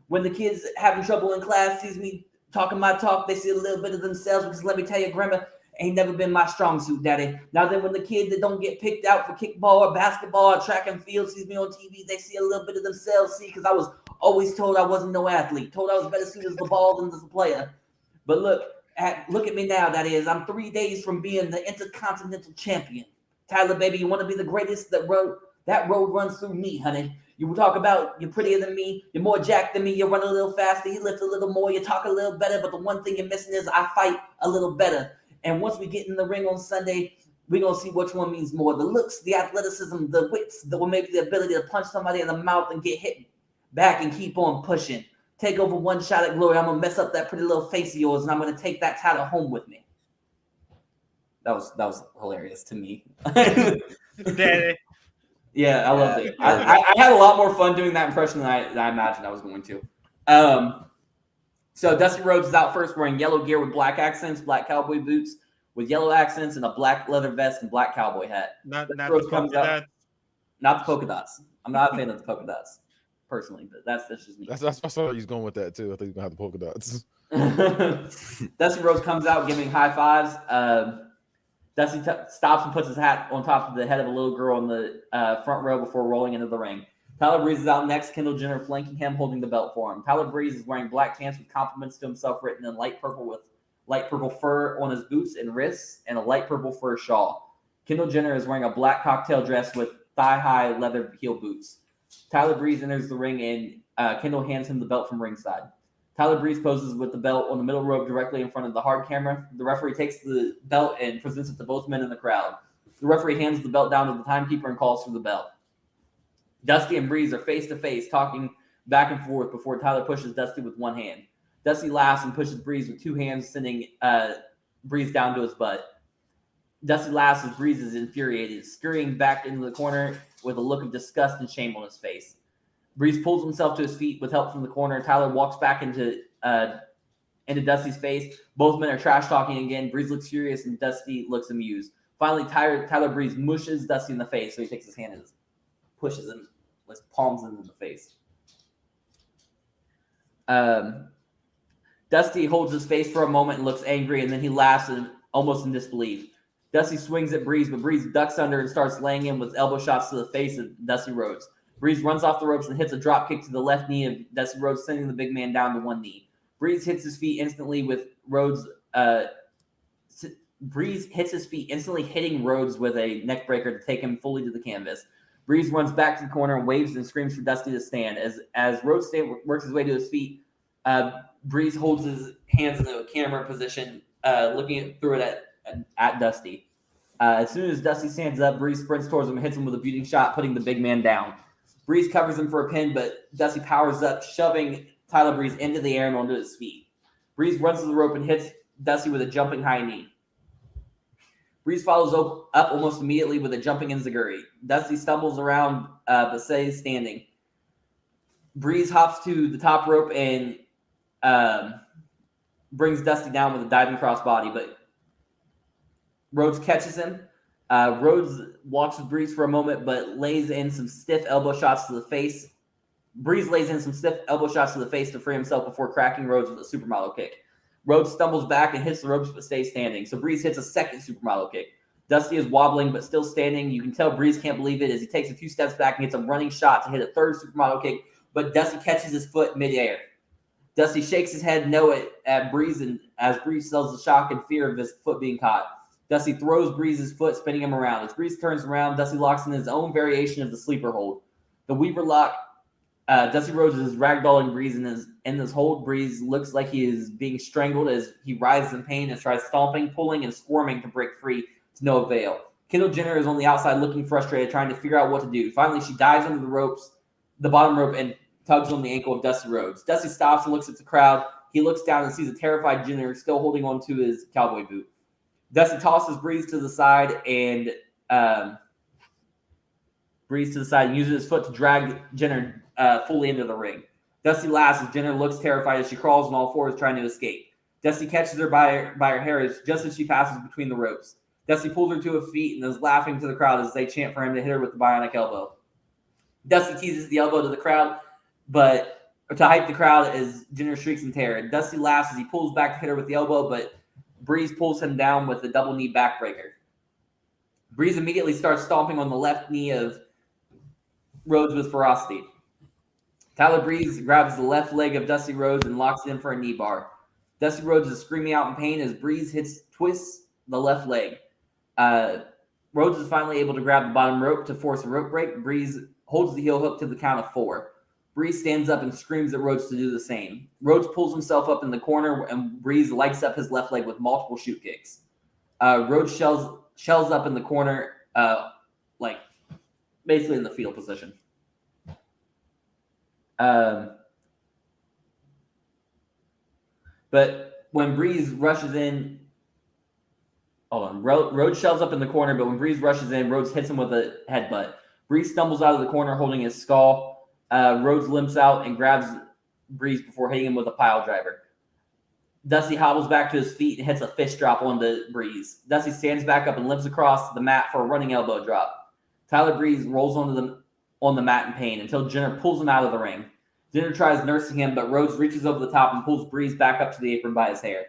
When the kids having trouble in class sees me talking my talk, they see a little bit of themselves because let me tell you, grammar ain't never been my strong suit, daddy. Now then, when the kid that don't get picked out for kickball or basketball or track and field sees me on TV, they see a little bit of themselves. See, because I was always told I wasn't no athlete, told I was better suited as the ball than as a player. But look at me now, that is. I'm 3 days from being the Intercontinental Champion. Tyler, baby, you want to be the greatest? That road runs through me, honey. You talk about you're prettier than me, you're more jacked than me, you run a little faster, you lift a little more, you talk a little better, but the one thing you're missing is I fight a little better. And once we get in the ring on Sunday, we're going to see which one means more. The looks, the athleticism, the wits, maybe the ability to punch somebody in the mouth and get hit back and keep on pushing. Take over one shot at glory. I'm going to mess up that pretty little face of yours, and I'm going to take that title home with me. That was hilarious to me. Daddy. Yeah, I loved it. I had a lot more fun doing that impression than I imagined I was going to. So Dusty Rhodes is out first wearing yellow gear with black accents, black cowboy boots with yellow accents, and a black leather vest and black cowboy hat. Not the Rhodes polka dots. Not the polka dots. I'm not a fan of the polka dots, personally, but that's just me. That's I saw he's going with that too. I think he's gonna have the polka dots. Dusty Rhodes comes out giving high fives. Dusty stops and puts his hat on top of the head of a little girl in the front row before rolling into the ring. Tyler Breeze is out next. Kendall Jenner flanking him, holding the belt for him. Tyler Breeze is wearing black pants with compliments to himself written in light purple with light purple fur on his boots and wrists and a light purple fur shawl. Kendall Jenner is wearing a black cocktail dress with thigh-high leather heel boots. Tyler Breeze enters the ring and Kendall hands him the belt from ringside. Tyler Breeze poses with the belt on the middle rope directly in front of the hard camera. The referee takes the belt and presents it to both men in the crowd. The referee hands the belt down to the timekeeper and calls for the belt. Dusty and Breeze are face-to-face, talking back and forth before Tyler pushes Dusty with one hand. Dusty laughs and pushes Breeze with two hands, sending Breeze down to his butt. Dusty laughs as Breeze is infuriated, scurrying back into the corner with a look of disgust and shame on his face. Breeze pulls himself to his feet with help from the corner. Tyler walks back into Dusty's face. Both men are trash-talking again. Breeze looks furious and Dusty looks amused. Finally, Tyler Breeze mushes Dusty in the face, so he takes his hand and pushes him with palms into the face. Dusty holds his face for a moment and looks angry, and then he laughs and almost in disbelief. Dusty swings at Breeze, but Breeze ducks under and starts laying in with elbow shots to the face of Dusty Rhodes. Breeze runs off the ropes and hits a drop kick to the left knee of Dusty Rhodes, sending the big man down to one knee. Breeze hits his feet instantly with Rhodes. Breeze hits his feet, instantly hitting Rhodes with a neck breaker to take him fully to the canvas. Breeze runs back to the corner and waves and screams for Dusty to stand. As Rhodes works his way to his feet, Breeze holds his hands in a camera position, looking through it at Dusty. As soon as Dusty stands up, Breeze sprints towards him and hits him with a beating shot, putting the big man down. Breeze covers him for a pin, but Dusty powers up, shoving Tyler Breeze into the air and onto his feet. Breeze runs to the rope and hits Dusty with a jumping high knee. Breeze follows up almost immediately with a jumping enziguri. Dusty stumbles around, but stays standing. Breeze hops to the top rope and brings Dusty down with a diving crossbody, but Rhodes catches him. Rhodes walks with Breeze for a moment, but lays in some stiff elbow shots to the face. Breeze lays in some stiff elbow shots to the face to free himself before cracking Rhodes with a supermodel kick. Rhodes stumbles back and hits the ropes but stays standing. So Breeze hits a second supermodel kick. Dusty is wobbling but still standing. You can tell Breeze can't believe it as he takes a few steps back and hits a running shot to hit a third supermodel kick, but Dusty catches his foot midair. Dusty shakes his head no at Breeze, and as Breeze sells the shock and fear of his foot being caught. Dusty throws Breeze's foot, spinning him around. As Breeze turns around, Dusty locks in his own variation of the sleeper hold. The Weaver lock. Dusty Rhodes is ragdolling Breeze in this hold. Breeze looks like he is being strangled as he writhes in pain and tries stomping, pulling, and squirming to break free to no avail. Kendall Jenner is on the outside looking frustrated, trying to figure out what to do. Finally, she dives under the bottom rope, and tugs on the ankle of Dusty Rhodes. Dusty stops and looks at the crowd. He looks down and sees a terrified Jenner still holding on to his cowboy boot. Dusty tosses Breeze to the side and uses his foot to drag Jenner fully into the ring. Dusty laughs as Jenner looks terrified as she crawls on all fours trying to escape. Dusty catches her by her hair just as she passes between the ropes. Dusty pulls her to her feet and is laughing to the crowd as they chant for him to hit her with the bionic elbow. Dusty teases the elbow to the crowd, but to hype the crowd as Jinder shrieks in terror. Dusty laughs as he pulls back to hit her with the elbow, but Breeze pulls him down with a double knee backbreaker. Breeze immediately starts stomping on the left knee of Rhodes with ferocity. Tyler Breeze grabs the left leg of Dusty Rhodes and locks it in for a knee bar. Dusty Rhodes is screaming out in pain as Breeze twists the left leg. Rhodes is finally able to grab the bottom rope to force a rope break. Breeze holds the heel hook to the count of 4. Breeze stands up and screams at Rhodes to do the same. Rhodes pulls himself up in the corner, and Breeze lights up his left leg with multiple shoot kicks. Rhodes shells up in the corner, like basically in the fetal position. But when Breeze rushes in, Rhodes shells up in the corner, but when Breeze rushes in, Rhodes hits him with a headbutt. Breeze stumbles out of the corner holding his skull. Rhodes limps out and grabs Breeze before hitting him with a pile driver. Dusty hobbles back to his feet and hits a fist drop onto Breeze. Dusty stands back up and limps across the mat for a running elbow drop. Tyler Breeze rolls on the mat in pain until Jinder pulls him out of the ring. Jinder tries nursing him, but Rhodes reaches over the top and pulls Breeze back up to the apron by his hair.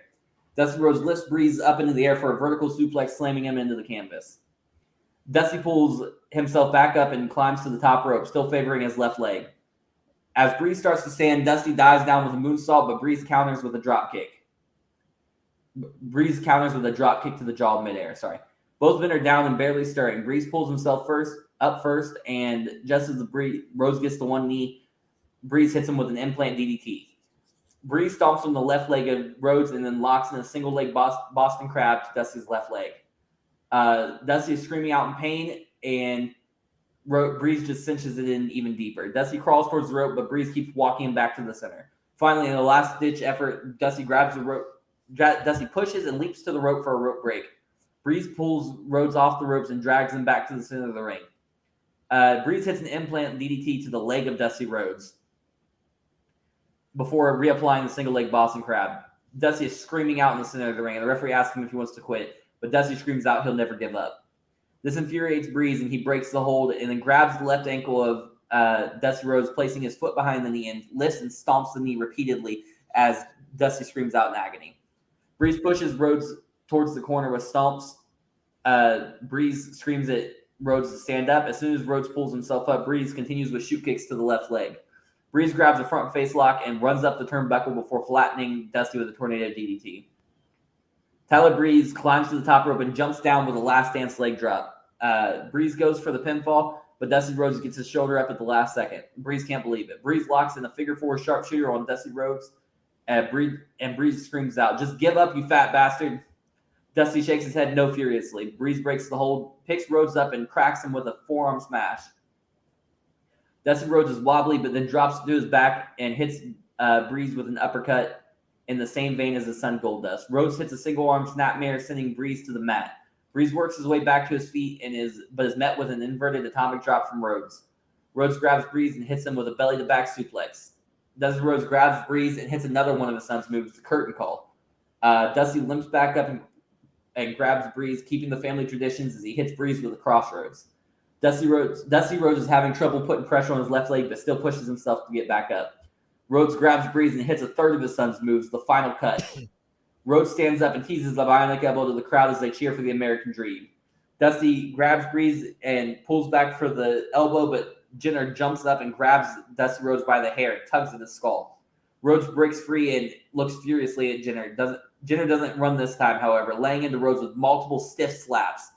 Dusty Rhodes lifts Breeze up into the air for a vertical suplex, slamming him into the canvas. Dusty pulls himself back up and climbs to the top rope, still favoring his left leg. As Breeze starts to stand, Dusty dives down with a moonsault, but Breeze counters with a drop kick. Breeze counters with a drop kick to the jaw midair. Both men are down and barely stirring. Breeze pulls himself up first, and just as Rhodes gets to one knee, Breeze hits him with an implant DDT. Breeze stomps on the left leg of Rhodes and then locks in a single leg Boston Crab to Dusty's left leg. Dusty is screaming out in pain, and Breeze just cinches it in even deeper. Dusty crawls towards the rope, but Breeze keeps walking him back to the center. Finally, in a last-ditch effort, Dusty grabs the rope. Dusty pushes and leaps to the rope for a rope break. Breeze pulls Rhodes off the ropes and drags him back to the center of the ring. Breeze hits an implant DDT to the leg of Dusty Rhodes before reapplying the single leg Boston Crab. Dusty is screaming out in the center of the ring, and the referee asks him if he wants to quit, but Dusty screams out he'll never give up. This infuriates Breeze, and he breaks the hold and then grabs the left ankle of Dusty Rhodes, placing his foot behind the knee and lifts and stomps the knee repeatedly as Dusty screams out in agony. Breeze pushes Rhodes towards the corner with stomps. Breeze screams at Rhodes to stand up. As soon as Rhodes pulls himself up, Breeze continues with shoot kicks to the left leg. Breeze grabs a front face lock and runs up the turnbuckle before flattening Dusty with a tornado DDT. Tyler Breeze climbs to the top rope and jumps down with a last dance leg drop. Breeze goes for the pinfall, but Dusty Rhodes gets his shoulder up at the last second. Breeze can't believe it. Breeze locks in a figure 4 sharpshooter on Dusty Rhodes, and Breeze screams out, "Just give up, you fat bastard." Dusty shakes his head no furiously. Breeze breaks the hold, picks Rhodes up, and cracks him with a forearm smash. Dusty Rhodes is wobbly, but then drops to his back and hits Breeze with an uppercut in the same vein as his son Goldust. Rhodes hits a single-arm snapmare, sending Breeze to the mat. Breeze works his way back to his feet but is met with an inverted atomic drop from Rhodes. Rhodes grabs Breeze and hits him with a belly-to-back suplex. Dusty Rhodes grabs Breeze and hits another one of his son's moves, the curtain call. Dusty limps back up and grabs Breeze, keeping the family traditions as he hits Breeze with a crossroads. Dusty Rhodes is having trouble putting pressure on his left leg, but still pushes himself to get back up. Rhodes grabs Breeze and hits a third of his son's moves, the final cut. Rhodes stands up and teases the bionic elbow to the crowd as they cheer for the American Dream. Dusty grabs Breeze and pulls back for the elbow, but Jinder jumps up and grabs Dusty Rhodes by the hair and tugs at his skull. Rhodes breaks free and looks furiously at Jinder. Jinder doesn't run this time, however, laying into Rhodes with multiple stiff slaps.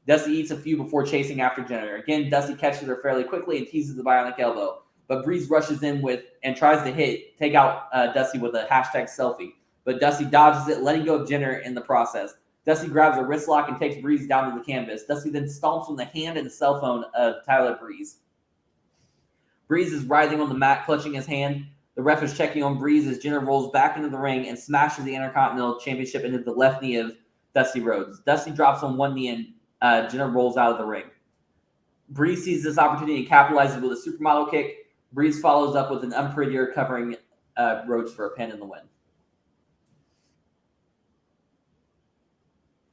Dusty eats a few before chasing after Jinder. Again, Dusty catches her fairly quickly and teases the bionic elbow, but Breeze rushes in and tries to take out Dusty with a hashtag selfie, but Dusty dodges it, letting go of Jinder in the process. Dusty grabs a wrist lock and takes Breeze down to the canvas. Dusty then stomps on the hand and cell phone of Tyler Breeze. Breeze is writhing on the mat, clutching his hand. The ref is checking on Breeze as Jinder rolls back into the ring and smashes the Intercontinental Championship into the left knee of Dusty Rhodes. Dusty drops on one knee and Jinder rolls out of the ring. Breeze sees this opportunity and capitalizes with a supermodel kick. Breeze follows up with an unprettier, covering Rhodes for a pin in the win.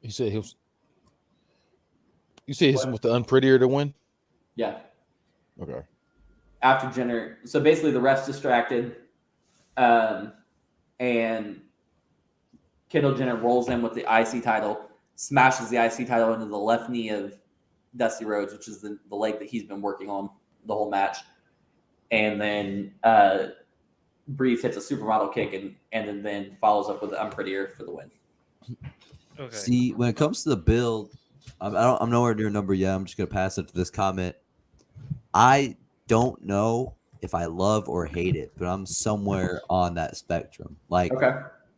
He said he was. You say hits him with the unprettier to win? Yeah. Okay. After Jenner. So basically the ref's distracted. And Kendall Jenner rolls in with the IC title, smashes the IC title into the left knee of Dusty Rhodes, which is the leg that he's been working on the whole match. And then Breeze hits a supermodel kick and then follows up with the unprettier for the win. Okay. See, when it comes to the build, I'm nowhere near number yet. I'm just gonna pass it to this comment. I don't know if I love or hate it, but I'm somewhere on that spectrum. Like, Okay.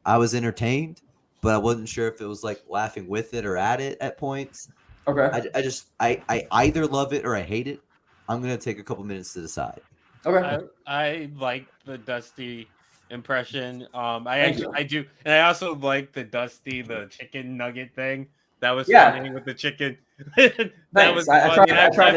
I was entertained, but I wasn't sure if it was like laughing with it or at it at points. Okay. I either love it or I hate it. I'm gonna take a couple minutes to decide. Okay. I like the Dusty impression. Thank you. I do, and I also like the Dusty the chicken nugget thing. That was Yeah. funny with the chicken. Thanks. That was I funny. tried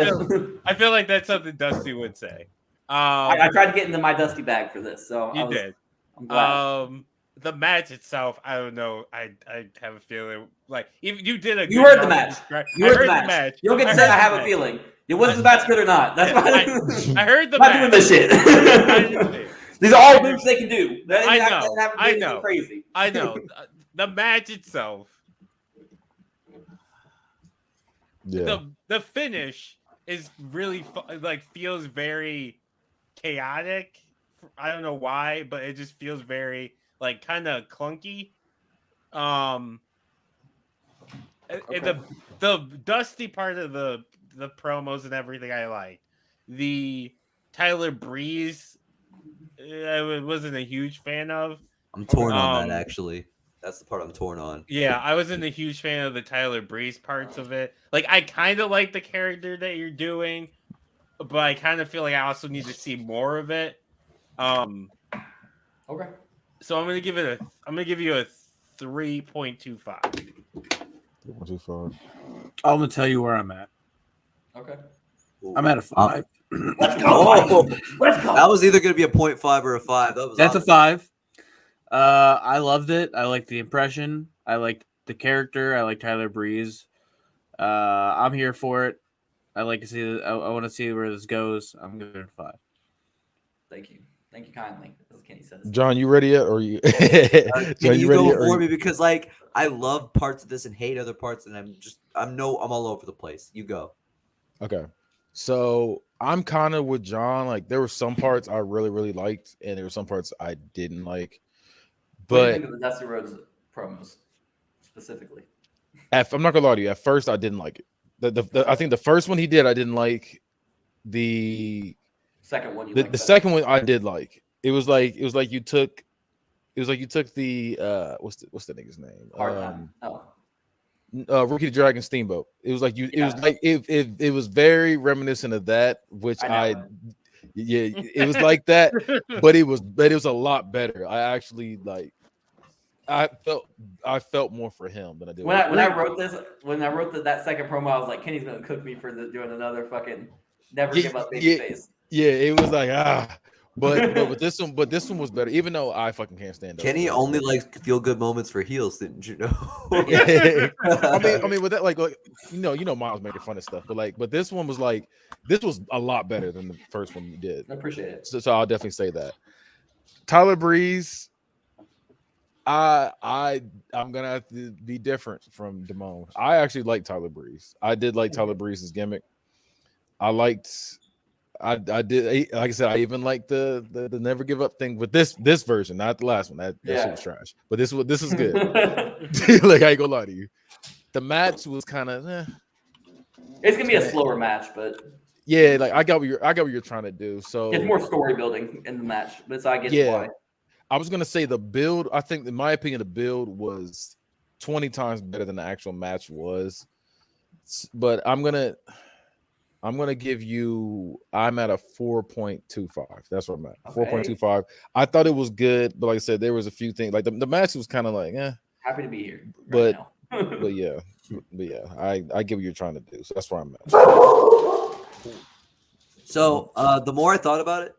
I feel like that's something Dusty would say. I tried to get into my Dusty bag for this, so You did. I'm glad. The match itself, I don't know. I have a feeling like if you did a. You good heard the job match. describing- You I heard heard the match. You don't get to say I have a feeling. It was the match good or not. That's why I heard the I'm not doing match. this shit. I These are all moves they can do. They I have know, to have I anything know. crazy. I know the match itself. Yeah. The finish is really like feels very chaotic. I don't know why, but it just feels very like kind of clunky. And the Dusty part of the promos and everything I like. The Tyler Breeze, I wasn't a huge fan of. I'm torn on that actually. That's the part I'm torn on. Yeah, I wasn't a huge fan of the Tyler Breeze parts of it. Like, I kind of like the character that you're doing, but I kind of feel like I also need to see more of it. Okay. So I'm gonna give you a 3.25. 3.25. I'm gonna tell you where I'm at. Okay. I'm at a 5. Let's go. Let's go. That was either going to be a 0.5 or a 5. That's a 5. I loved it. I liked the impression. I liked the character. I like Tyler Breeze. I'm here for it. I like to see. I want to see where this goes. I'm giving it a 5. Thank you. Thank you kindly, as Kenny says. John, you ready yet? Or you? Can you ready go yet, or before you- me? Because like I love parts of this and hate other parts, and I'm all over the place. You go. Okay. So I'm kind of with John. Like there were some parts I really, really liked, and there were some parts I didn't like. What do you But think of the Dusty Rhodes promos specifically? I'm not gonna lie to you. At first, I didn't like it. I think the first one he did, I didn't like. The Second one, the second one I did like. It was like you took the what's the nigga's name? Hard time. Ricky the Dragon Steamboat. It was like you. It was like it was very reminiscent of that, which it was like that, but it was a lot better. I actually like. I felt more for him than I did. When I wrote that second promo, I was like, Kenny's gonna cook me for doing another fucking never give up baby face. Yeah, it was like but this one was better. Even though I fucking can't stand. Kenny only likes feel good moments for heels, didn't you know? Yeah. I mean, with that, like you know, Miles making fun of stuff, but this one was a lot better than the first one you did. I appreciate it. So I'll definitely say that. Tyler Breeze, I'm gonna have to be different from Damone. I actually like Tyler Breeze. I did like Tyler Breeze's gimmick. I did, like I said, I even like the never give up thing with this version, not the last one. That shit was trash. But this is good. Like I ain't gonna lie to you. The match was kind of it's gonna be a slower match, but yeah, like I got what you're trying to do. So it's more story building in the match. But so I get why. I was gonna say the build, I think in my opinion, the build was 20 times better than the actual match was. But I'm gonna give you. I'm at a 4.25. That's what I'm at. 4.25. I thought it was good, but like I said, there was a few things. Like the match was kind of like, Happy to be here. But yeah, I get what you're trying to do. So that's where I'm at. So the more I thought about it,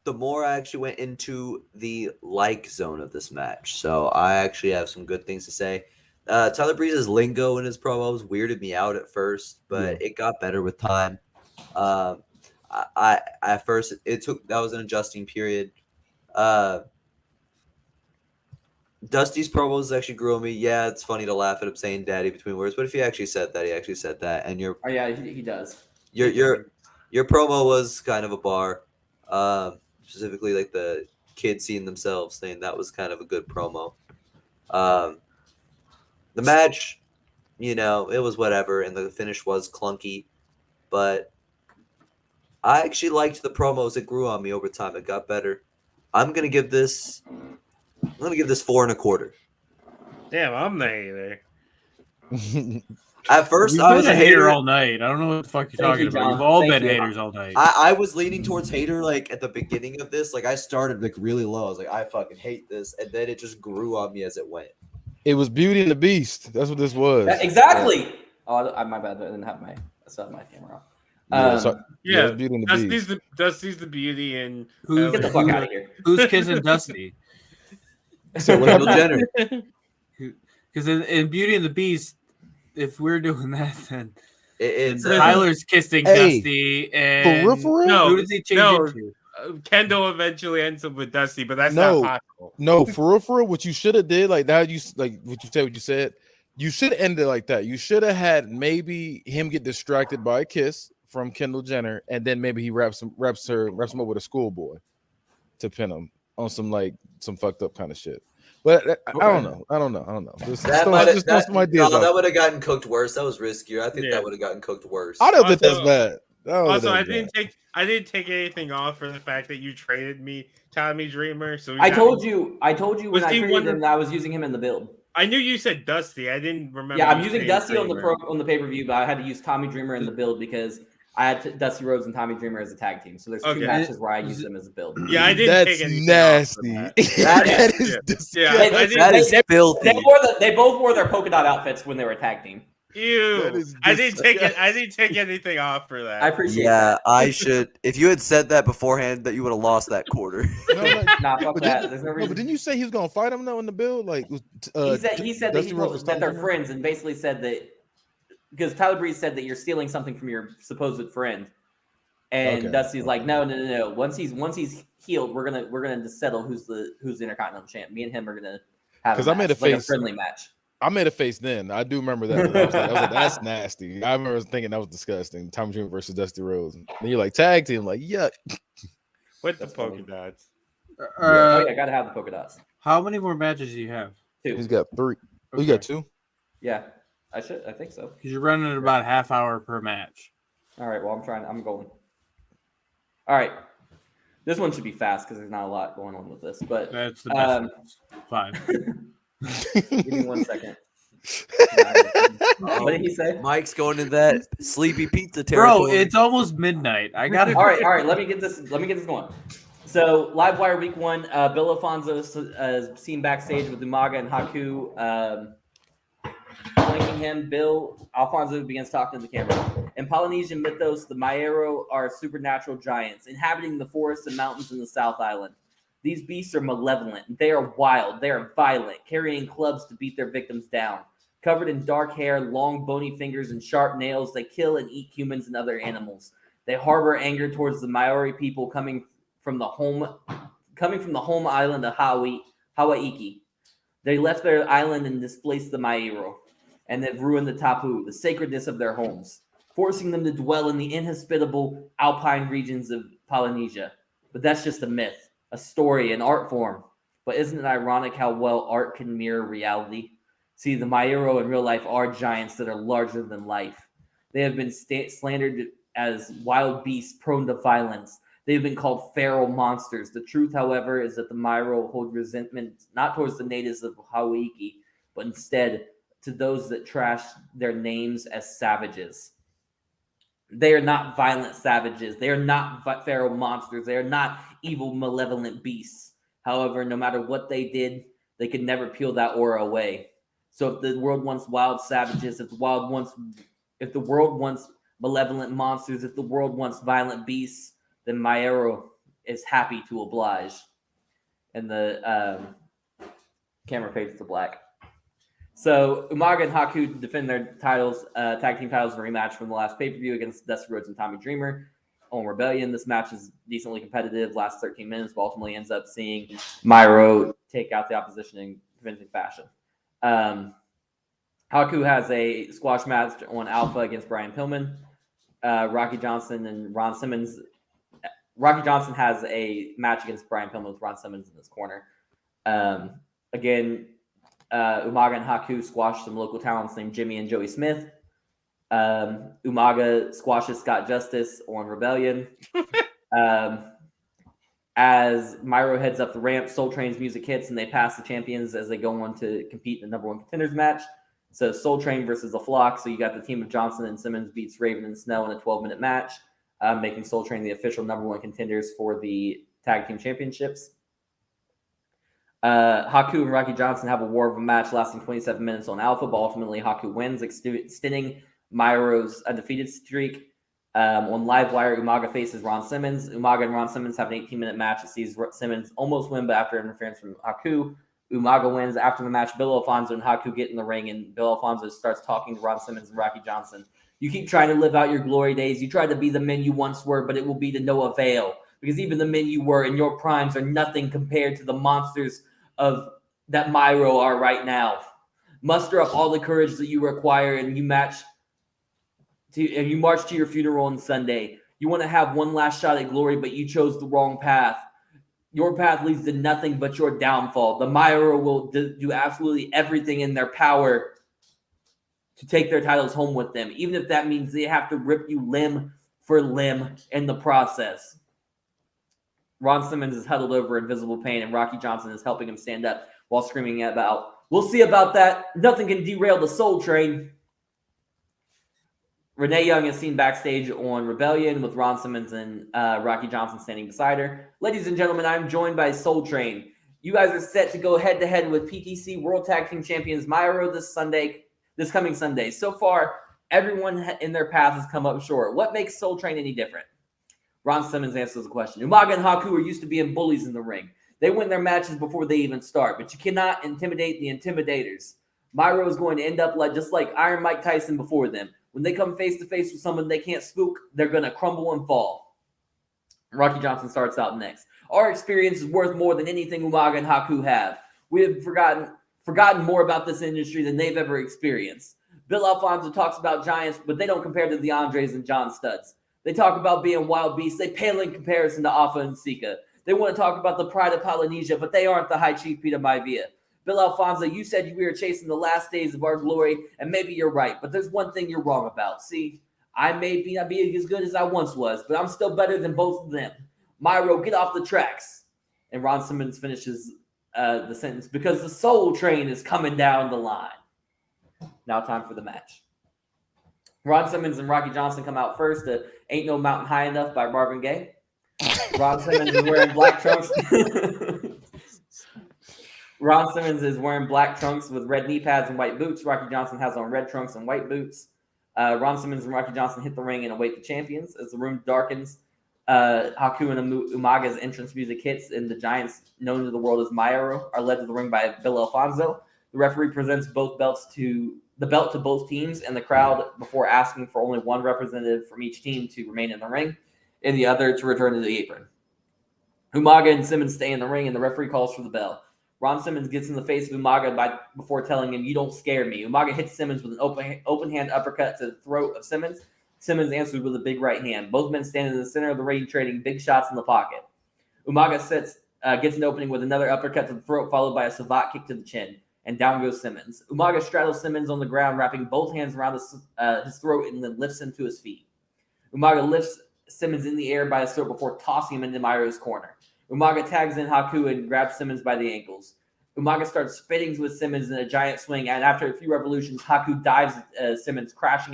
the more I actually went into the like zone of this match. So I actually have some good things to say. Tyler Breeze's lingo in his promos weirded me out at first, but it got better with time. I at first that was an adjusting period. Dusty's promos actually grew on me. Yeah, it's funny to laugh at him saying "daddy" between words, but if he actually said that, he actually said that. And Oh yeah, he does. your promo was kind of a bar, specifically like the kids seeing themselves, saying that was kind of a good promo. The match, it was whatever, and the finish was clunky, but I actually liked the promos. It grew on me over time. It got better. I'm gonna give this 4.25. Damn, I'm the hater. At first, You've I been was a a hater hater. all night. I don't know what the fuck you're Thank talking you, about. John. You've all Thank been you. haters all night. I was leaning towards hater like at the beginning of this. Like I started like really low. I was like, I fucking hate this, and then it just grew on me as it went. It was Beauty and the Beast. That's what this was. Yeah, exactly. Oh, my bad. I didn't have my camera off. Yeah, it's Beauty and the Beast. Dusty's the beauty, and Get the fuck out of here. Who's kissing Dusty? So what Kendall happened? Jenner. Because in Beauty and the Beast, if we're doing that, then It's Tyler's kissing Hey, Dusty, and for real? No, who does he change no. into? Kendall eventually ends up with Dusty, but that's No. not possible. No, for real, what you should have did, like that, what you said, you should have ended like that. You should have had maybe him get distracted by a kiss from Kendall Jenner, and then maybe he wraps him up with a schoolboy to pin him on some fucked up kind of shit. But I don't know. that would have gotten cooked worse. That was riskier. I think that would have gotten cooked worse. I don't think that's bad. I didn't take anything off for the fact that you traded me Tommy Dreamer. So I told you when I traded him that I was using him in the build. I knew you said Dusty. I didn't remember. Yeah, I'm using Dusty on the pay-per-view, but I had to use Tommy Dreamer in the build because I had Dusty Rhodes and Tommy Dreamer as a tag team. So there's two matches where I use them as a build. Yeah, I didn't take anything nasty. off That is disgusting. That is filthy. They both wore their polka dot outfits when they were a tag team. Ew! I didn't take anything off for that. I appreciate that. that. I should. If you had said that beforehand, that you would have lost that quarter. Nah, fuck that. There's no reason. But didn't you say he was gonna fight him though in the build? Like he said that they're friends, and basically said that because Tyler Breeze said that you're stealing something from your supposed friend, and Dusty's like, no. Once he's healed, we're gonna just settle who's the Intercontinental champ. Me and him are gonna have a friendly match. I made a face then. I do remember that. I was like, that's nasty. I remember thinking that was disgusting. Tommy Dreamer versus Dusty Rhodes. And then you're like tag team, like yuck. With the polka dots. I gotta have the polka dots. How many more matches do you have? 2. He's got 3. Oh, you got 2? Yeah, I think so. Because you're running at about a half hour per match. All right. Well, I'm going. All right. This one should be fast because there's not a lot going on with this, but that's the best. 5. Give me 1 second. What did he say? Mike's going to that sleepy pizza territory. Bro, it's almost midnight. I got it. All right. Let me get this going. So, Livewire Week 1, Bill Alfonso seen backstage with Umaga and Haku flanking him. Bill Alfonso begins talking to the camera. In Polynesian mythos, the Maero are supernatural giants inhabiting the forests and mountains in the South Island. These beasts are malevolent. They are wild. They are violent, carrying clubs to beat their victims down. Covered in dark hair, long bony fingers, and sharp nails, they kill and eat humans and other animals. They harbor anger towards the Maori people coming from the home island of Hawaii. They left their island and displaced the Maero, and they've ruined the tapu, the sacredness of their homes, forcing them to dwell in the inhospitable alpine regions of Polynesia. But that's just a myth. A story, an art form. But isn't it ironic how well art can mirror reality? See, the Maero in real life are giants that are larger than life. They have been slandered as wild beasts prone to violence. They've been called feral monsters. The truth, however, is that the Maero hold resentment not towards the natives of Hawaii, but instead to those that trash their names as savages. They are not violent savages. They are not feral monsters. They are not evil, malevolent beasts. However, no matter what they did, they could never peel that aura away. So if the world wants wild savages, if the world wants malevolent monsters, if the world wants violent beasts, then Maero is happy to oblige. And the camera fades to black. So Umaga and Haku defend their titles, tag team titles in a rematch from the last pay-per-view against Dusty Rhodes and Tommy Dreamer on Rebellion. This match is decently competitive, lasts 13 minutes, but ultimately ends up seeing Myro take out the opposition in convincing fashion. Haku has a squash match on Alpha against Brian Pillman. Rocky Johnson and Ron Simmons. Rocky Johnson has a match against Brian Pillman with Ron Simmons in his corner. Again, Umaga and Haku squashed some local talents named Jimmy and Joey Smith. Umaga squashes Scott Justice on Rebellion. As Myro heads up the ramp, Soul Train's music hits and they pass the champions as they go on to compete in the number one contenders match. So Soul Train versus the Flock. So you got the team of Johnson and Simmons beats Raven and Snow in a 12-minute match, making Soul Train the official number one contenders for the tag team championships. Haku and Rocky Johnson have a war of a match lasting 27 minutes on Alpha, but ultimately Haku wins, extending Myro's undefeated streak. On Livewire, Umaga faces Ron Simmons. Umaga and Ron Simmons have an 18-minute match that sees Simmons almost win, but after interference from Haku, Umaga wins. After the match, Bill Alfonso and Haku get in the ring, and Bill Alfonso starts talking to Ron Simmons and Rocky Johnson. You keep trying to live out your glory days. You tried to be the men you once were, but it will be to no avail, because even the men you were in your primes are nothing compared to the monsters of that Myro are right now. Muster up all the courage that you require, and you march to your funeral on Sunday. You want to have one last shot at glory, but you chose the wrong path. Your path leads to nothing but your downfall. The Myro will do absolutely everything in their power to take their titles home with them, even if that means they have to rip you limb for limb in the process. Ron Simmons is huddled over invisible pain, and Rocky Johnson is helping him stand up while screaming about, "We'll see about that. Nothing can derail the Soul Train." Renee Young is seen backstage on Rebellion with Ron Simmons and Rocky Johnson standing beside her. Ladies and gentlemen, I'm joined by Soul Train. You guys are set to go head-to-head with PTC World Tag Team Champions Myro this coming Sunday. So far, everyone in their path has come up short. What makes Soul Train any different? Ron Simmons answers the question. Umaga and Haku are used to being bullies in the ring. They win their matches before they even start, but you cannot intimidate the intimidators. Myro is going to end up just like Iron Mike Tyson before them. When they come face-to-face with someone they can't spook, they're going to crumble and fall. Rocky Johnson starts out next. Our experience is worth more than anything Umaga and Haku have. We have forgotten more about this industry than they've ever experienced. Bill Alfonso talks about giants, but they don't compare to the Andres and John Studs. They talk about being wild beasts. They pale in comparison to Alpha and Sika. They want to talk about the pride of Polynesia, but they aren't the High Chief Peter Maivia. Bill Alfonso, you said we were chasing the last days of our glory, and maybe you're right, but there's one thing you're wrong about. See, I may not be as good as I once was, but I'm still better than both of them. Myro, get off the tracks. And Ron Simmons finishes the sentence, because the Soul Train is coming down the line. Now time for the match. Ron Simmons and Rocky Johnson come out first to Ain't No Mountain High Enough by Marvin Gaye. Ron Simmons is wearing black trunks. Ron Simmons is wearing black trunks with red knee pads and white boots. Rocky Johnson has on red trunks and white boots. Ron Simmons and Rocky Johnson hit the ring and await the champions. As the room darkens, Haku and Umaga's entrance music hits, and the giants known to the world as Myro are led to the ring by Bill Alfonso. The referee presents the belt to both teams and the crowd before asking for only one representative from each team to remain in the ring and the other to return to the apron. Umaga and Simmons stay in the ring, and the referee calls for the bell. Ron Simmons gets in the face of Umaga before telling him, "You don't scare me." Umaga hits Simmons with an open hand uppercut to the throat of Simmons. Simmons answers with a big right hand. Both men stand in the center of the ring, trading big shots in the pocket. Umaga gets an opening with another uppercut to the throat, followed by a savate kick to the chin. And down goes Simmons. Umaga straddles Simmons on the ground, wrapping both hands around his throat, and then lifts him to his feet. Umaga lifts Simmons in the air by his throat before tossing him into Myro's corner. Umaga tags in Haku and grabs Simmons by the ankles. Umaga starts spitting with Simmons in a giant swing, and after a few revolutions, Haku dives Simmons, crashing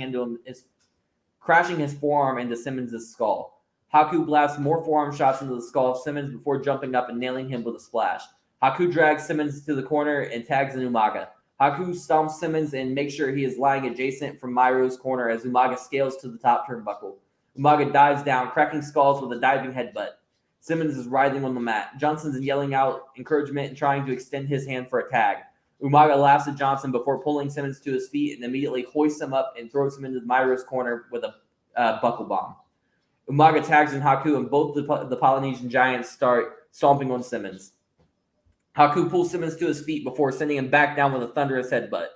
his forearm into Simmons' skull. Haku blasts more forearm shots into the skull of Simmons before jumping up and nailing him with a splash. Haku drags Simmons to the corner and tags in Umaga. Haku stomps Simmons and makes sure he is lying adjacent from Myro's corner as Umaga scales to the top turnbuckle. Umaga dives down, cracking skulls with a diving headbutt. Simmons is writhing on the mat. Johnson's yelling out encouragement and trying to extend his hand for a tag. Umaga laughs at Johnson before pulling Simmons to his feet and immediately hoists him up and throws him into the Myro's corner with a buckle bomb. Umaga tags in Haku, and both the Polynesian giants start stomping on Simmons. Haku pulls Simmons to his feet before sending him back down with a thunderous headbutt.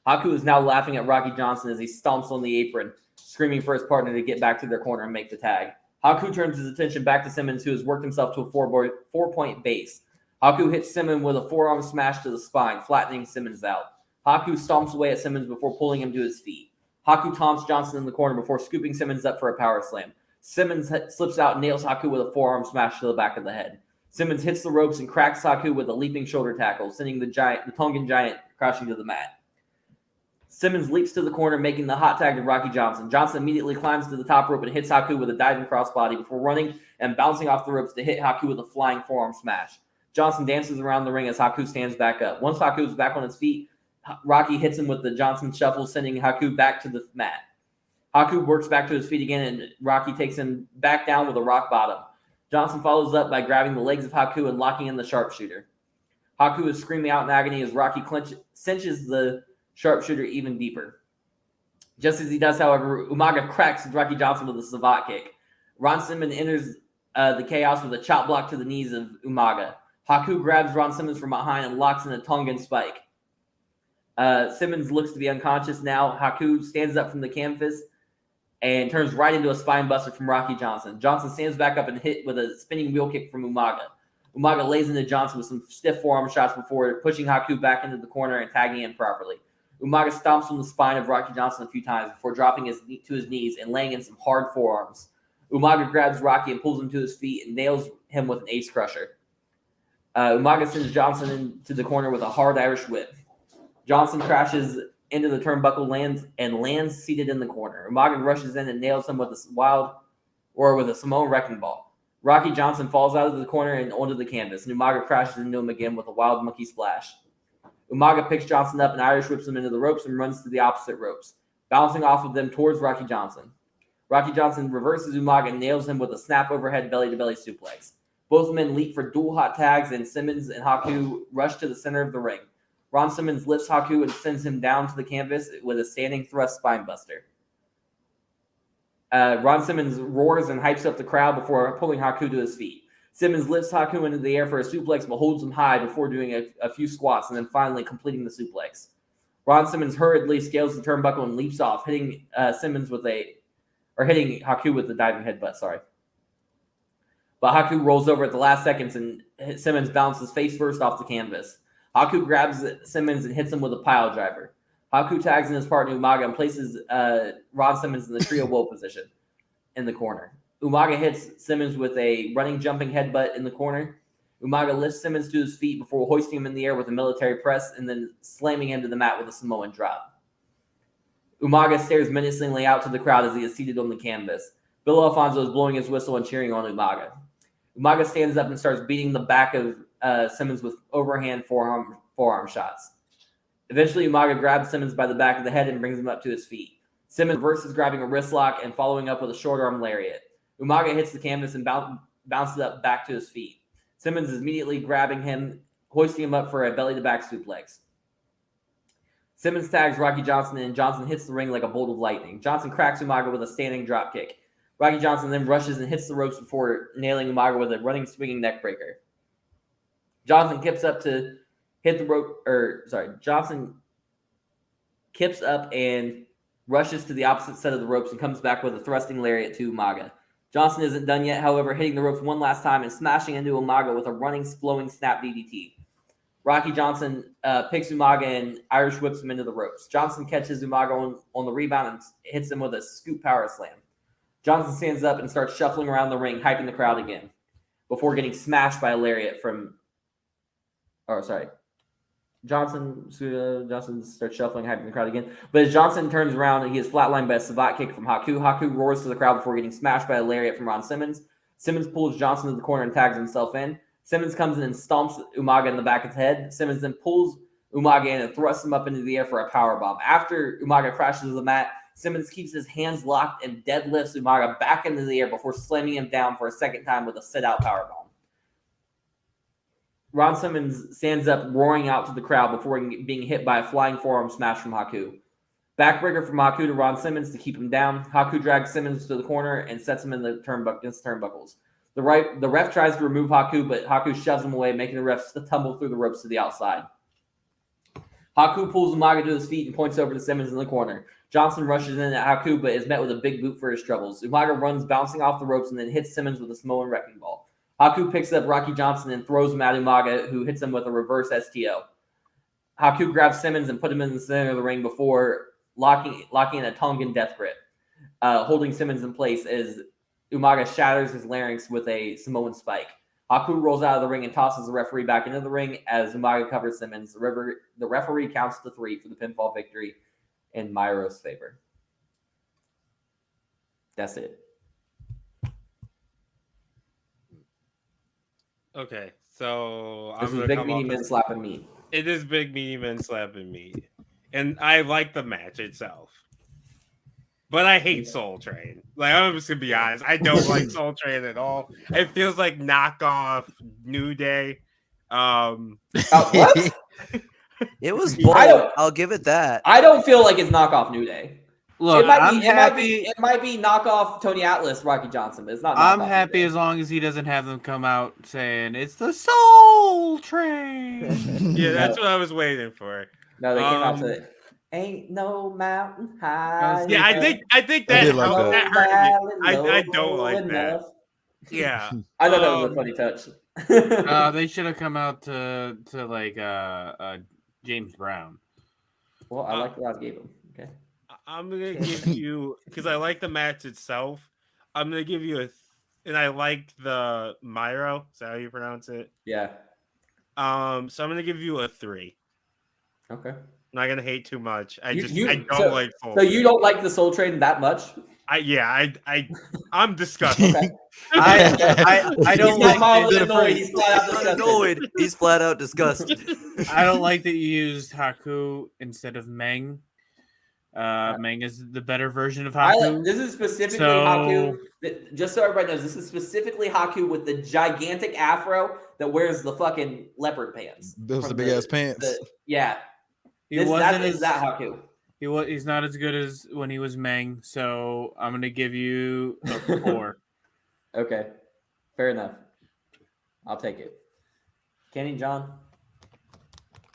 Haku is now laughing at Rocky Johnson as he stomps on the apron, screaming for his partner to get back to their corner and make the tag. Haku turns his attention back to Simmons, who has worked himself to a 4-point base. Haku hits Simmons with a forearm smash to the spine, flattening Simmons out. Haku stomps away at Simmons before pulling him to his feet. Haku taunts Johnson in the corner before scooping Simmons up for a power slam. Simmons slips out and nails Haku with a forearm smash to the back of the head. Simmons hits the ropes and cracks Haku with a leaping shoulder tackle, sending the Tongan giant crashing to the mat. Simmons leaps to the corner, making the hot tag to Rocky Johnson. Johnson immediately climbs to the top rope and hits Haku with a diving crossbody before running and bouncing off the ropes to hit Haku with a flying forearm smash. Johnson dances around the ring as Haku stands back up. Once Haku is back on his feet, Rocky hits him with the Johnson shuffle, sending Haku back to the mat. Haku works back to his feet again, and Rocky takes him back down with a rock bottom. Johnson follows up by grabbing the legs of Haku and locking in the sharpshooter. Haku is screaming out in agony as Rocky cinches the sharpshooter even deeper. Just as he does, however, Umaga cracks Rocky Johnson with a savate kick. Ron Simmons enters the chaos with a chop block to the knees of Umaga. Haku grabs Ron Simmons from behind and locks in a Tongan spike. Simmons looks to be unconscious now. Haku stands up from the canvas and turns right into a spine buster from Rocky Johnson. Johnson stands back up and hit with a spinning wheel kick from Umaga. Umaga lays into Johnson with some stiff forearm shots before pushing Haku back into the corner and tagging in properly. Umaga stomps on the spine of Rocky Johnson a few times before dropping to his knees and laying in some hard forearms. Umaga grabs Rocky and pulls him to his feet and nails him with an ace crusher. Umaga sends Johnson into the corner with a hard Irish whip. Johnson crashes into the turnbuckle, lands seated in the corner. Umaga rushes in and nails him with a Samoan wrecking ball. Rocky Johnson falls out of the corner and onto the canvas, and Umaga crashes into him again with a wild monkey splash. Umaga picks Johnson up and Irish whips him into the ropes and runs to the opposite ropes, bouncing off of them towards Rocky Johnson. Rocky Johnson reverses Umaga and nails him with a snap overhead belly-to-belly suplex. Both men leap for dual hot tags, and Simmons and Haku rush to the center of the ring. Ron Simmons lifts Haku and sends him down to the canvas with a standing thrust spine buster. Ron Simmons roars and hypes up the crowd before pulling Haku to his feet. Simmons lifts Haku into the air for a suplex but holds him high before doing a few squats and then finally completing the suplex. Ron Simmons hurriedly scales the turnbuckle and leaps off, hitting Haku with the diving headbutt. But Haku rolls over at the last seconds and Simmons bounces face first off the canvas. Haku grabs Simmons and hits him with a pile driver. Haku tags in his partner Umaga and places Ron Simmons in the trio woe position in the corner. Umaga hits Simmons with a running jumping headbutt in the corner. Umaga lifts Simmons to his feet before hoisting him in the air with a military press and then slamming him to the mat with a Samoan drop. Umaga stares menacingly out to the crowd as he is seated on the canvas. Bill Alfonso is blowing his whistle and cheering on Umaga. Umaga stands up and starts beating the back of Simmons with overhand forearm shots. Eventually, Umaga grabs Simmons by the back of the head and brings him up to his feet. Simmons reverses, grabbing a wrist lock and following up with a short arm lariat. Umaga hits the canvas and bounces up back to his feet. Simmons is immediately grabbing him, hoisting him up for a belly-to-back suplex. Simmons tags Rocky Johnson and Johnson hits the ring like a bolt of lightning. Johnson cracks Umaga with a standing drop kick. Rocky Johnson then rushes and hits the ropes before nailing Umaga with a running swinging neck breaker. Johnson kips up to hit the rope, Johnson kips up and rushes to the opposite set of the ropes and comes back with a thrusting lariat to Umaga. Johnson isn't done yet, however, hitting the ropes one last time and smashing into Umaga with a running, flowing snap DDT. Rocky Johnson picks Umaga and Irish whips him into the ropes. Johnson catches Umaga on the rebound and hits him with a scoop power slam. Johnson stands up and starts shuffling around the ring, hyping the crowd again, before getting smashed by a lariat from... Johnson starts shuffling, hyping the crowd again. But as Johnson turns around, he is flatlined by a savate kick from Haku. Haku roars to the crowd before getting smashed by a lariat from Ron Simmons. Simmons pulls Johnson to the corner and tags himself in. Simmons comes in and stomps Umaga in the back of his head. Simmons then pulls Umaga in and thrusts him up into the air for a powerbomb. After Umaga crashes to the mat, Simmons keeps his hands locked and deadlifts Umaga back into the air before slamming him down for a second time with a sit-out powerbomb. Ron Simmons stands up, roaring out to the crowd before being hit by a flying forearm smash from Haku. Backbreaker from Haku to Ron Simmons to keep him down. Haku drags Simmons to the corner and sets him in the turnbuckles. The ref tries to remove Haku, but Haku shoves him away, making the ref tumble through the ropes to the outside. Haku pulls Umaga to his feet and points over to Simmons in the corner. Johnson rushes in at Haku, but is met with a big boot for his troubles. Umaga runs, bouncing off the ropes, and then hits Simmons with a Samoan wrecking ball. Haku picks up Rocky Johnson and throws him at Umaga, who hits him with a reverse STO. Haku grabs Simmons and put him in the center of the ring before locking in a Tongan death grip, holding Simmons in place as Umaga shatters his larynx with a Samoan spike. Haku rolls out of the ring and tosses the referee back into the ring as Umaga covers Simmons. The referee counts to 3 for the pinfall victory in Myro's favor. That's it. Okay, so This is big meaty men slapping meat. It is big meaty men slapping meat, and I like the match itself. But I hate Soul Train. Like, I'm just gonna be honest, I don't like Soul Train at all. It feels like knockoff New Day. What? It was bold. I'll give it that. I don't feel like it's knockoff New Day. Look, it might be knockoff Tony Atlas, Rocky Johnson, but it's not. I'm happy as long as he doesn't have them come out saying it's the Soul Train. Yeah, that's what I was waiting for. No, they came out to "Ain't No Mountain High." Yeah, I think that like that hurt me. I don't like that. Yeah, I thought that was a funny touch. They should have come out to like James Brown. Well, I like what I gave him. Okay. I'm gonna give you, because I like the match itself. I'm gonna give you and I like the Myro. Is that how you pronounce it? Yeah. So I'm gonna give you a 3. Okay. I'm not gonna hate too much. I don't like Soul. So you don't like the Soul Train that much? I'm disgusted. Okay. I don't like He's flat out disgusted. He's flat out disgusted. I don't like that you used Haku instead of Meng. Meng is the better version of Haku. This is specifically Haku. Just so everybody knows, this is specifically Haku with the gigantic afro that wears the fucking leopard pants. Those are big ass pants. Yeah. That Haku. He's not as good as when he was Meng, so I'm gonna give you a 4. Okay, fair enough. I'll take it. Kenny, John.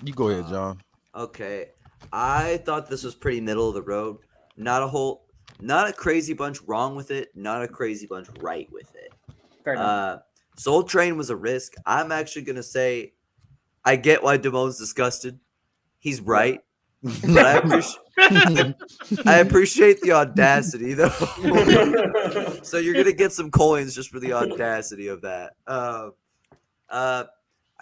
You go ahead, John. Okay. I thought this was pretty middle of the road. Not a crazy bunch wrong with it. Not a crazy bunch right with it. Fair enough. Soul Train was a risk. I'm actually going to say I get why Damone's disgusted. He's right. But I appreciate the audacity, though. So you're going to get some coins just for the audacity of that. I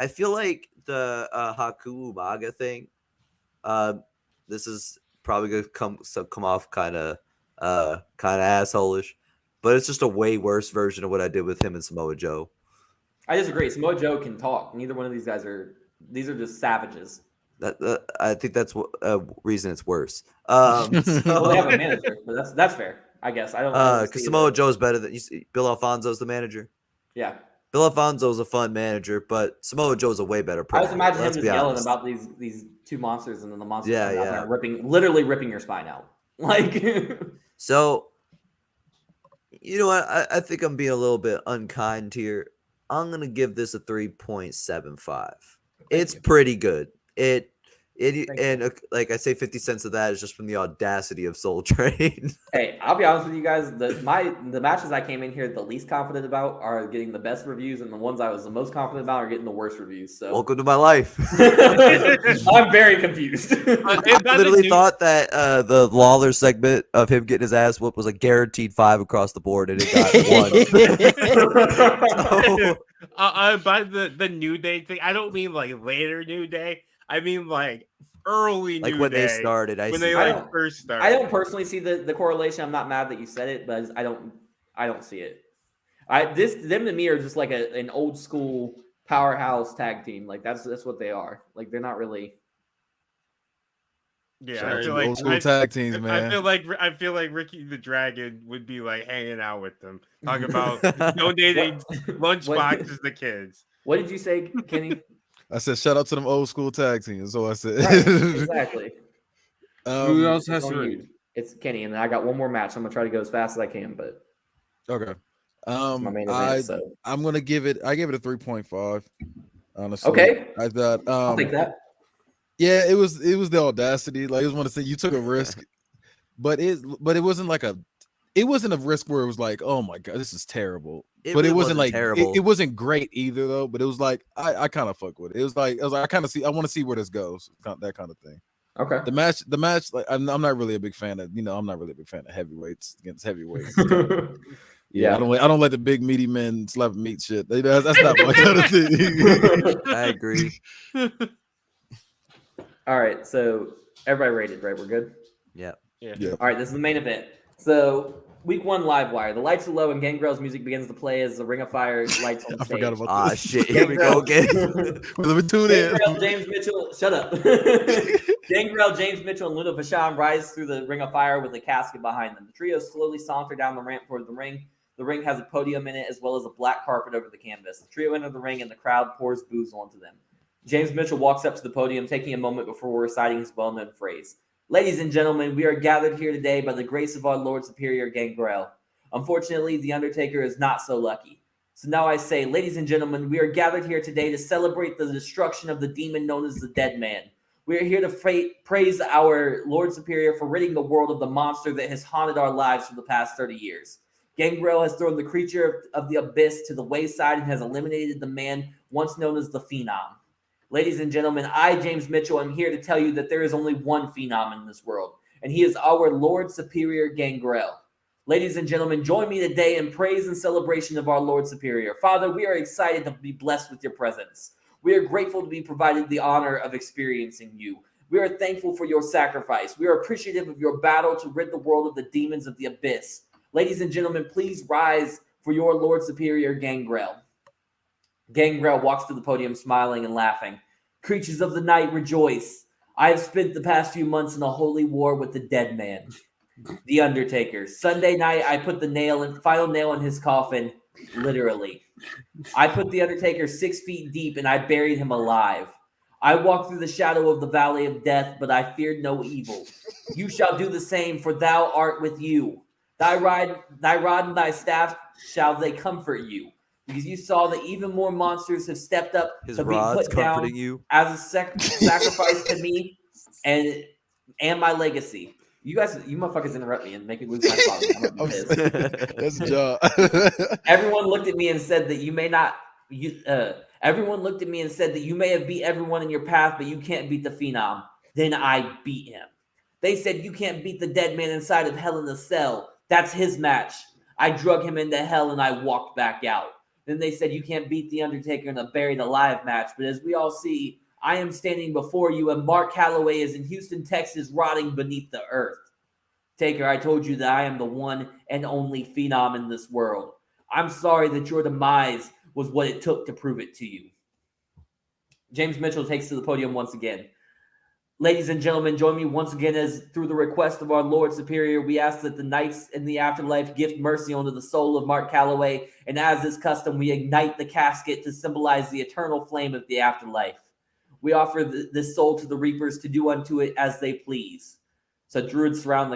feel like the Haku Umaga thing, this is probably going to come off kind of assholeish, but it's just a way worse version of what I did with him and Samoa Joe. I disagree. Samoa Joe can talk. Neither one of these guys are. These are just savages. I think that's a reason it's worse. Well, they have a manager, but that's fair. I guess I don't. Because Samoa Joe is better than Bill Alfonso's the manager. Yeah. Bill Alfonso's a fun manager, but Samoa Joe's a way better player. I person. just imagine him just yelling about these two monsters, and then the monsters out there literally ripping your spine out. Like, so, you know what? I think I'm being a little bit unkind here. I'm gonna give this a 3.75. It's pretty good. Like I say, 50 cents of that is just from the audacity of Soul Train. Hey, I'll be honest with you guys. The matches I came in here the least confident about are getting the best reviews, and the ones I was the most confident about are getting the worst reviews. So welcome to my life. I'm very confused. I literally thought that the Lawler segment of him getting his ass whooped was a guaranteed 5 across the board, and it got 1. By the New Day thing, I don't mean like later New Day. I mean like early New Day. Like when they started. First started. I don't personally see the correlation. I'm not mad that you said it, but I don't see it. Them to me are just like an old school powerhouse tag team. Like that's what they are. Like they're not really. Yeah, I feel like old school tag teams, man. I feel like Ricky the Dragon would be like hanging out with them, talking about donating lunch boxes to kids. What did you say, Kenny? I said shout out to them old school tag teams. So I said. Right, exactly. Who else has It's to on read? you. It's Kenny, and I got one more match. I'm gonna try to go as fast as I can, but Okay. it's my main event. So I'm gonna give it. I gave it a 3.5. Honestly, okay, I thought. I'll take that. Yeah, it was the audacity. Like, I just want to say you took a risk, but it wasn't like it wasn't a risk where it was like, oh my god, this is terrible. It But really it wasn't like terrible. it wasn't great either though. But it was like I kind of fuck with it. It was like I kind of see. I want to see where this goes. That kind of thing. Okay. The match. Like I'm not really a big fan of. I'm not really a big fan of heavyweights against heavyweights. Yeah, I don't let the big meaty men slap meat shit. That's not my kind of thing. I agree. All right, so everybody rated, right? We're good. Yeah. Yeah. All right, this is the main event. So week 1 live wire. The lights are low and Gangrel's music begins to play as the Ring of Fire lights on the I stage. forgot about this. Shit, here we go again. Let me tune in. Gangrel, James Mitchell, shut up. Gangrel, James Mitchell, and Luda Vachon rise through the Ring of Fire with a casket behind them. The trio slowly saunter down the ramp toward the ring. The ring has a podium in it as well as a black carpet over the canvas. The trio enter the ring and the crowd pours booze onto them. James Mitchell walks up to the podium, taking a moment before reciting his well-known phrase. Ladies and gentlemen, we are gathered here today by the grace of our Lord Superior Gangrel. Unfortunately, the Undertaker is not so lucky. So now I say, ladies and gentlemen, we are gathered here today to celebrate the destruction of the demon known as the Dead Man. We are here to praise our Lord Superior for ridding the world of the monster that has haunted our lives for the past 30 years. Gangrel has thrown the creature of the abyss to the wayside and has eliminated the man once known as the Phenom. Ladies and gentlemen, I, James Mitchell, am here to tell you that there is only one Phenom in this world, and he is our Lord Superior Gangrel. Ladies and gentlemen, join me today in praise and celebration of our Lord Superior. Father, we are excited to be blessed with your presence. We are grateful to be provided the honor of experiencing you. We are thankful for your sacrifice. We are appreciative of your battle to rid the world of the demons of the abyss. Ladies and gentlemen, please rise for your Lord Superior Gangrel. Gangrel walks to the podium smiling and laughing. Creatures of the night, rejoice. I have spent the past few months in a holy war with the dead man, the Undertaker. Sunday night, I put the final nail in his coffin, literally. I put the Undertaker 6 feet deep and I buried him alive. I walked through the shadow of the valley of death, but I feared no evil. You shall do the same, for thou art with you. Thy rod and thy staff shall they comfort you. Because you saw that even more monsters have stepped up His to be rod's put down comforting you. as a sacrifice to me and my legacy. You motherfuckers interrupt me and make me lose my thought. That's a job. Everyone looked at me and said that you may not. Everyone looked at me and said that you may have beat everyone in your path, but you can't beat the Phenom. Then I beat him. They said you can't beat the dead man inside of Hell in a Cell. That's his match. I drug him into hell and I walked back out. Then they said you can't beat the Undertaker in a buried alive match. But as we all see, I am standing before you and Mark Calloway is in Houston, Texas, rotting beneath the earth. Taker, I told you that I am the one and only Phenom in this world. I'm sorry that your demise was what it took to prove it to you. James Mitchell takes to the podium once again. Ladies and gentlemen, join me once again as through the request of our Lord Superior, we ask that the knights in the afterlife gift mercy onto the soul of Mark Calloway, and as is custom, we ignite the casket to symbolize the eternal flame of the afterlife. We offer this soul to the reapers to do unto it as they please. So druids start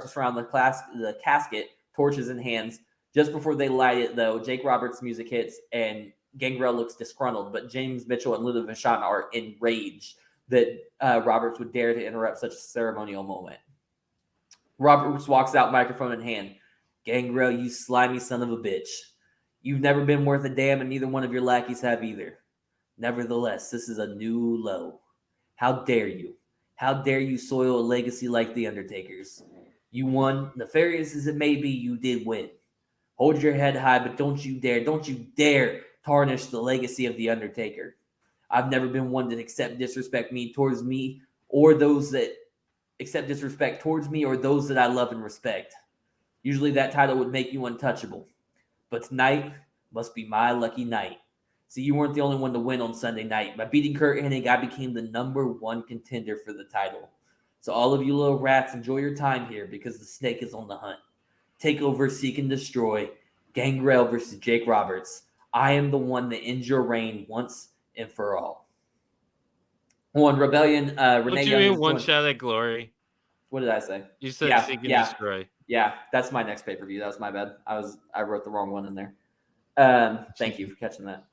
to surround the casket, torches in hands. Just before they light it, though, Jake Roberts' music hits, and Gangrel looks disgruntled, but James Mitchell and Luda Vachon are enraged that Roberts would dare to interrupt such a ceremonial moment. Roberts walks out, microphone in hand. Gangrel, you slimy son of a bitch. You've never been worth a damn, and neither one of your lackeys have either. Nevertheless, this is a new low. How dare you? How dare you soil a legacy like The Undertaker's? You won, nefarious as it may be, you did win. Hold your head high, but don't you dare tarnish the legacy of The Undertaker. I've never been one to accept disrespect towards me or those that I love and respect. Usually that title would make you untouchable. But tonight must be my lucky night. See, you weren't the only one to win on Sunday night. By beating Kurt Hennig, I became the #1 contender for the title. So all of you little rats, enjoy your time here because the snake is on the hunt. Takeover, seek and destroy. Gangrel versus Jake Roberts. I am the one that ends your reign once and for all. On Rebellion, What Renee do Young you is mean one joined. shot at glory? What did I say? You said Yeah, Seek and yeah. Destroy. Yeah, that's my next pay-per-view. That was my bad. I wrote the wrong one in there. Thank you for catching that.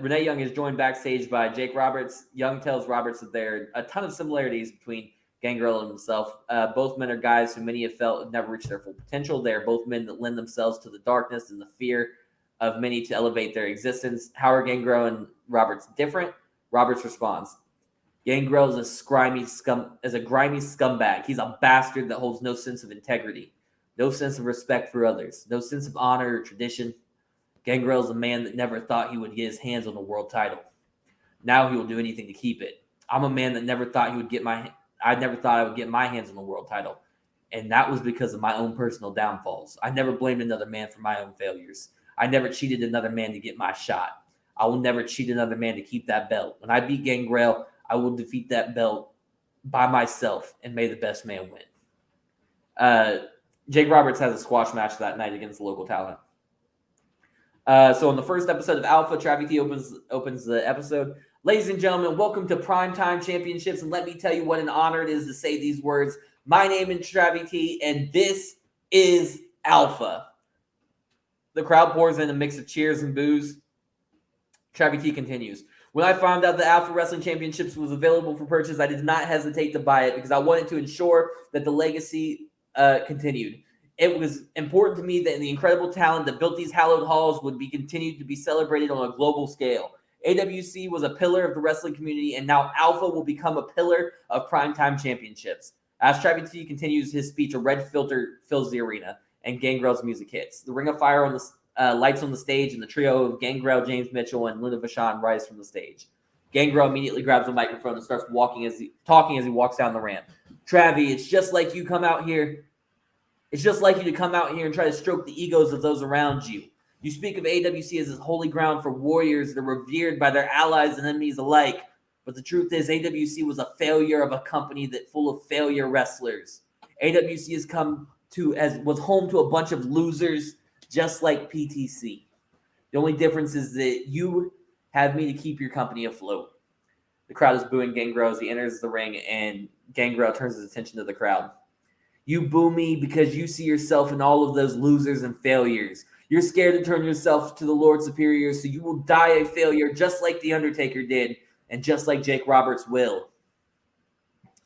Renee Young is joined backstage by Jake Roberts. Young tells Roberts that there are a ton of similarities between Gangrel and himself. Both men are guys who many have felt have never reached their full potential. They are both men that lend themselves to the darkness and the fear of many to elevate their existence. How are Gangrel and Roberts different? Roberts responds, Gangrel is a grimy scumbag. He's a bastard that holds no sense of integrity, no sense of respect for others, no sense of honor or tradition. Gangrel is a man that never thought he would get his hands on the world title. Now he will do anything to keep it. I'm a man that never thought I never thought I would get my hands on the world title. And that was because of my own personal downfalls. I never blamed another man for my own failures. I never cheated another man to get my shot. I will never cheat another man to keep that belt. When I beat Gangrel, I will defeat that belt by myself, and may the best man win. Jake Roberts has a squash match that night against local talent. So on the first episode of Alpha, Travvy T opens the episode. Ladies and gentlemen, welcome to Primetime Championships, and let me tell you what an honor it is to say these words. My name is Travvy T, and this is Alpha. The crowd pours in a mix of cheers and boos. Travvy T continues. When I found out that Alpha Wrestling Championships was available for purchase, I did not hesitate to buy it because I wanted to ensure that the legacy continued. It was important to me that the incredible talent that built these hallowed halls would be continued to be celebrated on a global scale. AWC was a pillar of the wrestling community, and now Alpha will become a pillar of Primetime Championships. As Travvy T continues his speech, a red filter fills the arena, and Gangrel's music hits. The Ring of Fire on the lights on the stage, and the trio of Gangrel, James Mitchell, and Luna Vachon rise from the stage. Gangrel immediately grabs the microphone and starts talking as he walks down the ramp. Travvy, it's just like you come out here. It's just like you to come out here and try to stroke the egos of those around you. You speak of AWC as this holy ground for warriors that are revered by their allies and enemies alike. But the truth is, AWC was a failure of a company that full of failure wrestlers. AWC was home to a bunch of losers, just like PTC. The only difference is that you have me to keep your company afloat. The crowd is booing Gangrel as he enters the ring, and Gangrel turns his attention to the crowd. You boo me because you see yourself in all of those losers and failures. You're scared to turn yourself to the Lord Superior, so you will die a failure just like The Undertaker did, and just like Jake Roberts will.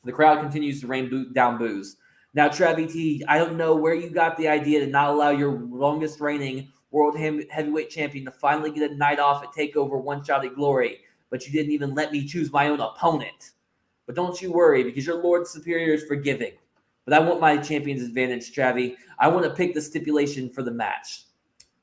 The crowd continues to rain down boos. Now, Travvy T, I don't know where you got the idea to not allow your longest reigning world heavyweight champion to finally get a night off at TakeOver One Shot at Glory, but you didn't even let me choose my own opponent. But don't you worry, because your Lord Superior is forgiving. But I want my champion's advantage, Travvy. I want to pick the stipulation for the match.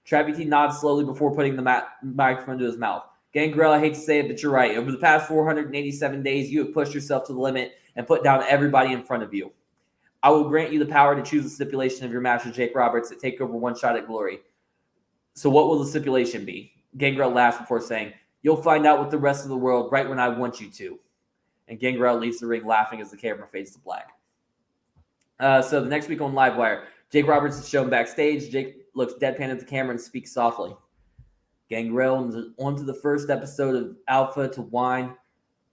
Travvy T nods slowly before putting the microphone to his mouth. Gangrel, I hate to say it, but you're right. Over the past 487 days, you have pushed yourself to the limit and put down everybody in front of you. I will grant you the power to choose the stipulation of your match with Jake Roberts at TakeOver One Shot at Glory. So what will the stipulation be? Gangrel laughs before saying, you'll find out with the rest of the world right when I want you to. And Gangrel leaves the ring laughing as the camera fades to black. So the next week on Livewire, Jake Roberts is shown backstage. Jake looks deadpan at the camera and speaks softly. Gangrel onto the first episode of Alpha to whine.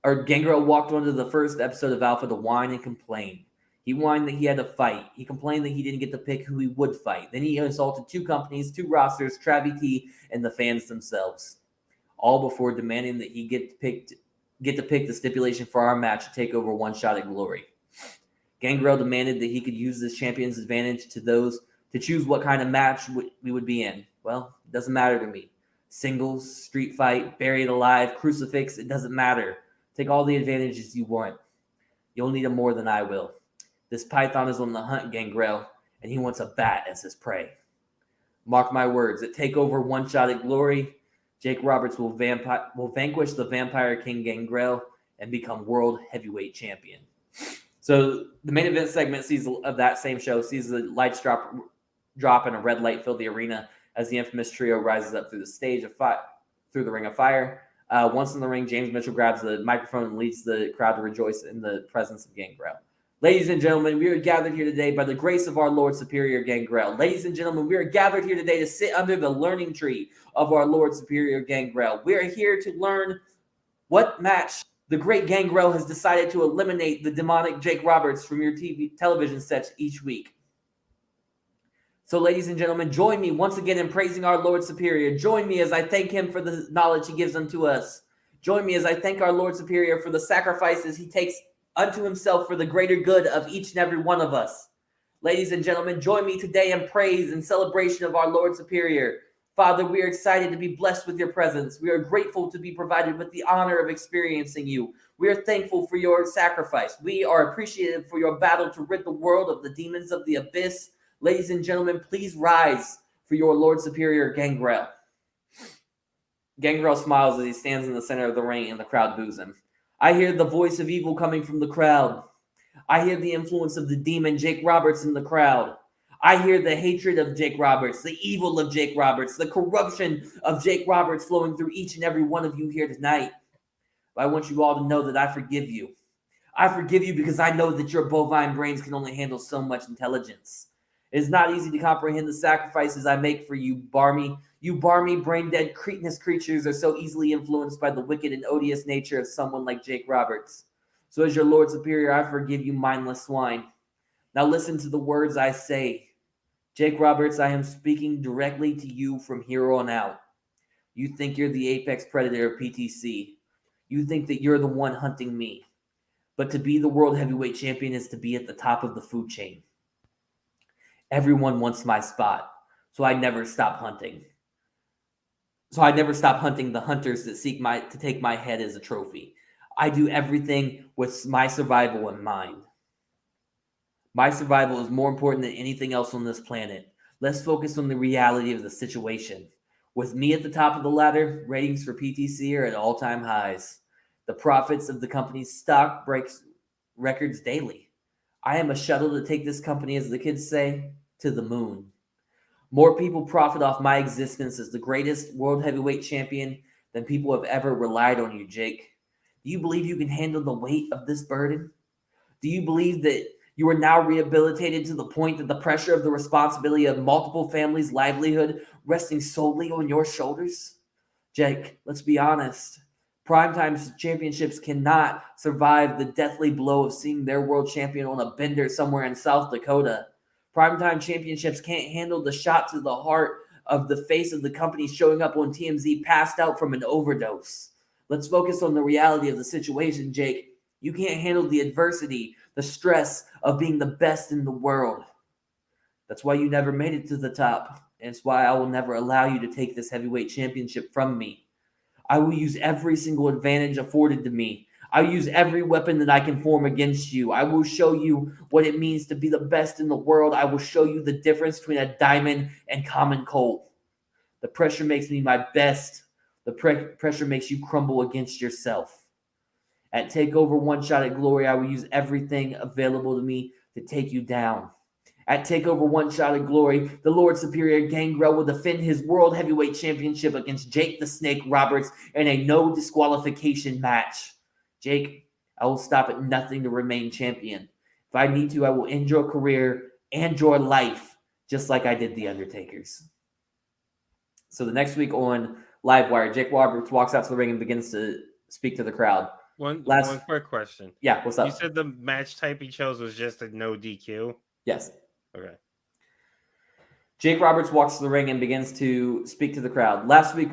Or Gangrel walked onto the first episode of Alpha to whine and complain. He whined that he had to fight. He complained that he didn't get to pick who he would fight. Then he insulted two companies, two rosters, Travvy T, and the fans themselves. All before demanding that he get to pick the stipulation for our match to take over One Shot at Glory. Gangrel demanded that he could use this champion's advantage to choose what kind of match we would be in. Well, it doesn't matter to me. Singles, street fight, buried alive, crucifix, it doesn't matter. Take all the advantages you want. You'll need them more than I will. This python is on the hunt, Gangrel, and he wants a bat as his prey. Mark my words, at TakeOver One Shot at Glory, Jake Roberts will vanquish the Vampire King Gangrel and become World Heavyweight Champion. So the main event segment of that same show sees the lights drop and a red light fill the arena as the infamous trio rises up through the Ring of Fire. Once in the ring, James Mitchell grabs the microphone and leads the crowd to rejoice in the presence of Gangrel. Ladies and gentlemen, we are gathered here today by the grace of our Lord Superior Gangrel. Ladies and gentlemen, we are gathered here today to sit under the learning tree of our Lord Superior Gangrel. We are here to learn What match? The great Gangrel has decided to eliminate the demonic Jake Roberts from your television sets each week. So, ladies and gentlemen, join me once again in praising our Lord Superior. Join me as I thank him for the knowledge he gives unto us. Join me as I thank our Lord Superior for the sacrifices he takes unto himself for the greater good of each and every one of us. Ladies and gentlemen, join me today in praise and celebration of our Lord Superior. Father, we are excited to be blessed with your presence. We are grateful to be provided with the honor of experiencing you. We are thankful for your sacrifice. We are appreciative for your battle to rid the world of the demons of the abyss. Ladies and gentlemen, please rise for your Lord Superior, Gangrel. Gangrel smiles as he stands in the center of the ring and the crowd boos him. I hear the voice of evil coming from the crowd. I hear the influence of the demon Jake Roberts in the crowd. I hear the hatred of Jake Roberts, the evil of Jake Roberts, the corruption of Jake Roberts flowing through each and every one of you here tonight. But I want you all to know that I forgive you. I forgive you because I know that your bovine brains can only handle so much intelligence. It is not easy to comprehend the sacrifices I make for you, barmy. You barmy, brain-dead, cretinous creatures are so easily influenced by the wicked and odious nature of someone like Jake Roberts. So as your Lord Superior, I forgive you, mindless swine. Now listen to the words I say. Jake Roberts, I am speaking directly to you from here on out. You think you're the apex predator of PTC. You think that you're the one hunting me. But to be the world heavyweight champion is to be at the top of the food chain. Everyone wants my spot, so I never stop hunting. So I never stop hunting the hunters that seek to take my head as a trophy. I do everything with my survival in mind. My survival is more important than anything else on this planet. Let's focus on the reality of the situation. With me at the top of the ladder, ratings for PTC are at all-time highs. The profits of the company's stock breaks records daily. I am a shuttle to take this company, as the kids say, to the moon. More people profit off my existence as the greatest world heavyweight champion than people have ever relied on you, Jake. Do you believe you can handle the weight of this burden? Do you believe that you are now rehabilitated to the point that the pressure of the responsibility of multiple families' livelihood resting solely on your shoulders? Jake, let's be honest. Primetime championships cannot survive the deathly blow of seeing their world champion on a bender somewhere in South Dakota. Primetime championships can't handle the shot to the heart of the face of the company showing up on TMZ passed out from an overdose. Let's focus on the reality of the situation, Jake. You can't handle the adversity, the stress of being the best in the world. That's why you never made it to the top. And it's why I will never allow you to take this heavyweight championship from me. I will use every single advantage afforded to me. I will use every weapon that I can form against you. I will show you what it means to be the best in the world. I will show you the difference between a diamond and common coal. The pressure makes me my best. The pressure makes you crumble against yourself. At Takeover One Shot at Glory, I will use everything available to me to take you down. At Takeover One Shot at Glory, the Lord Superior Gangrel will defend his World Heavyweight Championship against Jake the Snake Roberts in a no disqualification match. Jake, I will stop at nothing to remain champion. If I need to, I will end your career and your life, just like I did the Undertaker's. So the next week on Livewire, Jake Roberts walks out to the ring and begins to speak to the crowd. One quick question. Yeah, what's up? You said the match type he chose was just a no DQ? Yes. Okay. Jake Roberts walks to the ring and begins to speak to the crowd. Last week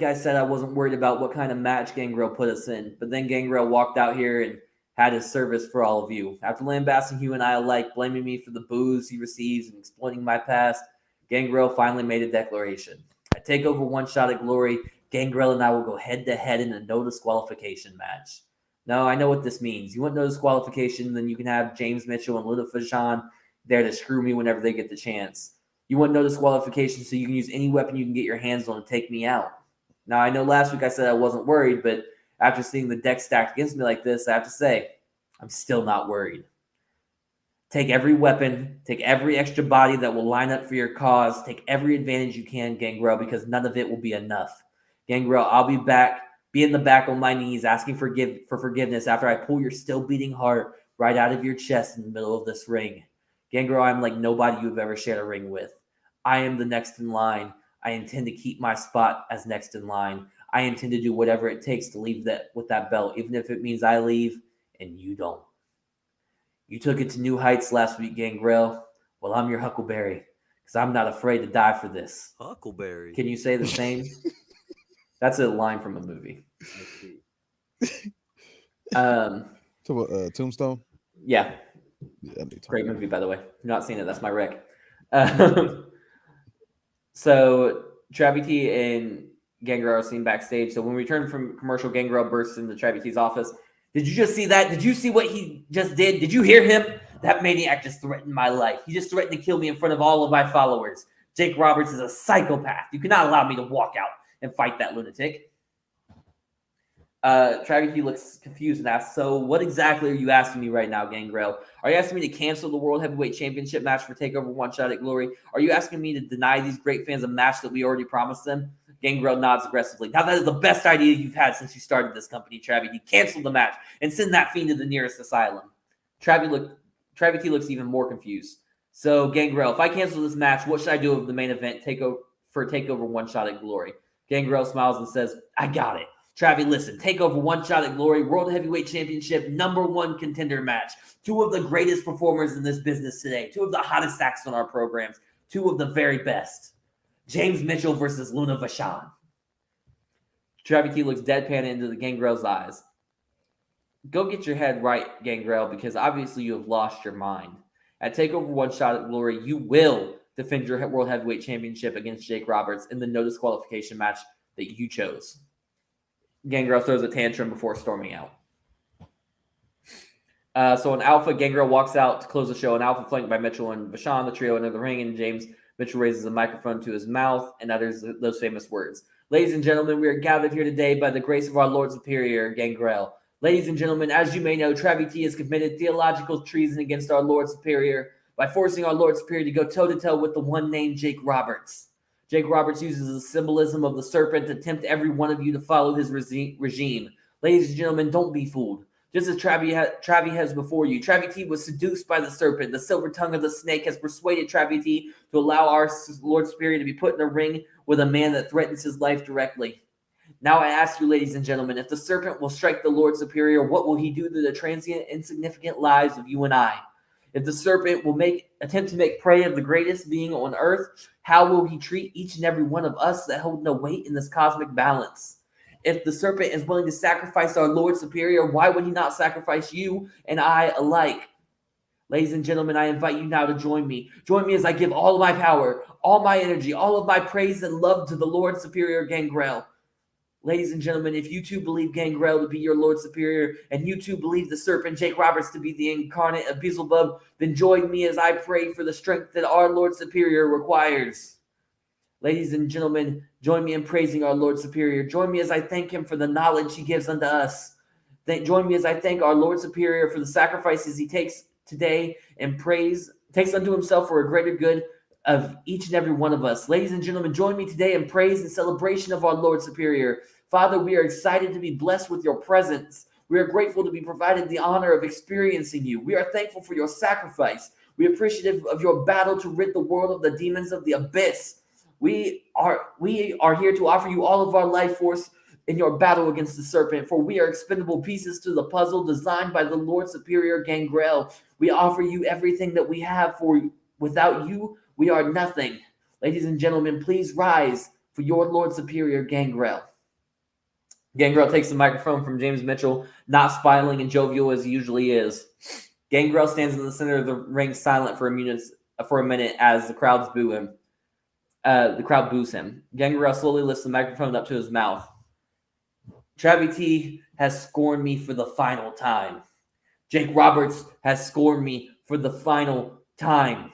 I said I wasn't worried about what kind of match Gangrel put us in, but then Gangrel walked out here and had his service for all of you. After lambasting you and I alike, blaming me for the boos he receives and exploiting my past, Gangrel finally made a declaration. At Takeover One Shot at Glory, Gangrel and I will go head-to-head in a no disqualification match. No, I know what this means. You want no disqualification, then you can have James Mitchell and Luda Fajan there to screw me whenever they get the chance. You want no disqualification so you can use any weapon you can get your hands on to take me out. Now, I know last week I said I wasn't worried, but after seeing the deck stacked against me like this, I have to say, I'm still not worried. Take every weapon, take every extra body that will line up for your cause, take every advantage you can, Gangrel, because none of it will be enough. Gangrel, I'll be in the back on my knees asking for forgiveness after I pull your still beating heart right out of your chest in the middle of this ring. Gangrel, I'm like nobody you've ever shared a ring with. I am the next in line. I intend to keep my spot as next in line. I intend to do whatever it takes to leave that with that belt, even if it means I leave and you don't. You took it to new heights last week, Gangrel. Well, I'm your Huckleberry, because I'm not afraid to die for this. Huckleberry. Can you say the same? That's a line from a movie. Tombstone. Yeah, Yeah, I need to great read movie, by the way. If you've not seen it, that's my rec. So Travvy T and Gangrel are seen backstage. So when we return from commercial, Gangrel bursts into Travvy T's office. Did you just see that? Did you see what he just did? Did you hear him? That maniac just threatened my life. He just threatened to kill me in front of all of my followers. Jake Roberts is a psychopath. You cannot allow me to walk out and fight that lunatic. Travvy T looks confused and asks, so what exactly are you asking me right now, Gangrel? Are you asking me to cancel the World Heavyweight Championship match for TakeOver One Shot at Glory? Are you asking me to deny these great fans a match that we already promised them? Gangrel nods aggressively. Now that is the best idea you've had since you started this company, Travvy T. Cancel the match and send that fiend to the nearest asylum. Travvy T looks even more confused. So, Gangrel, if I cancel this match, what should I do with the main event TakeOver One Shot at Glory? Gangrel smiles and says, I got it. Travvy, listen, TakeOver One Shot at Glory, World Heavyweight Championship, #1 contender match. 2 of the greatest performers in this business today. 2 of the hottest acts on our programs. 2 of the very best. James Mitchell versus Luna Vachon. Travvy T looks deadpan into the Gangrel's eyes. Go get your head right, Gangrel, because obviously you have lost your mind. At TakeOver One Shot at Glory, you will defend your World Heavyweight Championship against Jake Roberts in the no disqualification match that you chose. Gangrel throws a tantrum before storming out. So in Alpha, Gangrel walks out to close the show. In Alpha, flanked by Mitchell and Vachon, the trio enter the ring, and James Mitchell raises a microphone to his mouth and utters those famous words. Ladies and gentlemen, we are gathered here today by the grace of our Lord Superior, Gangrel. Ladies and gentlemen, as you may know, Travvy T has committed theological treason against our Lord Superior by forcing our Lord Superior to go toe-to-toe with the one named Jake Roberts. Jake Roberts uses the symbolism of the serpent to tempt every one of you to follow his regime. Ladies and gentlemen, don't be fooled. Just as Travvy has before you, Travvy T was seduced by the serpent. The silver tongue of the snake has persuaded Travvy T to allow our Lord Superior to be put in a ring with a man that threatens his life directly. Now I ask you, ladies and gentlemen, if the serpent will strike the Lord Superior, what will he do to the transient, insignificant lives of you and I? If the serpent will attempt to make prey of the greatest being on earth, how will he treat each and every one of us that hold no weight in this cosmic balance? If the serpent is willing to sacrifice our Lord Superior, why would he not sacrifice you and I alike? Ladies and gentlemen, I invite you now to join me. Join me as I give all of my power, all my energy, all of my praise and love to the Lord Superior Gangrel. Ladies and gentlemen, if you too believe Gangrel to be your Lord Superior, and you too believe the serpent Jake Roberts to be the incarnate of Beelzebub, then join me as I pray for the strength that our Lord Superior requires. Ladies and gentlemen, join me in praising our Lord Superior. Join me as I thank him for the knowledge he gives unto us. Join me as I thank our Lord Superior for the sacrifices he takes today and takes unto himself for a greater good of each and every one of us. Ladies and gentlemen, join me today in praise and celebration of our Lord Superior. Father, we are excited to be blessed with your presence. We are grateful to be provided the honor of experiencing you. We are thankful for your sacrifice. We are appreciative of your battle to rid the world of the demons of the abyss. We are here to offer you all of our life force in your battle against the serpent, for we are expendable pieces to the puzzle designed by the Lord Superior Gangrel. We offer you everything that we have, for without you, we are nothing. Ladies and gentlemen, please rise for your Lord Superior Gangrel. Gangrel takes the microphone from James Mitchell, not smiling and jovial as he usually is. Gangrel stands in the center of the ring silent for a minute as the crowds boo him. The crowd boos him. Gangrel slowly lifts the microphone up to his mouth. Travvy T has scorned me for the final time. Jake Roberts has scorned me for the final time.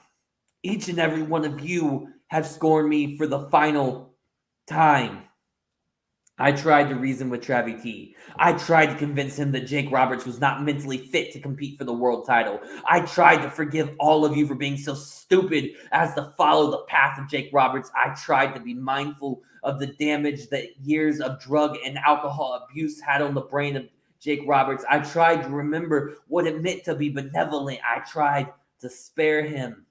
Each and every one of you have scorned me for the final time. I tried to reason with Travvy T. I tried to convince him that Jake Roberts was not mentally fit to compete for the world title. I tried to forgive all of you for being so stupid as to follow the path of Jake Roberts. I tried to be mindful of the damage that years of drug and alcohol abuse had on the brain of Jake Roberts. I tried to remember what it meant to be benevolent. I tried to spare him.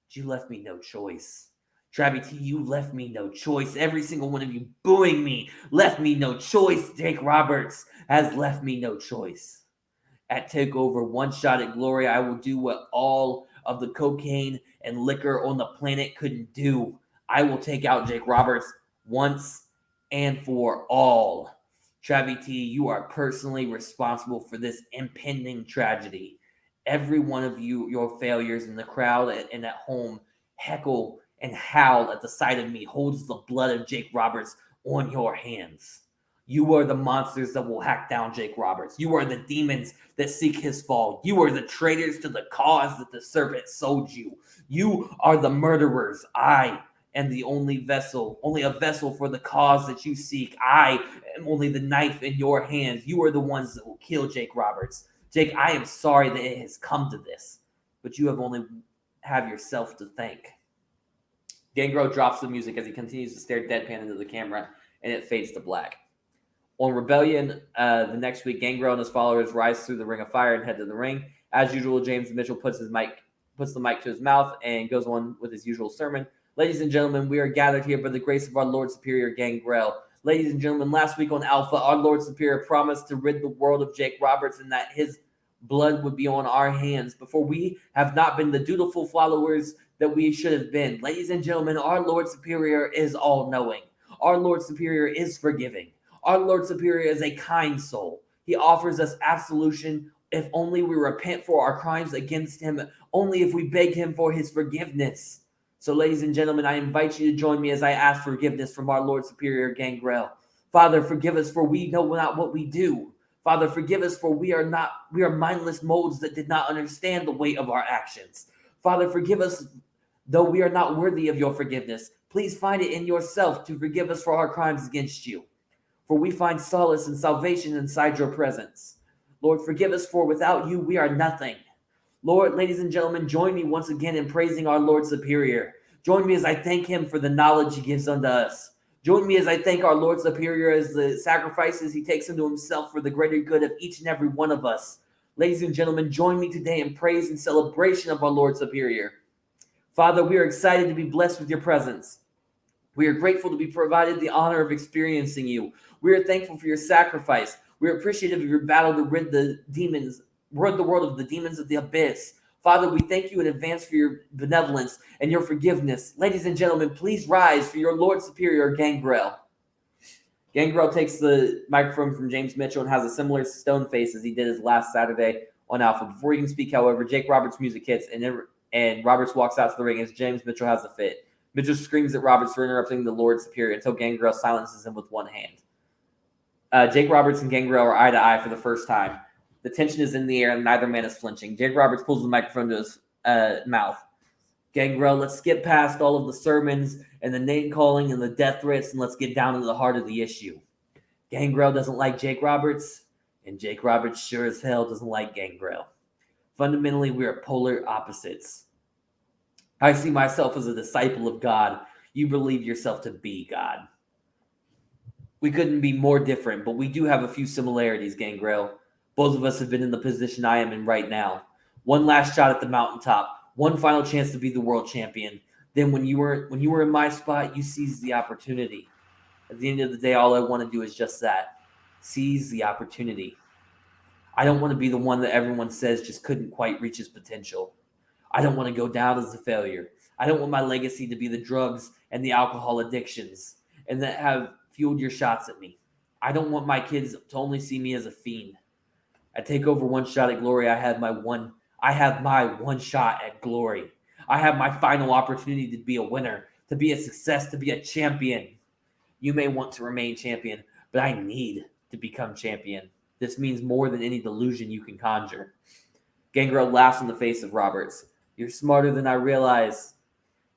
But you left me no choice. Travvy T, you left me no choice. Every single one of you booing me left me no choice. Jake Roberts has left me no choice. At Takeover, one shot at glory, I will do what all of the cocaine and liquor on the planet couldn't do. I will take out Jake Roberts once and for all. Travvy T, you are personally responsible for this impending tragedy. Every one of you, your failures in the crowd and at home, heckle and howl at the sight of me, holds the blood of Jake Roberts on your hands. You are the monsters that will hack down Jake Roberts. You are the demons that seek his fall. You are the traitors to the cause that the serpent sold you. You are the murderers. I am the only a vessel for the cause that you seek. I am only the knife in your hands. You are the ones that will kill Jake Roberts. Jake, I am sorry that it has come to this, but you have yourself to thank. Gangrel drops the music as he continues to stare deadpan into the camera, and it fades to black. On Rebellion, the next week, Gangrel and his followers rise through the ring of fire and head to the ring. As usual, James Mitchell puts the mic to his mouth and goes on with his usual sermon. Ladies and gentlemen, we are gathered here by the grace of our Lord Superior Gangrel. Ladies and gentlemen, last week on Alpha, our Lord Superior promised to rid the world of Jake Roberts and that his blood would be on our hands. Before we have not been the dutiful followers that we should have been. Ladies and gentlemen, our Lord Superior is all-knowing. Our Lord Superior is forgiving. Our Lord Superior is a kind soul. He offers us absolution if only we repent for our crimes against him, only if we beg him for his forgiveness. So, ladies and gentlemen, I invite you to join me as I ask forgiveness from our Lord Superior Gangrel. Father, forgive us, for we know not what we do. Father, forgive us, for we are mindless molds that did not understand the weight of our actions. Father, forgive us, though we are not worthy of your forgiveness. Please find it in yourself to forgive us for our crimes against you. For we find solace and salvation inside your presence. Lord, forgive us, for without you we are nothing. Lord, ladies and gentlemen, join me once again in praising our Lord Superior. Join me as I thank him for the knowledge he gives unto us. Join me as I thank our Lord Superior as the sacrifices he takes unto himself for the greater good of each and every one of us. Ladies and gentlemen, join me today in praise and celebration of our Lord Superior. Father, we are excited to be blessed with your presence. We are grateful to be provided the honor of experiencing you. We are thankful for your sacrifice. We are appreciative of your battle to rid the world of the demons of the abyss. Father, we thank you in advance for your benevolence and your forgiveness. Ladies and gentlemen, please rise for your Lord Superior Gangrel. Gangrel takes the microphone from James Mitchell and has a similar stone face as he did his last Saturday on Alpha. Before he can speak, however, Jake Roberts' music hits and Roberts walks out to the ring as James Mitchell has a fit. Mitchell screams at Roberts for interrupting the Lord Superior until Gangrel silences him with one hand. Jake Roberts and Gangrel are eye to eye for the first time. The tension is in the air and neither man is flinching. Jake Roberts pulls the microphone to his mouth. Gangrel, let's skip past all of the sermons and the name calling and the death threats, and let's get down to the heart of the issue. Gangrel doesn't like Jake Roberts, and Jake Roberts sure as hell doesn't like Gangrel. Fundamentally, we are polar opposites. I see myself as a disciple of God. You believe yourself to be God. We couldn't be more different, but we do have a few similarities, Gangrel. Both of us have been in the position I am in right now. One last shot at the mountaintop. One final chance to be the world champion. Then when you were in my spot, you seized the opportunity. At the end of the day, all I want to do is just that. Seize the opportunity. I don't want to be the one that everyone says just couldn't quite reach his potential. I don't want to go down as a failure. I don't want my legacy to be the drugs and the alcohol addictions and that have fueled your shots at me. I don't want my kids to only see me as a fiend. At Takeover One Shot at Glory, I have my one shot at glory. I have my final opportunity to be a winner, to be a success, to be a champion. You may want to remain champion, but I need to become champion. This means more than any delusion you can conjure. Gangrel laughs in the face of Roberts. You're smarter than I realize.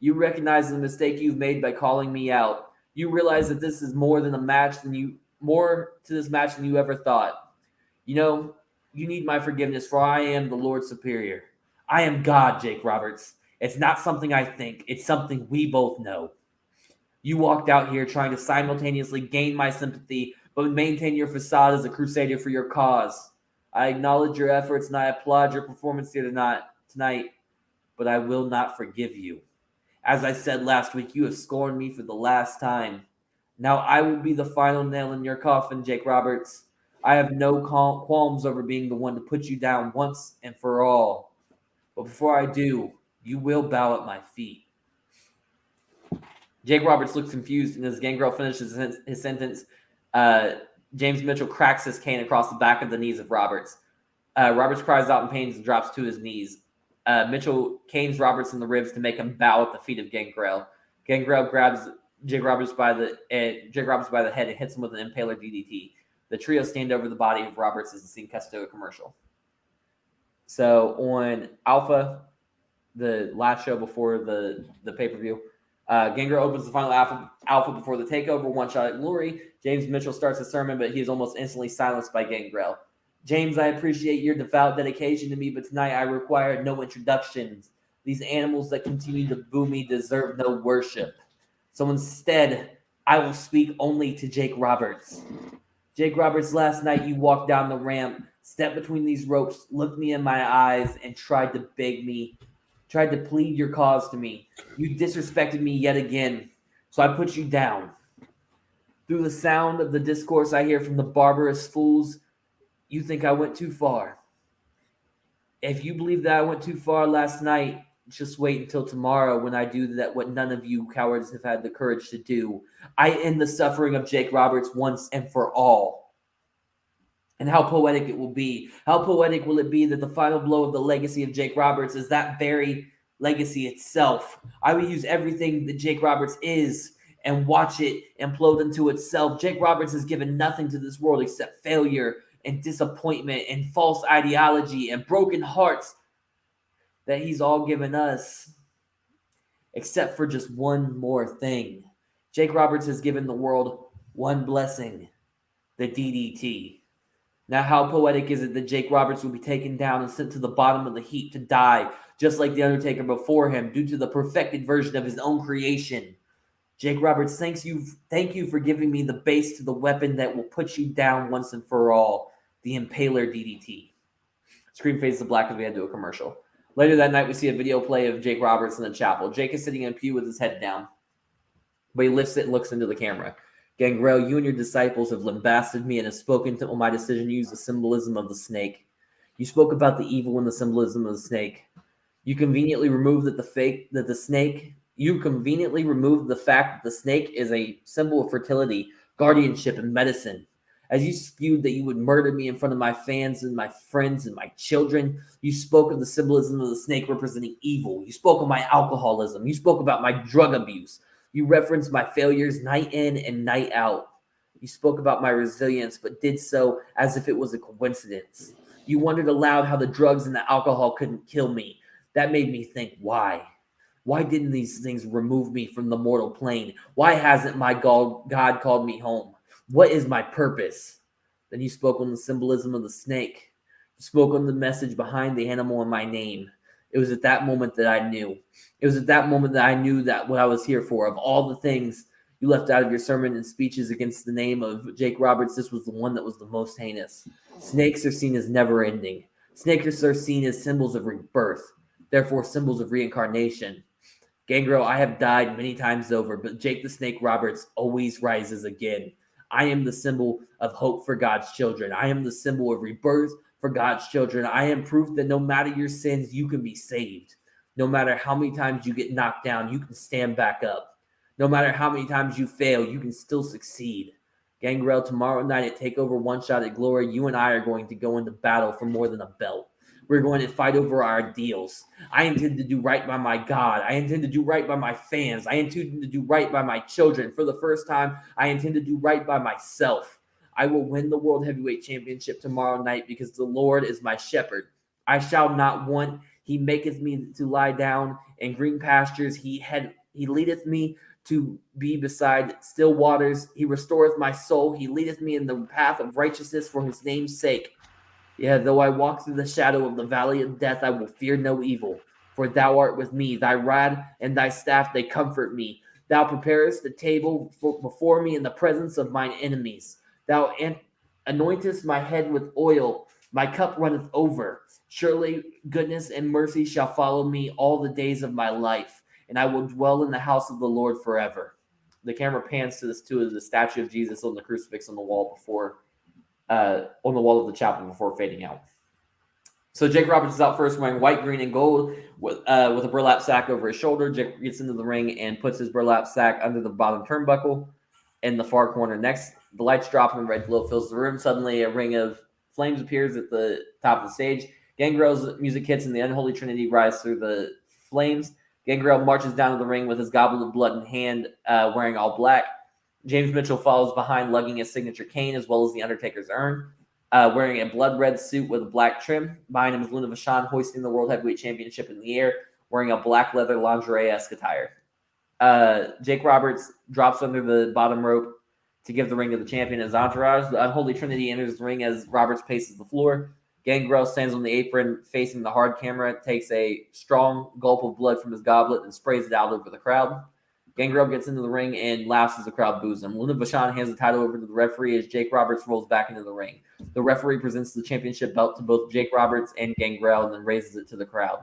You recognize the mistake you've made by calling me out. You realize that this is more to this match than you ever thought. You know, you need my forgiveness, for I am the Lord Superior. I am God, Jake Roberts. It's not something I think. It's something we both know. You walked out here trying to simultaneously gain my sympathy, but maintain your facade as a crusader for your cause. I acknowledge your efforts and I applaud your performance here tonight, but I will not forgive you. As I said last week, you have scorned me for the last time. Now I will be the final nail in your coffin, Jake Roberts. I have no qualms over being the one to put you down once and for all. But before I do, you will bow at my feet. Jake Roberts looks confused, and as Gangrel finishes his sentence, James Mitchell cracks his cane across the back of the knees of Roberts. Roberts cries out in pain and drops to his knees. Mitchell canes Roberts in the ribs to make him bow at the feet of Gangrel. Gangrel grabs Jake Roberts by the head and hits him with an impaler DDT. The trio stand over the body of Roberts as the scene cuts to a commercial. So on Alpha, the last show before the pay-per-view, Gangrel opens the final alpha before the takeover, one shot at glory. James Mitchell starts a sermon, but he is almost instantly silenced by Gangrel. James, I appreciate your devout dedication to me, but tonight I require no introductions. These animals that continue to boo me deserve no worship. So instead, I will speak only to Jake Roberts. Jake Roberts, last night you walked down the ramp, stepped between these ropes, looked me in my eyes, and tried to beg me, tried to plead your cause to me. You disrespected me yet again, so I put you down. Through the sound of the discourse I hear from the barbarous fools, you think I went too far. If you believe that I went too far last night, just wait until tomorrow when I do that what none of you cowards have had the courage to do. I end the suffering of Jake Roberts once and for all. And how poetic it will be. How poetic will it be that the final blow of the legacy of Jake Roberts is that very legacy itself. I will use everything that Jake Roberts is and watch it implode into itself. Jake Roberts has given nothing to this world except failure and disappointment and false ideology and broken hearts that he's all given us, except for just one more thing. Jake Roberts has given the world one blessing, the DDT. Now, how poetic is it that Jake Roberts will be taken down and sent to the bottom of the heap to die, just like The Undertaker before him, due to the perfected version of his own creation. Jake Roberts, thank you for giving me the base to the weapon that will put you down once and for all, the Impaler DDT. Screen fades to black as we head to a commercial. Later that night, we see a video play of Jake Roberts in the chapel. Jake is sitting in a pew with his head down, but he lifts it and looks into the camera. Gangrel, you and your disciples have lambasted me and have spoken to my decision to use the symbolism of the snake. You spoke about the evil in the symbolism of the snake. You conveniently removed the fact that the snake is a symbol of fertility, guardianship, and medicine. As you spewed that you would murder me in front of my fans and my friends and my children, you spoke of the symbolism of the snake representing evil. You spoke of my alcoholism. You spoke about my drug abuse. You referenced my failures night in and night out. You spoke about my resilience, but did so as if it was a coincidence. You wondered aloud how the drugs and the alcohol couldn't kill me. That made me think, why? Why didn't these things remove me from the mortal plane? Why hasn't my God called me home? What is my purpose? Then you spoke on the symbolism of the snake. You spoke on the message behind the animal in my name. It was at that moment that I knew. It was at that moment that I knew that what I was here for. Of all the things you left out of your sermon and speeches against the name of Jake Roberts, this was the one that was the most heinous. Snakes are seen as never ending. Snakes are seen as symbols of rebirth, therefore symbols of reincarnation. Gangrel, I have died many times over, but Jake the Snake Roberts always rises again. I am the symbol of hope for God's children. I am the symbol of rebirth for God's children. I am proof that no matter your sins, you can be saved. No matter how many times you get knocked down, you can stand back up. No matter how many times you fail, you can still succeed. Gangrel, tomorrow night at Takeover One Shot at Glory, you and I are going to go into battle for more than a belt. We're going to fight over our ideals. I intend to do right by my God. I intend to do right by my fans. I intend to do right by my children. For the first time, I intend to do right by myself. I will win the World Heavyweight Championship tomorrow night because the Lord is my shepherd. I shall not want. He maketh me to lie down in green pastures. He leadeth me to be beside still waters. He restoreth my soul. He leadeth me in the path of righteousness for his name's sake. Yeah, though I walk through the shadow of the valley of death, I will fear no evil, for thou art with me. Thy rod and thy staff, they comfort me. Thou preparest the table before me in the presence of mine enemies. Thou anointest my head with oil. My cup runneth over. Surely goodness and mercy shall follow me all the days of my life, and I will dwell in the house of the Lord forever. The camera pans to the statue of Jesus on the crucifix on the wall on the wall of the chapel before fading out. So Jake Roberts is out first wearing white, green, and gold with a burlap sack over his shoulder. Jake gets into the ring and puts his burlap sack under the bottom turnbuckle in the far corner. Next, the lights drop and red glow fills the room. Suddenly, a ring of flames appears at the top of the stage. Gangrel's music hits and the unholy trinity rise through the flames. Gangrel marches down to the ring with his goblet of blood in hand, wearing all black. James Mitchell follows behind, lugging his signature cane as well as the Undertaker's urn, wearing a blood red suit with a black trim. Behind him is Luna Vachon hoisting the World Heavyweight Championship in the air, wearing a black leather lingerie-esque attire. Jake Roberts drops under the bottom rope to give the ring to the champion as entourage. The unholy trinity enters the ring as Roberts paces the floor. Gangrel stands on the apron facing the hard camera, takes a strong gulp of blood from his goblet and sprays it out over the crowd. Gangrel gets into the ring and laughs as the crowd boos him. Luna Vachon hands the title over to the referee as Jake Roberts rolls back into the ring. The referee presents the championship belt to both Jake Roberts and Gangrel and then raises it to the crowd.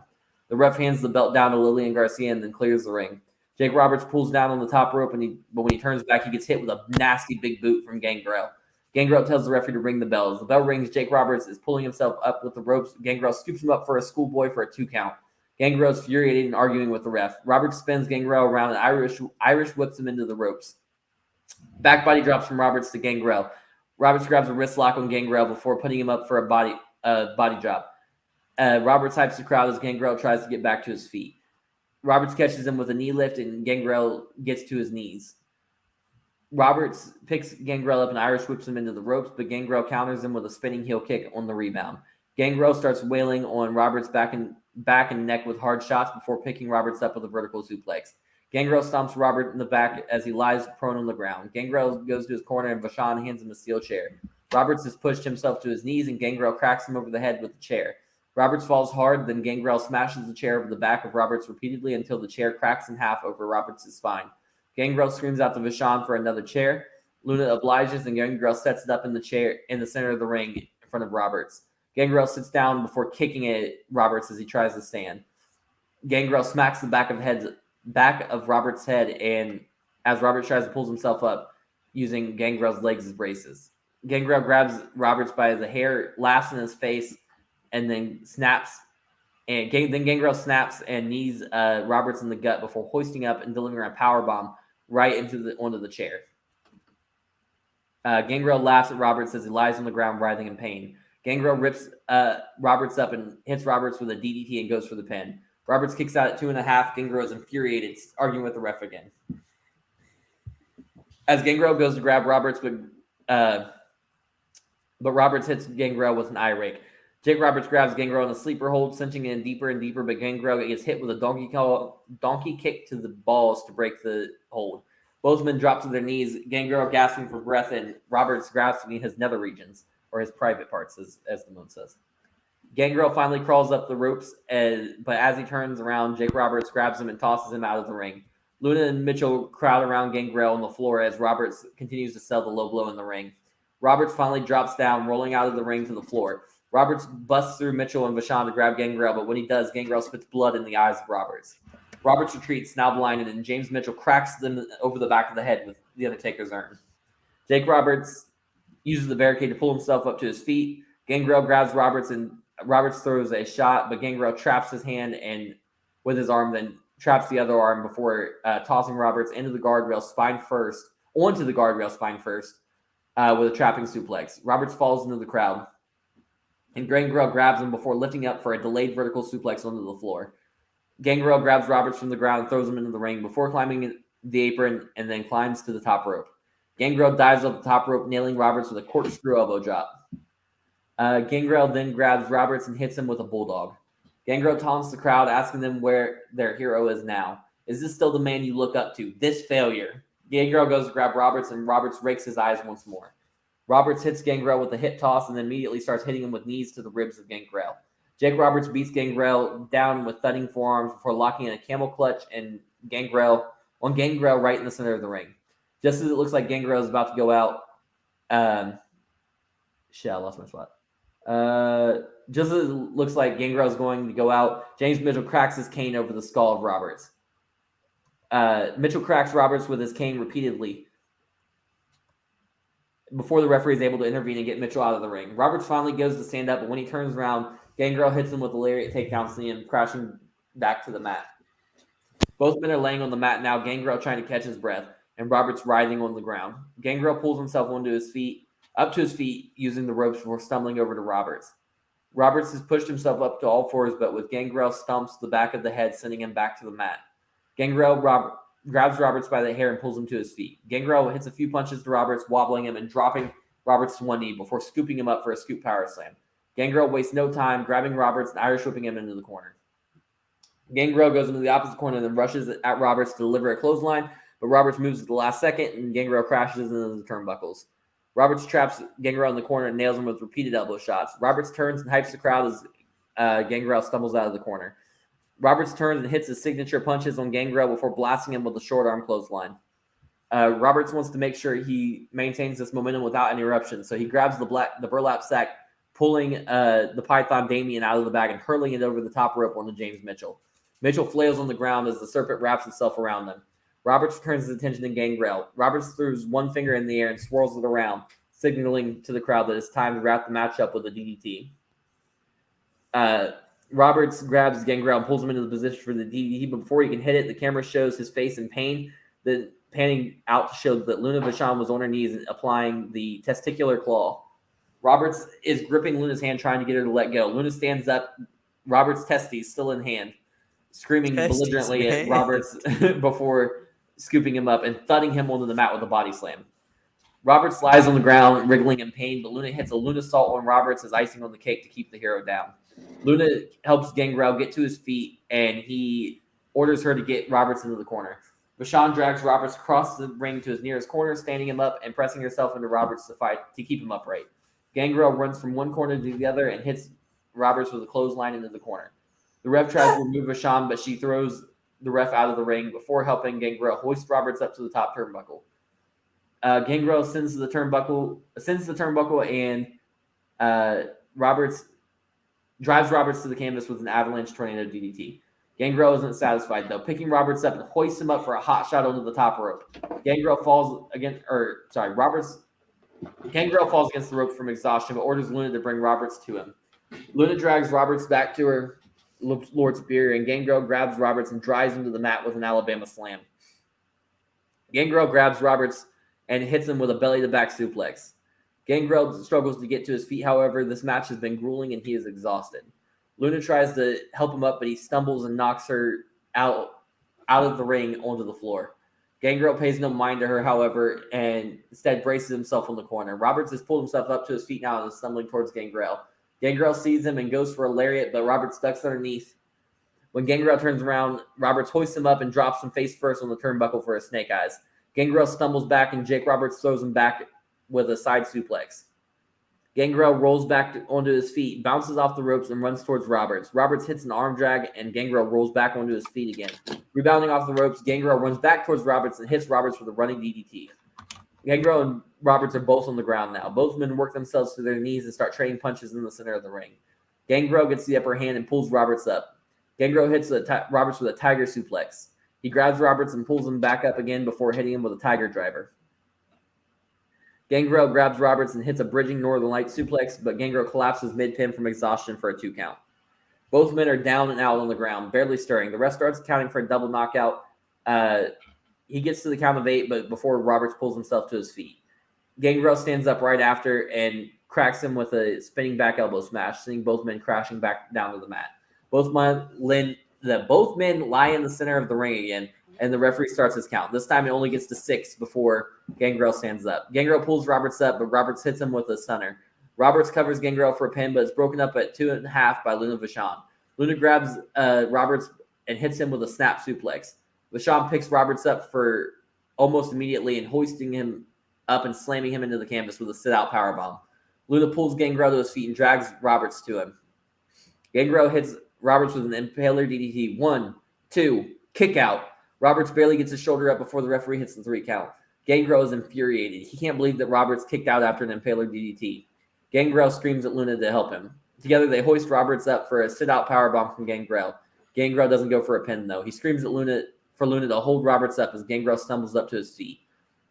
The ref hands the belt down to Lillian Garcia and then clears the ring. Jake Roberts pulls down on the top rope, but when he turns back, he gets hit with a nasty big boot from Gangrel. Gangrel tells the referee to ring the bell. As the bell rings, Jake Roberts is pulling himself up with the ropes. Gangrel scoops him up for a schoolboy for a 2 count. Gangrel is infuriated and arguing with the ref. Roberts spins Gangrel around and Irish whips him into the ropes. Back body drops from Roberts to Gangrel. Roberts grabs a wrist lock on Gangrel before putting him up for a body drop. Roberts hypes the crowd as Gangrel tries to get back to his feet. Roberts catches him with a knee lift and Gangrel gets to his knees. Roberts picks Gangrel up and Irish whips him into the ropes, but Gangrel counters him with a spinning heel kick on the rebound. Gangrel starts wailing on Roberts' back and neck with hard shots before picking Roberts up with a vertical suplex. Gangrel stomps Robert in the back as he lies prone on the ground. Gangrel goes to his corner and Vachon hands him a steel chair. Roberts has pushed himself to his knees and Gangrel cracks him over the head with the chair. Roberts falls hard, then Gangrel smashes the chair over the back of Roberts repeatedly until the chair cracks in half over Roberts' spine. Gangrel screams out to Vachon for another chair. Luna obliges and Gangrel sets it up in the chair in the center of the ring in front of Roberts. Gangrel sits down before kicking at Roberts as he tries to stand. Gangrel smacks the back of Roberts' head, and as Roberts tries to pull himself up, using Gangrel's legs as braces. Gangrel grabs Roberts by the hair, laughs in his face, and then snaps. And then Gangrel snaps and knees Roberts in the gut before hoisting up and delivering a powerbomb right onto the chair. Gangrel laughs at Roberts as he lies on the ground, writhing in pain. Gangrel rips Roberts up and hits Roberts with a DDT and goes for the pin. Roberts kicks out at 2.5. Gangrel is infuriated, arguing with the ref again. As Gangrel goes to grab Roberts, but Roberts hits Gangrel with an eye rake. Jake Roberts grabs Gangrel in a sleeper hold, cinching in deeper and deeper, but Gangrel gets hit with a donkey kick to the balls to break the hold. Both men drop to their knees, Gangrel gasping for breath, and Roberts grasping his nether regions, or his private parts, as the mode says. Gangrel finally crawls up the ropes, but as he turns around, Jake Roberts grabs him and tosses him out of the ring. Luna and Mitchell crowd around Gangrel on the floor as Roberts continues to sell the low blow in the ring. Roberts finally drops down, rolling out of the ring to the floor. Roberts busts through Mitchell and Vachon to grab Gangrel, but when he does, Gangrel spits blood in the eyes of Roberts. Roberts retreats, now blinded, and James Mitchell cracks them over the back of the head with the Undertaker's urn. Jake Roberts uses the barricade to pull himself up to his feet. Gangrel grabs Roberts, and Roberts throws a shot, but Gangrel traps his hand and with his arm, then traps the other arm before tossing Roberts onto the guardrail spine first, with a trapping suplex. Roberts falls into the crowd, and Gangrel grabs him before lifting up for a delayed vertical suplex onto the floor. Gangrel grabs Roberts from the ground and throws him into the ring before climbing the apron and then climbs to the top rope. Gangrel dives up the top rope, nailing Roberts with a corkscrew elbow drop. Gangrel then grabs Roberts and hits him with a bulldog. Gangrel taunts the crowd, asking them where their hero is now. Is this still the man you look up to? This failure. Gangrel goes to grab Roberts, and Roberts rakes his eyes once more. Roberts hits Gangrel with a hip toss and then immediately starts hitting him with knees to the ribs of Gangrel. Jake Roberts beats Gangrel down with thudding forearms before locking in a camel clutch and Gangrel right in the center of the ring. Just as it looks like Gangrel is about to go out, I lost my spot. Just as it looks like Gangrel is going to go out, James Mitchell cracks his cane over the skull of Roberts. Mitchell cracks Roberts with his cane repeatedly before the referee is able to intervene and get Mitchell out of the ring. Roberts finally goes to stand up, but when he turns around, Gangrel hits him with a lariat takedown, sending him crashing back to the mat. Both men are laying on the mat now, Gangrel trying to catch his breath, and Roberts writhing on the ground. Gangrel pulls himself up to his feet, using the ropes before stumbling over to Roberts. Roberts has pushed himself up to all fours, but with Gangrel stumps the back of the head, sending him back to the mat. Gangrel grabs Roberts by the hair and pulls him to his feet. Gangrel hits a few punches to Roberts, wobbling him and dropping Roberts to one knee before scooping him up for a scoop power slam. Gangrel wastes no time, grabbing Roberts and Irish whipping him into the corner. Gangrel goes into the opposite corner and then rushes at Roberts to deliver a clothesline, but Roberts moves at the last second and Gangrel crashes into the turnbuckles. Roberts traps Gangrel in the corner and nails him with repeated elbow shots. Roberts turns and hypes the crowd as Gangrel stumbles out of the corner. Roberts turns and hits his signature punches on Gangrel before blasting him with a short arm clothesline. Roberts wants to make sure he maintains this momentum without any eruption, so he grabs the burlap sack, pulling the Python Damien out of the bag and hurling it over the top rope onto James Mitchell. Mitchell flails on the ground as the serpent wraps itself around them. Roberts turns his attention to Gangrel. Roberts throws one finger in the air and swirls it around, signaling to the crowd that it's time to wrap the match up with a DDT. Roberts grabs Gangrel and pulls him into the position for the DDT, but before he can hit it, the camera shows his face in pain, then panning out to show that Luna Vachon was on her knees and applying the testicular claw. Roberts is gripping Luna's hand, trying to get her to let go. Luna stands up, Roberts' testes still in hand, screaming belligerently at Roberts before scooping him up and thudding him onto the mat with a body slam. Roberts lies on the ground, wriggling in pain, but Luna hits a Luna salt on Roberts as icing on the cake to keep the hero down. Luna helps Gangrel get to his feet, and he orders her to get Roberts into the corner. Vachon drags Roberts across the ring to his nearest corner, standing him up and pressing herself into Roberts to fight to keep him upright. Gangrel runs from one corner to the other and hits Roberts with a clothesline into the corner. The ref tries to remove Vachon, but she throws the ref out of the ring before helping Gangrel hoist Roberts up to the top turnbuckle. Gangrel sends the turnbuckle, and Roberts drives Roberts to the canvas with an avalanche tornado DDT. Gangrel isn't satisfied, though, picking Roberts up and hoists him up for a hot shot onto the top rope. Gangrel falls against the rope from exhaustion, but orders Luna to bring Roberts to him. Luna drags Roberts back to her Lord Superior, and Gangrel grabs Roberts and drives him to the mat with an Alabama slam. Gangrel grabs Roberts and hits him with a belly-to-back suplex. Gangrel struggles to get to his feet, however, this match has been grueling and he is exhausted. Luna tries to help him up, but he stumbles and knocks her out of the ring onto the floor. Gangrel pays no mind to her, however, and instead braces himself on the corner. Roberts has pulled himself up to his feet now and is stumbling towards Gangrel. Gangrel sees him and goes for a lariat, but Roberts ducks underneath. When Gangrel turns around, Roberts hoists him up and drops him face first on the turnbuckle for a snake eyes. Gangrel stumbles back, and Jake Roberts throws him back with a side suplex. Gangrel rolls back onto his feet, bounces off the ropes, and runs towards Roberts. Roberts hits an arm drag, and Gangrel rolls back onto his feet again. Rebounding off the ropes, Gangrel runs back towards Roberts and hits Roberts with a running DDT. Gangrel and Roberts are both on the ground now. Both men work themselves to their knees and start trading punches in the center of the ring. Gangrel gets the upper hand and pulls Roberts up. Gangrel hits Roberts with a tiger suplex. He grabs Roberts and pulls him back up again before hitting him with a tiger driver. Gangrel grabs Roberts and hits a bridging Northern Light suplex, but Gangrel collapses mid-pin from exhaustion for a 2 count. Both men are down and out on the ground, barely stirring. The ref starts counting for a double knockout. He gets to the count of 8, but before Roberts pulls himself to his feet. Gangrel stands up right after and cracks him with a spinning back elbow smash, sending both men crashing back down to the mat. Both men lie in the center of the ring again, and the referee starts his count. This time it only gets to 6 before Gangrel stands up. Gangrel pulls Roberts up, but Roberts hits him with a stunner. Roberts covers Gangrel for a pin, but it's broken up at 2.5 by Luna Vachon. Luna grabs Roberts and hits him with a snap suplex. Vachon picks Roberts up for almost immediately and hoisting him up and slamming him into the canvas with a sit-out powerbomb. Luna pulls Gangrel to his feet and drags Roberts to him. Gangrel hits Roberts with an impaler DDT. 1, 2, kick out. Roberts barely gets his shoulder up before the referee hits the 3 count. Gangrel is infuriated. He can't believe that Roberts kicked out after an impaler DDT. Gangrel screams at Luna to help him. Together, they hoist Roberts up for a sit-out powerbomb from Gangrel. Gangrel doesn't go for a pin, though. He screams at Luna for Luna to hold Roberts up as Gangrel stumbles up to his feet.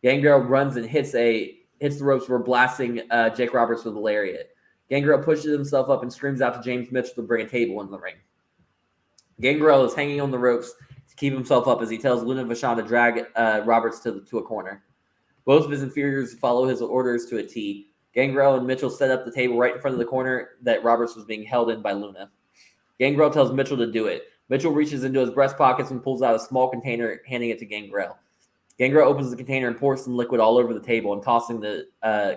Gangrel runs and hits the ropes for blasting Jake Roberts with a lariat. Gangrel pushes himself up and screams out to James Mitchell to bring a table in the ring. Gangrel is hanging on the ropes to keep himself up as he tells Luna Vachon to drag Roberts to a corner. Both of his inferiors follow his orders to a T. Gangrel and Mitchell set up the table right in front of the corner that Roberts was being held in by Luna. Gangrel tells Mitchell to do it. Mitchell reaches into his breast pockets and pulls out a small container, handing it to Gangrel. Gangrel opens the container and pours some liquid all over the table and tossing the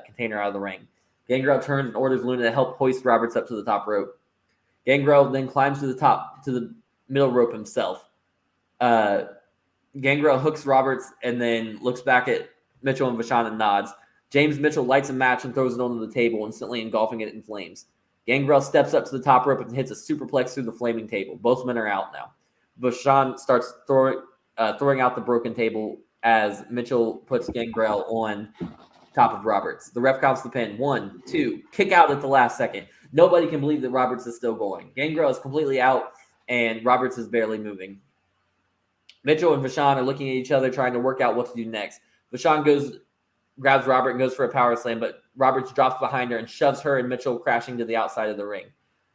container out of the ring. Gangrel turns and orders Luna to help hoist Roberts up to the top rope. Gangrel then climbs to the middle rope himself. Gangrel hooks Roberts and then looks back at Mitchell and Vachon and nods. James Mitchell lights a match and throws it onto the table, instantly engulfing it in flames. Gangrel steps up to the top rope and hits a superplex through the flaming table. Both men are out now. Vachon starts throwing out the broken table as Mitchell puts Gangrel on top of Roberts. The ref counts the pin. 1, 2, kick out at the last second. Nobody can believe that Roberts is still going. Gangrel is completely out, and Roberts is barely moving. Mitchell and Vachon are looking at each other, trying to work out what to do next. Vachon grabs Robert and goes for a power slam, but Roberts drops behind her and shoves her and Mitchell crashing to the outside of the ring.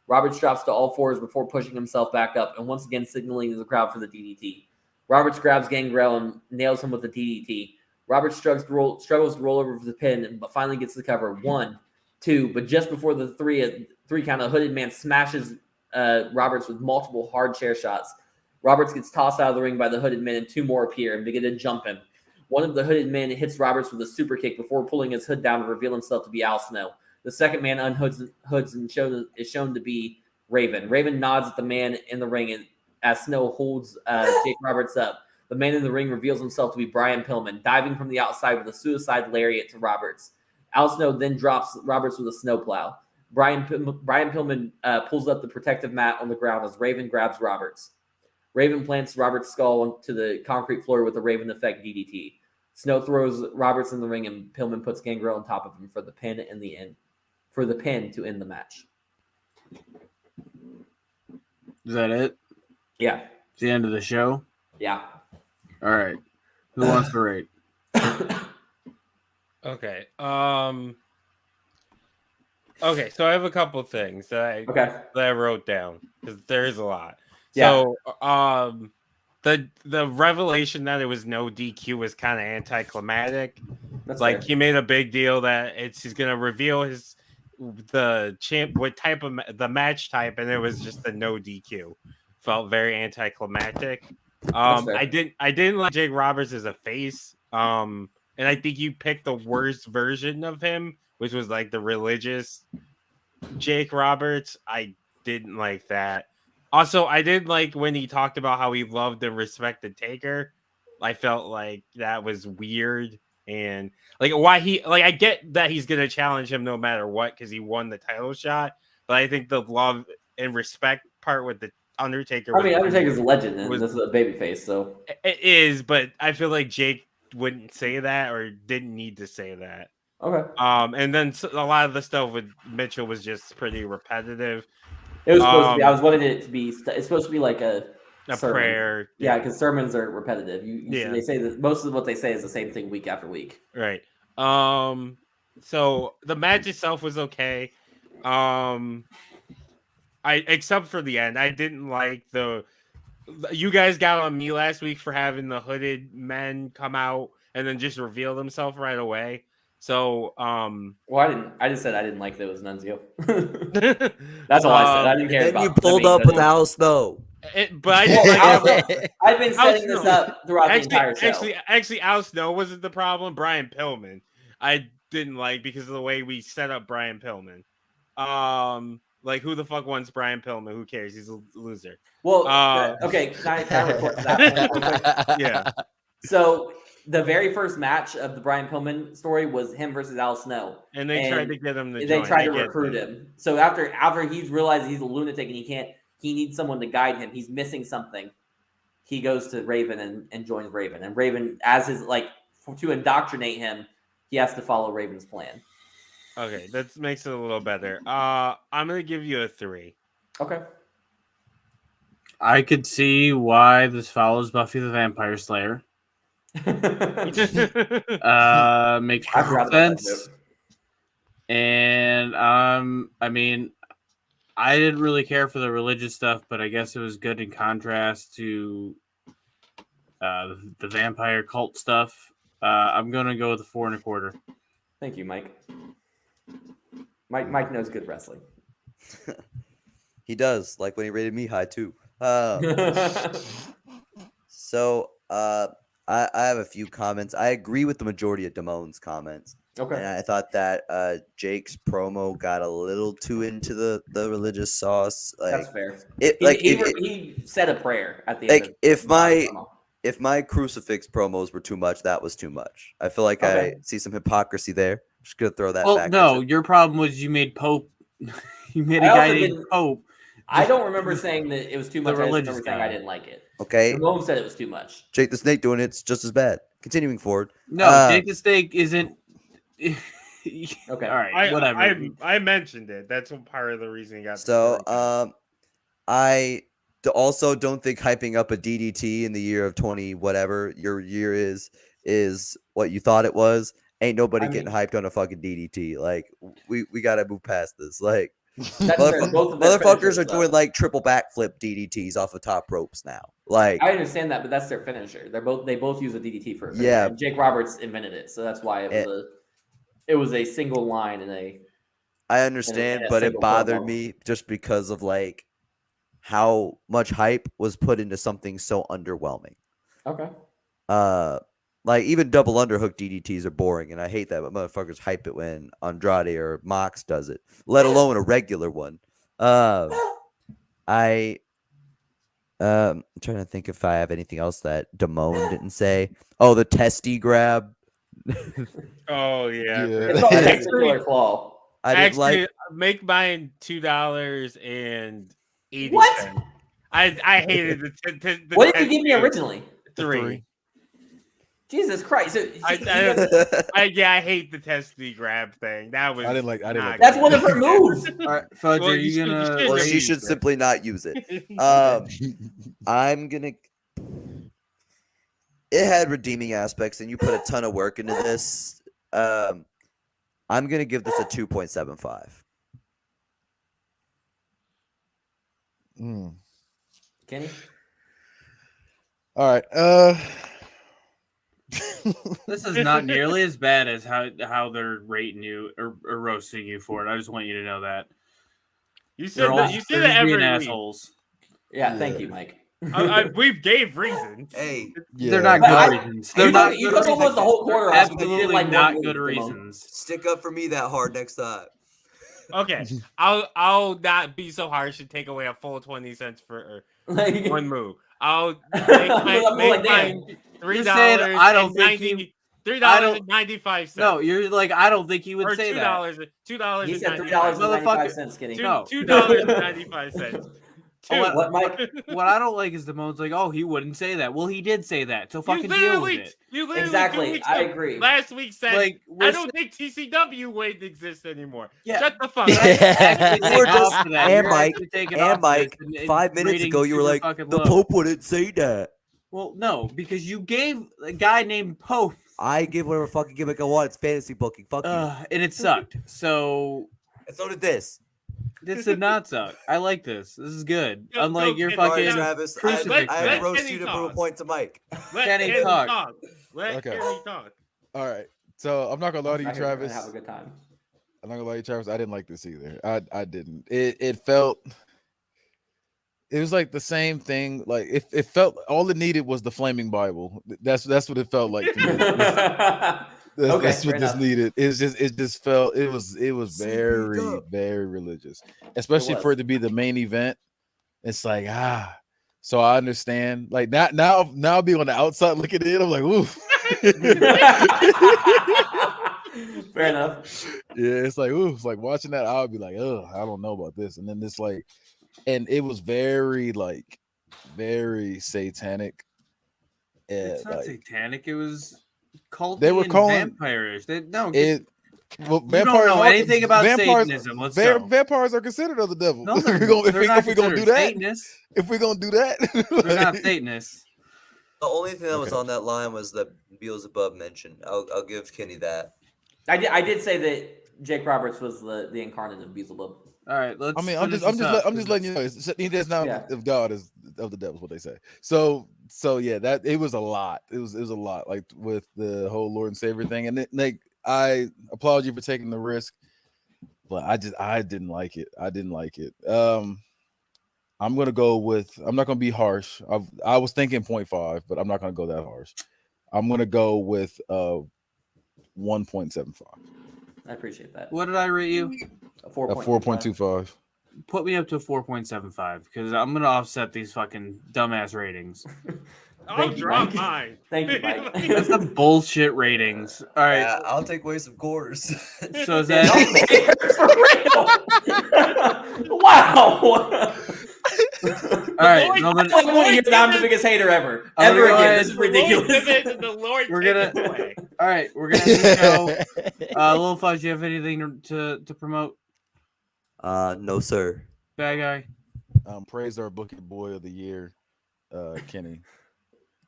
Roberts drops to all fours before pushing himself back up and once again signaling to the crowd for the DDT. Roberts grabs Gangrel and nails him with the DDT. Roberts struggles to roll over for the pin, but finally gets the cover. 1, 2, but just before the three count, a hooded man smashes Roberts with multiple hard chair shots. Roberts gets tossed out of the ring by the hooded men, and 2 more appear and begin to jump him. One of the hooded men hits Roberts with a super kick before pulling his hood down to reveal himself to be Al Snow. The second man unhoods and is shown to be Raven. Raven nods at the man in the ring as Snow holds Jake Roberts up. The man in the ring reveals himself to be Brian Pillman, diving from the outside with a suicide lariat to Roberts. Al Snow then drops Roberts with a snowplow. Brian Pillman pulls up the protective mat on the ground as Raven grabs Roberts. Raven plants Roberts' skull onto the concrete floor with a Raven effect DDT. Snow throws Roberts in the ring, and Pillman puts Gangrel on top of him for the pin to end the match. Is that it? Yeah. It's the end of the show? Yeah. All right. Who wants to rate? Okay. Okay, so I have a couple things that I wrote down because there is a lot. Yeah. So, the revelation that it was no DQ was kind of anticlimactic. That's like fair. he made a big deal that he's gonna reveal the match type, and it was just the no DQ. Felt very anticlimactic. I didn't like Jake Roberts as a face. And I think you picked the worst version of him, which was like the religious Jake Roberts. I didn't like that. Also, I did like when he talked about how he loved and respected Taker. I felt like that was weird, and like why I get that he's gonna challenge him no matter what because he won the title shot. But I think the love and respect part with the Undertaker. I mean, Undertaker's a legend, and this is a babyface, so it is. But I feel like Jake wouldn't say that or didn't need to say that. Okay. And then a lot of the stuff with Mitchell was just pretty repetitive. It was supposed to be. I was wanting it to be. It's supposed to be like a sermon. Prayer. Yeah, because sermons are repetitive. They say that most of what they say is the same thing week after week. Right. So the match itself was okay. Except for the end, I didn't like you guys got on me last week for having the hooded men come out and then just reveal themselves right away. So, well, I just said I didn't like that it was Nunzio. That's all I said. I didn't care. Then about you pulled up with Al Snow. But I didn't like I've been setting this up throughout the entire show. Actually, Al Snow wasn't the problem. Brian Pillman, I didn't like because of the way we set up Brian Pillman. Like who the fuck wants Brian Pillman? Who cares? He's a loser. Well, okay. Can I report to that point real quick? Yeah. So the very first match of the Brian Pillman story was him versus Al Snow, and they tried to get him to. They tried to recruit him. So after he's realized he's a lunatic and he needs someone to guide him. He's missing something. He goes to Raven and joins Raven, and Raven, as his to indoctrinate him, he has to follow Raven's plan. Okay, that makes it a little better. I'm gonna give you a 3. Okay. I could see why this follows Buffy the Vampire Slayer. Makes I forgot perfect about that sense. joke. And I mean, I didn't really care for the religious stuff, but I guess it was good in contrast to the vampire cult stuff. I'm gonna go with a 4 1/4. Thank you, Mike. Mike knows good wrestling. He does, like when he rated me high too. So I have a few comments. I agree with the majority of Damone's comments. Okay. And I thought that Jake's promo got a little too into the religious sauce. Like, That's fair. He said a prayer at the end. like Of if my crucifix promos were too much, that was too much. I feel like Okay. I see some hypocrisy there. Just gonna throw that Well, back. no, your problem was you made Pope. You made a I guy also named didn't- Pope. I don't remember saying that it was too The much. I just religious remember saying guy. I didn't like it. Okay, Ramon said it was too much. Jake the Snake doing it's just as bad. Continuing forward. No, Jake the Snake isn't. Okay. All right, whatever. I mentioned it. That's one part of the reason he got. So, I also don't think hyping up a DDT in the year of 20 whatever your year is what you thought it was. Ain't nobody getting hyped on a fucking DDT. Like we gotta move past this. Like motherfuckers are doing like triple backflip DDTs off of top ropes now. Like I understand that, but that's their finisher. They both use a DDT for a finisher. Yeah. And Jake Roberts invented it, so that's why it was a single line in a. I understand, but it single bothered promo. me just because of like how much hype was put into something so underwhelming. Okay. Like even double underhook DDTs are boring, and I hate that. But motherfuckers hype it when Andrade or Mox does it, let alone a regular one. I'm trying to think if I have anything else that Damone didn't say. Oh, the testy grab. Oh yeah. It's not a circular claw. I didn't Actually, like. make mine $2.80. What? I hated the What did you give me originally? 3. Jesus Christ! So, I hate the testy grab thing. That was I didn't like that's one of her moves. All right, Fudge, Well, are you you gonna? should- Or Yeah, she should simply not use it. I'm gonna. It had redeeming aspects, and you put a ton of work into this. I'm gonna give this a 2.75. Kenny? All right. This is not nearly as bad as how they're rating you or roasting you for it. I just want you to know that. You They're said all that. You they're said it just every being week. assholes. Yeah, thank you, Mike. We gave reasons. Hey, They're not good reasons. They're not You good took almost the whole quarter They're off. But you did absolutely like not one good move, Damone. reasons. stick up for me that hard next time. Okay, I'll not be so harsh and take away a full 20 cents for Like, one move. I'll make I'm mine like, damn. You're saying I don't think he- $3.95. No, you're like I don't think he would or say that. $2. He said $3.95. $3.95, Kenny. No. $2.95. What I don't like is Damone's like, oh, he wouldn't say that. Well, he did say that. So fucking deal with it. You literally Exactly, 2 weeks I ago, agree. Last week said, Like, I don't think TCW wouldn't exist anymore. Yeah. Shut the fuck Actually up. take Or off just- for that. and You're Mike- actually taking and off for this Mike, and 5 minutes rating ago, you were super like, fucking the low. Pope wouldn't say that. Well, no, because you gave a guy named Pope, I give whatever fucking gimmick I want. It's fantasy booking. Fuck you. and it sucked. So And so did this. this did not suck. I like this. This is good. Go- Unlike go, your Kenny. Sorry, fucking Travis. crucifix I thing. had to roast Kenny you to talk. prove a point to Mike. Let Kenny Kenny talk. talk. Let Okay. Kenny talk. All right. So I'm not gonna lie to you, I hear we're gonna Travis. have a good time. I'm not gonna lie to you, Travis. I didn't like this either. I didn't. It felt. It was like the same thing. Like it felt all it needed was the flaming Bible. That's what it felt like to me. That's fair what this enough. needed. It just felt it was Speak very up. very religious, especially was. for it to be the main event. It's like so I understand. Like now being on the outside looking in, I'm like, ooh. Fair enough. Yeah, it's like, ooh, it's like watching that, I would be like, oh, I don't know about this. And then this like, and it was very very satanic. It's not like, satanic. It was culty They were and calling- vampire-ish. it Well, You don't know anything about vampires, Satanism. Let's go. Vampires are considered of the devil. No, if they're, we're not gonna do that, Satanists. if we're gonna do that, They're not Satanists. The only thing that was Okay. on that line was that Beelzebub mentioned. I'll give Kenny that. I did say that Jake Roberts was the incarnate of Beelzebub. All right, let's. I mean, I'm just letting you know. He does not of God is of the devil, is what they say. So yeah, that it was a lot. It was a lot, like with the whole Lord and Savior thing. And Nick, I applaud you for taking the risk, but I didn't like it. I didn't like it. I'm gonna go with. I'm not gonna be harsh. I was thinking 0.5, but I'm not gonna go that harsh. I'm gonna go with 1.75. I appreciate that. What did I rate you? A 4.25. Put me up to 4.75 because I'm gonna offset these fucking dumbass ratings. I'll Thank you, drop Mike. mine. Thank you, Mike. That's the bullshit ratings. All right. Yeah, I'll take away some quarters. So is that For real? Wow. all right? I No, then, don't want to hear that I'm the biggest hater ever. I'm Ever gonna go again. ahead. This is ridiculous. The Lord We're take gonna- it away. all right, we're gonna end the show. Little Fudge, you have anything to promote? No, sir. Bad guy. Praise our Bookie Boy of the Year, Kenny.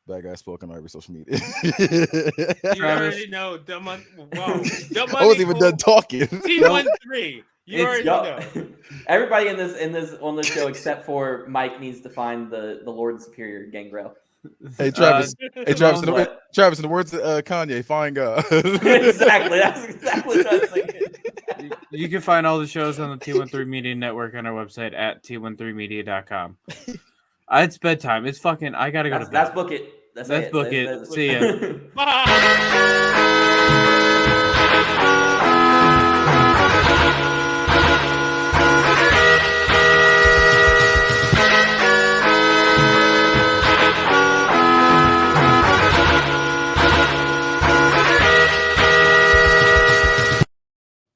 Bad guy spoken on every social media. You Travis. already know. Dumb Money. Whoa. I wasn't even done talking. T13. You already know. Everybody in this on this show except for Mike needs to find the Lord and Superior Gangrel. Hey Travis, Travis, Travis, in the words of Kanye, find God. Exactly. That's exactly what I was thinking. You can find all the shows on the T13 Media Network on our website at t13media.com. It's bedtime. It's fucking. I gotta go to bed. That's book it. Let's book it. See ya. Bye.